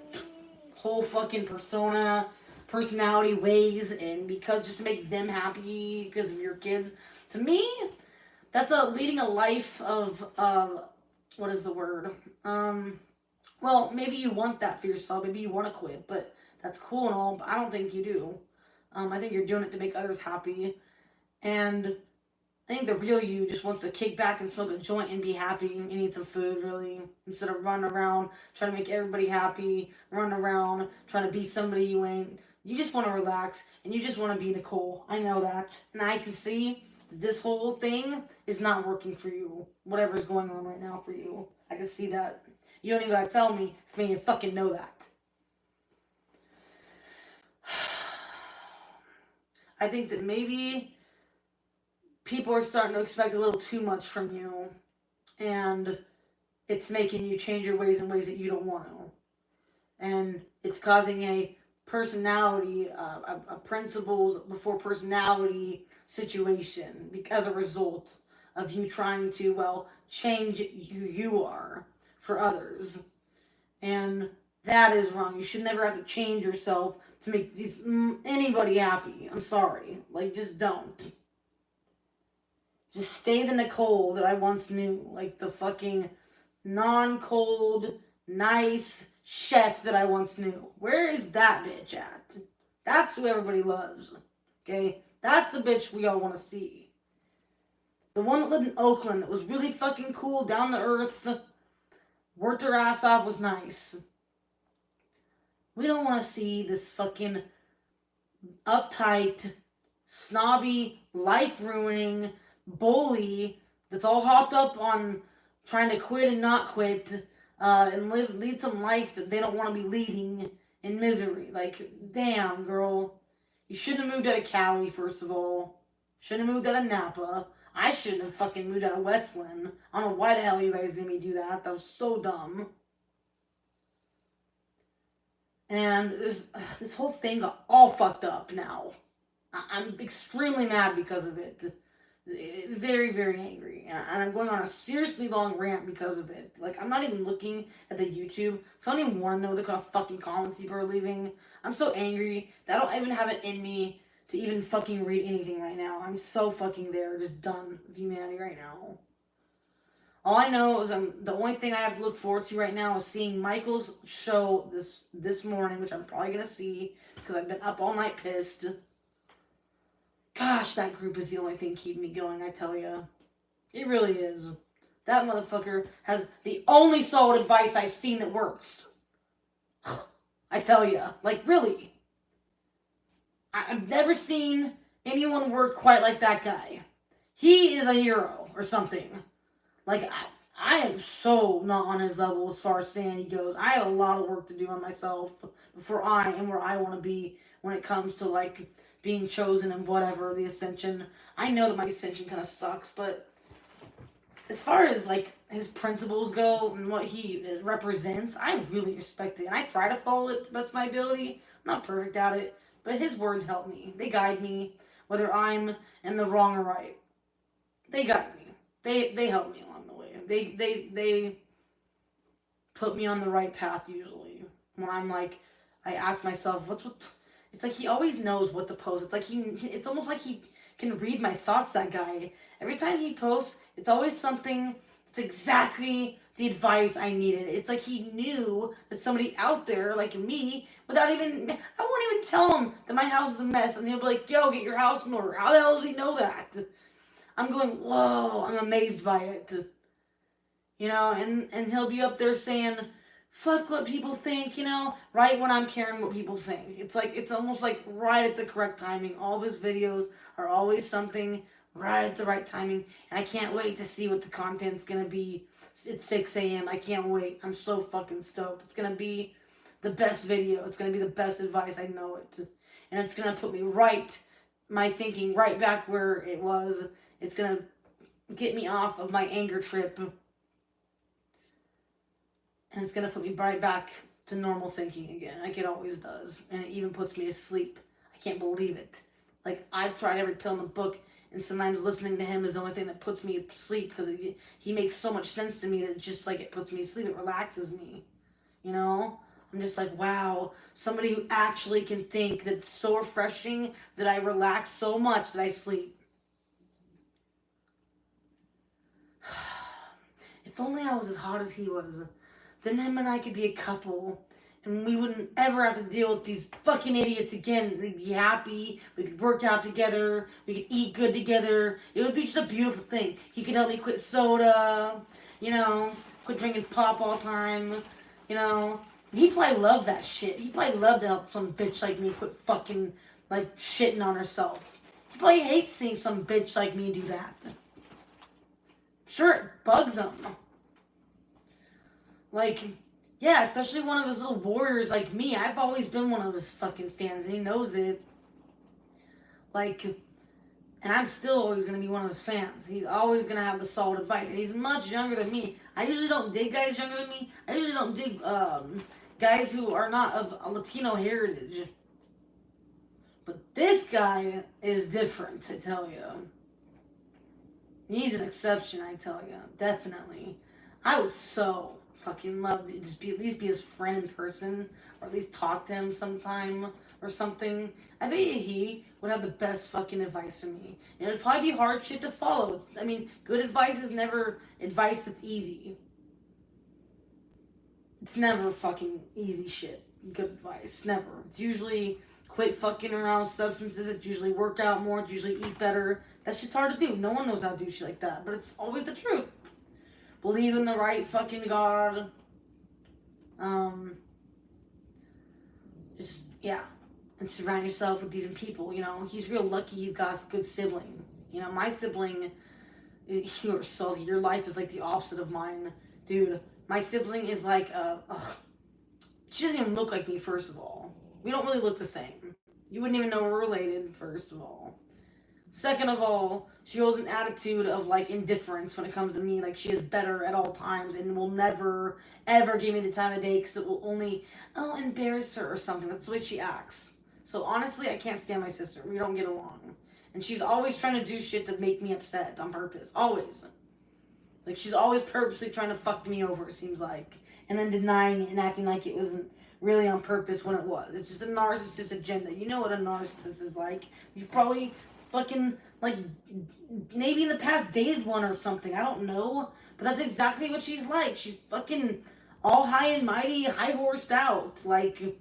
Speaker 1: whole fucking personality, ways, and because just to make them happy because of your kids, to me, that's leading a life of, what is the word? Well, maybe you want that for yourself, maybe you want to quit, but that's cool and all, but I don't think you do. I think you're doing it to make others happy, and I think the real you just wants to kick back and smoke a joint and be happy and eat some food, really, instead of running around trying to make everybody happy, running around trying to be somebody you ain't. You just want to relax, and you just want to be Nicole. I know that, and I can see that this whole thing is not working for you, whatever's going on right now for you. I can see that. You don't even gotta tell me for me to fucking know that. I think that maybe people are starting to expect a little too much from you, and it's making you change your ways in ways that you don't want to. And it's causing a personality, a principles before personality situation as a result of you trying to, well, change who you are for others. And that is wrong. You should never have to change yourself to make anybody happy. I'm sorry. Like, just don't. Just stay the Nicole that I once knew. Like the fucking non-cold, nice chef that I once knew. Where is that bitch at? That's who everybody loves. Okay? That's the bitch we all want to see. The one that lived in Oakland that was really fucking cool, down to earth, worked her ass off, was nice. We don't want to see this fucking uptight, snobby, life-ruining bully that's all hopped up on trying to quit and not quit and lead some life that they don't want to be leading in misery. Like, damn, girl. You shouldn't have moved out of Cali, first of all. Shouldn't have moved out of Napa. I shouldn't have fucking moved out of Westland. I don't know why the hell you guys made me do that. That was so dumb. And this whole thing got all fucked up now. I'm extremely mad because of it. Very, very angry. And I'm going on a seriously long rant because of it. Like, I'm not even looking at the YouTube, so I don't even want to know the kind of fucking comments people are leaving. I'm so angry that I don't even have it in me to even fucking read anything right now. I'm so fucking there, just done with humanity right now. All I know is the only thing I have to look forward to right now is seeing Michael's show this morning, which I'm probably going to see because I've been up all night pissed. Gosh, that group is the only thing keeping me going, I tell ya. It really is. That motherfucker has the only solid advice I've seen that works. I tell ya. Like, really. I've never seen anyone work quite like that guy. He is a hero or something. Like, I am so not on his level as far as Sandy goes. I have a lot of work to do on myself before I am where I want to be when it comes to, like, being chosen and whatever, the ascension. I know that my ascension kind of sucks, but as far as like his principles go and what he represents, I really respect it, and I try to follow it to the best of my ability. I'm not perfect at it, but his words help me. They guide me, whether I'm in the wrong or right. They guide me. They help me along the way. They put me on the right path usually. When I'm like, I ask myself, what's what? It's like he always knows what to post. It's like it's almost like he can read my thoughts. That guy. Every time he posts, it's always something. It's exactly the advice I needed. It's like he knew that somebody out there like me, without even, I won't even tell him that my house is a mess, and he'll be like, "Yo, get your house in order." How the hell does he know that? I'm going, whoa, I'm amazed by it. And he'll be up there saying, fuck what people think, right when I'm caring what people think. It's like, it's almost like right at the correct timing. All of his videos are always something right at the right timing. And I can't wait to see what the content's gonna be. It's 6 a.m. I can't wait. I'm so fucking stoked. It's gonna be the best video. It's gonna be the best advice. I know it. And it's gonna put me my thinking right back where it was. It's gonna get me off of my anger trip. And it's going to put me right back to normal thinking again, like it always does. And it even puts me to sleep. I can't believe it. Like, I've tried every pill in the book, and sometimes listening to him is the only thing that puts me to sleep, because he makes so much sense to me that it's just like it puts me to sleep. It relaxes me. I'm just like, wow, somebody who actually can think, that's so refreshing that I relax so much that I sleep. If only I was as hot as he was. Then him and I could be a couple, and we wouldn't ever have to deal with these fucking idiots again. We'd be happy, we could work out together, we could eat good together. It would be just a beautiful thing. He could help me quit soda, quit drinking pop all the time, He'd probably love that shit. He'd probably love to help some bitch like me quit fucking, like, shitting on herself. He'd probably hate seeing some bitch like me do that. Sure, it bugs him. Like, yeah, especially one of his little warriors like me. I've always been one of his fucking fans, and he knows it. Like, and I'm still always going to be one of his fans. He's always going to have the solid advice, and he's much younger than me. I usually don't dig guys younger than me. I usually don't dig guys who are not of a Latino heritage. But this guy is different, I tell you. He's an exception, I tell you. Definitely. I would so fucking love to just at least be his friend in person, or at least talk to him sometime or something. I bet he would have the best fucking advice for me. And it would probably be hard shit to follow. Good advice is never advice that's easy. It's never fucking easy shit. Good advice. Never. It's usually quit fucking around with substances. It's usually work out more. It's usually eat better. That shit's hard to do. No one knows how to do shit like that. But it's always the truth. Believe in the right fucking God. And surround yourself with decent people. He's real lucky he's got a good sibling. My sibling, your life is like the opposite of mine. Dude, my sibling is like, she doesn't even look like me, first of all. We don't really look the same. You wouldn't even know we're related, first of all. Second of all, she holds an attitude of, like, indifference when it comes to me. Like, she is better at all times and will never, ever give me the time of day, because it will only, embarrass her or something. That's the way she acts. So, honestly, I can't stand my sister. We don't get along. And she's always trying to do shit to make me upset on purpose. Always. Like, she's always purposely trying to fuck me over, it seems like. And then denying it and acting like it wasn't really on purpose when it was. It's just a narcissist agenda. You know what a narcissist is like. You've probably fucking, like, maybe in the past dated one or something. I don't know. But that's exactly what she's like. She's fucking all high and mighty, high-horsed out. Like,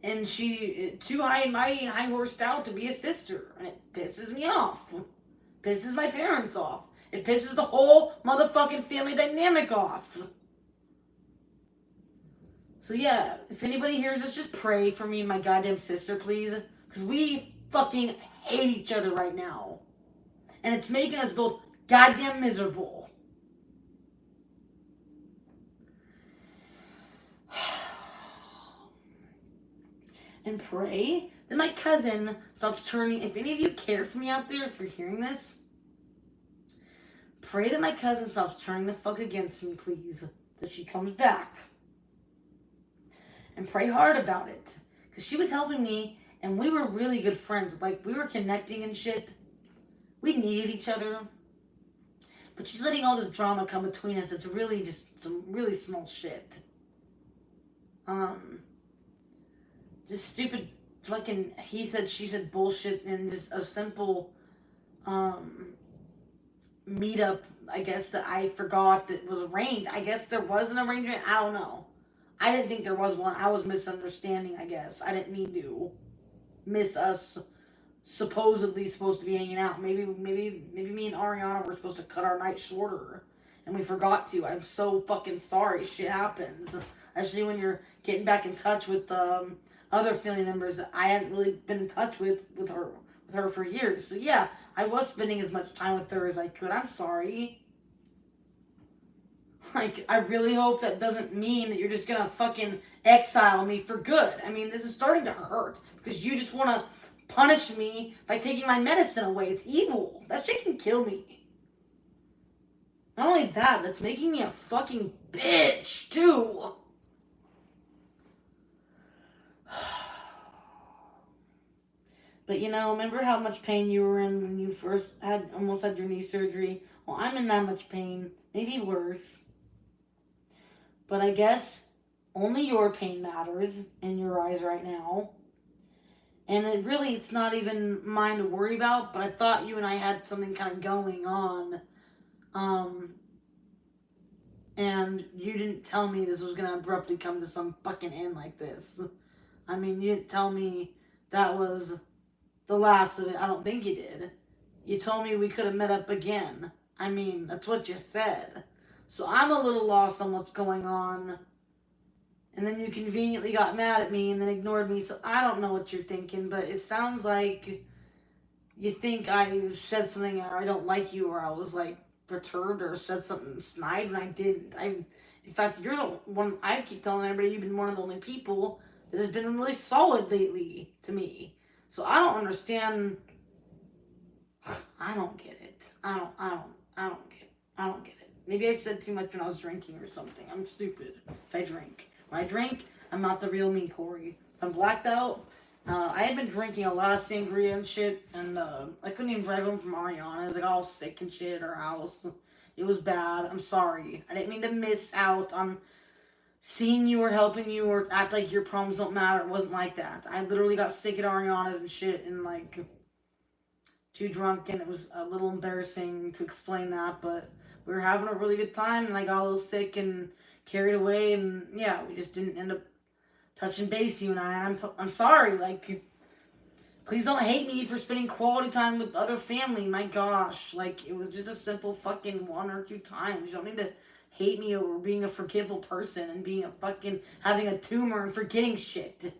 Speaker 1: and she, too high and mighty and high-horsed out to be a sister. And it pisses me off. Pisses my parents off. It pisses the whole motherfucking family dynamic off. So yeah, if anybody hears this, just pray for me and my goddamn sister, please. Because we fucking hate each other right now. And it's making us both goddamn miserable. And pray that my cousin stops turning. If any of you care for me out there, if you're hearing this, Pray that my cousin stops turning the fuck against me, please. That she comes back. And pray hard about it. Because she was helping me, and we were really good friends. Like, we were connecting and shit. We needed each other. But she's letting all this drama come between us. It's really just some really small shit. Just stupid fucking he said, she said bullshit, and just a simple, meetup, I guess, that I forgot that was arranged. I guess there was an arrangement. I don't know. I didn't think there was one. I was misunderstanding, I guess. I didn't mean to miss us supposedly supposed to be hanging out. Maybe me and Ariana were supposed to cut our night shorter, and we forgot to. I'm so fucking sorry. Shit happens. Especially when you're getting back in touch with other family members that I hadn't really been in touch with her for years. So yeah, I was spending as much time with her as I could. I'm sorry. Like, I really hope that doesn't mean that you're just gonna fucking exile me for good. I mean, this is starting to hurt because you just want to punish me by taking my medicine away. It's evil. That shit can kill me. Not only that, but it's making me a fucking bitch, too. But remember how much pain you were in when you first almost had your knee surgery? Well, I'm in that much pain. Maybe worse. But I guess only your pain matters in your eyes right now. And it's not even mine to worry about, but I thought you and I had something kind of going on. And you didn't tell me this was going to abruptly come to some fucking end like this. I mean, you didn't tell me that was the last of it. I don't think you did. You told me we could have met up again. I mean, that's what you said. So I'm a little lost on what's going on. And then you conveniently got mad at me and then ignored me. So I don't know what you're thinking, but it sounds like you think I said something or I don't like you, or I was like perturbed or said something snide when I didn't. In fact, you're the one. I keep telling everybody you've been one of the only people that has been really solid lately to me. So I don't understand. I don't get it. I don't get it. I don't get it. Maybe I said too much when I was drinking or something. I'm stupid if I drink. When I drink, I'm not the real me, Corey. If I'm blacked out, I had been drinking a lot of sangria and shit, and I couldn't even drive home from Ariana. I was like all sick and shit at her house. It was bad. I'm sorry. I didn't mean to miss out on seeing you or helping you or act like your problems don't matter. It wasn't like that. I literally got sick at Ariana's and shit, and like too drunk, and it was a little embarrassing to explain that, but we were having a really good time, and I got a little sick and carried away, and yeah, we just didn't end up touching base, you and I, and I'm sorry. Like, please don't hate me for spending quality time with other family. My gosh, like, it was just a simple fucking 1 or 2 times. You don't need to hate me over being a forgiveful person and being a fucking having a tumor and forgetting shit.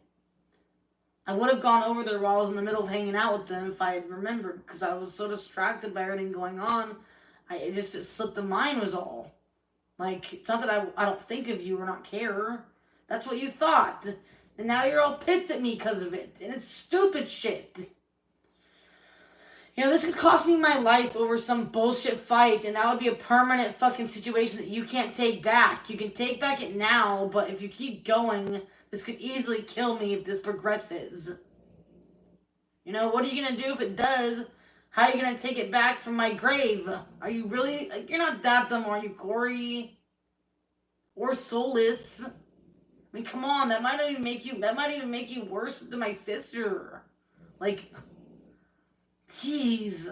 Speaker 1: I would have gone over there while I was in the middle of hanging out with them if I had remembered, because I was so distracted by everything going on. It slipped the mind was all. Like, it's not that I don't think of you or not care. That's what you thought. And now you're all pissed at me because of it. And it's stupid shit. This could cost me my life over some bullshit fight, and that would be a permanent fucking situation that you can't take back. You can take back it now, but if you keep going, this could easily kill me if this progresses. What are you going to do if it does? How are you going to take it back from my grave? Are you really, like, you're not that dumb, are you, Corey? Or soulless? I mean, come on, that might even make you worse than my sister. Like, jeez.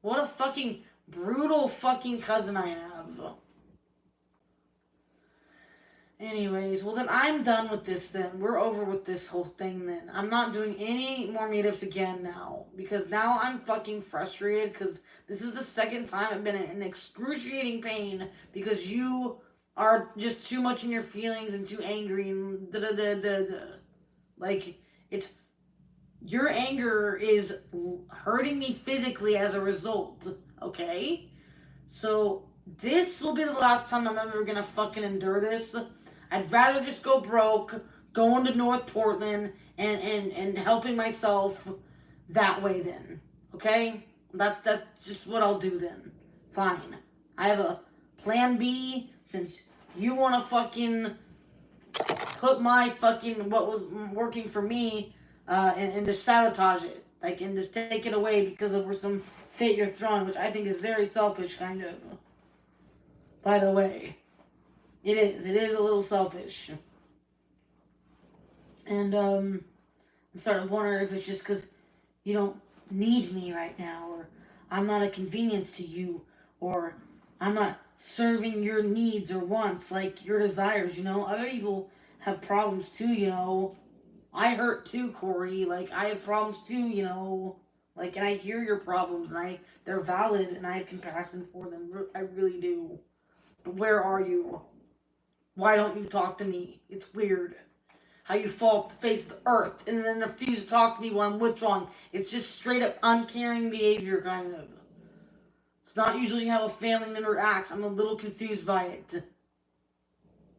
Speaker 1: What a fucking brutal fucking cousin I have. Anyways, well then I'm done with this then. We're over with this whole thing then. I'm not doing any more meetups again now. Because now I'm fucking frustrated because this is the second time I've been in excruciating pain because you are just too much in your feelings and too angry and da-da-da-da-da. Like, your anger is hurting me physically as a result, okay? So, this will be the last time I'm ever gonna fucking endure this. I'd rather just go broke, going to North Portland, and helping myself that way then, okay? That's just what I'll do then. Fine. I have a plan B since you want to fucking put my fucking what was working for me and just sabotage it. Like, and just take it away because of some fate you're throwing, which I think is very selfish, kind of. By the way. It is. It is a little selfish. And, I'm starting to wonder if it's just because you don't need me right now, or I'm not a convenience to you, or I'm not serving your needs or wants, like your desires, you know? Other people have problems too, you know? I hurt too, Corey. Like, I have problems too, you know? Like, and I hear your problems, and they're valid, and I have compassion for them. I really do. But where are you? Why don't you talk to me? It's weird. How you fall off the face of the earth and then refuse to talk to me while I'm withdrawing. It's just straight up uncaring behavior, kind of. It's not usually how a family member acts. I'm a little confused by it.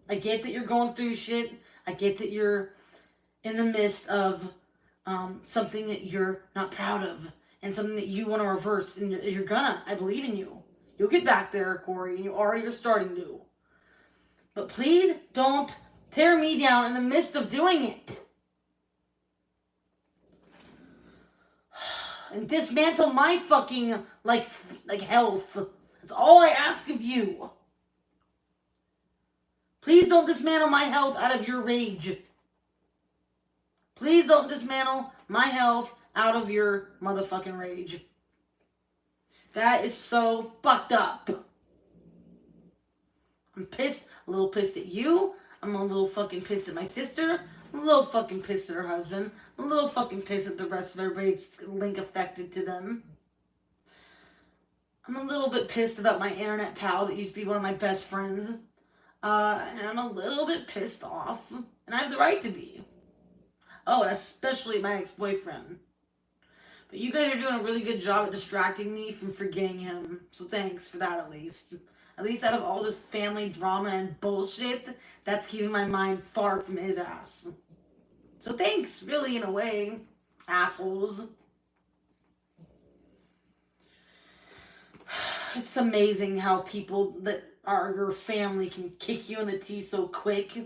Speaker 1: I get that you're going through shit. I get that you're in the midst of something that you're not proud of and something that you want to reverse. And you're gonna. I believe in you. You'll get back there, Corey, and you already are starting to. But please don't tear me down in the midst of doing it. And dismantle my fucking, like health. That's all I ask of you. Please don't dismantle my health out of your rage. Please don't dismantle my health out of your motherfucking rage. That is so fucked up. I'm pissed, a little pissed at you. I'm a little fucking pissed at my sister. I'm a little fucking pissed at her husband. I'm a little fucking pissed at the rest of everybody's link affected to them. I'm a little bit pissed about my internet pal that used to be one of my best friends. And I'm a little bit pissed off. And I have the right to be. Oh, and especially my ex-boyfriend. But you guys are doing a really good job at distracting me from forgetting him. So thanks for that, at least. At least out of all this family drama and bullshit, that's keeping my mind far from his ass. So thanks, really, in a way, assholes. It's amazing how people that are your family can kick you in the teeth so quick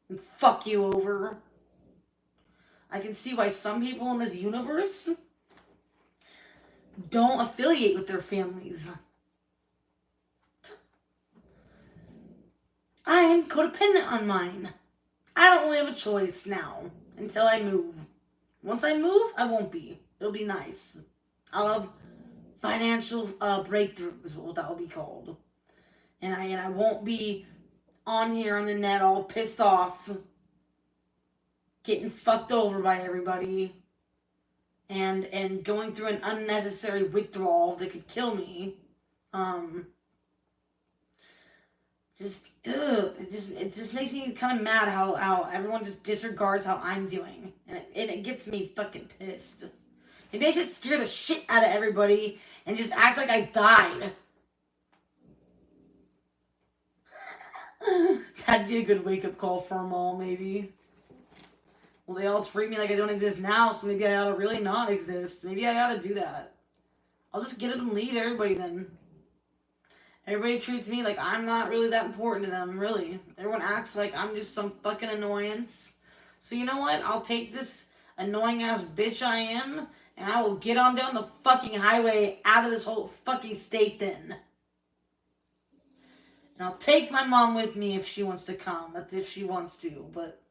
Speaker 1: and fuck you over. I can see why some people in this universe don't affiliate with their families. I'm codependent on mine. I don't really have a choice now until I move. Once I move, I won't be. It'll be nice. I'll have financial breakthrough is what that will be called. And I won't be on here on the net all pissed off, getting fucked over by everybody, and going through an unnecessary withdrawal that could kill me. It just makes me kind of mad how everyone just disregards how I'm doing, and it gets me fucking pissed. Maybe I should scare the shit out of everybody and just act like I died. That'd be a good wake-up call for them all, maybe. Well, they all treat me like I don't exist now, so maybe I ought to really not exist. Maybe I ought to do that. I'll just get up and leave everybody then. Everybody treats me like I'm not really that important to them, really. Everyone acts like I'm just some fucking annoyance. So you know what? I'll take this annoying-ass bitch I am, and I will get on down the fucking highway out of this whole fucking state then. And I'll take my mom with me if she wants to come. That's if she wants to, but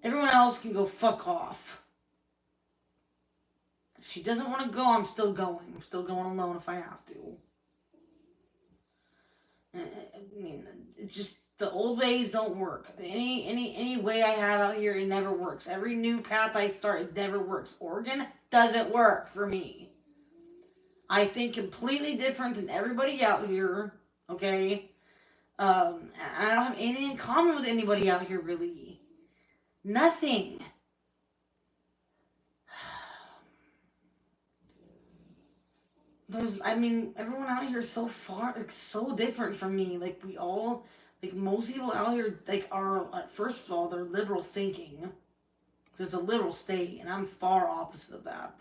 Speaker 1: everyone else can go fuck off. If she doesn't want to go, I'm still going. I'm still going alone if I have to. I mean, it just, the old ways don't work. Any way I have out here, it never works. Every new path I start, it never works. Oregon doesn't work for me. I think completely different than everybody out here, okay? I don't have anything in common with anybody out here, really. Nothing. Everyone out here is so far, like, so different from me. Like, we all, like, most people out here, like, are, first of all, they're liberal thinking. It's a liberal state, and I'm far opposite of that.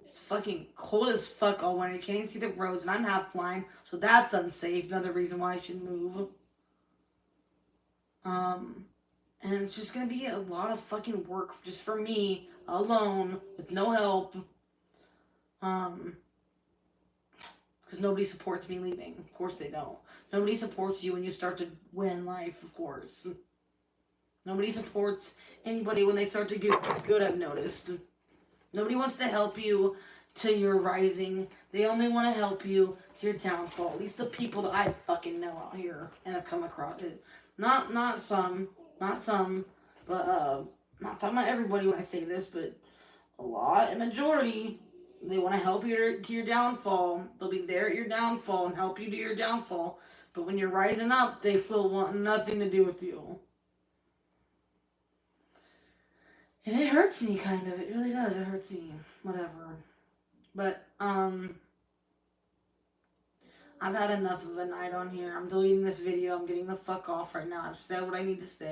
Speaker 1: It's fucking cold as fuck all winter. You can't even see the roads, and I'm half blind, so that's unsafe. Another reason why I should move. And it's just gonna be a lot of fucking work just for me alone with no help. Because nobody supports me leaving. Of course they don't. Nobody supports you when you start to win in life. Of course. Nobody supports anybody when they start to get good. I've noticed. Nobody wants to help you to your rising. They only want to help you to your downfall. At least the people that I fucking know out here and have come across it. Not some, but not talking about everybody when I say this, but a lot, a majority. They want to help you to your downfall. They'll be there at your downfall and help you to your downfall. But when you're rising up, they will want nothing to do with you. And it hurts me, kind of. It really does. It hurts me. Whatever. But, I've had enough of a night on here. I'm deleting this video. I'm getting the fuck off right now. I've said what I need to say.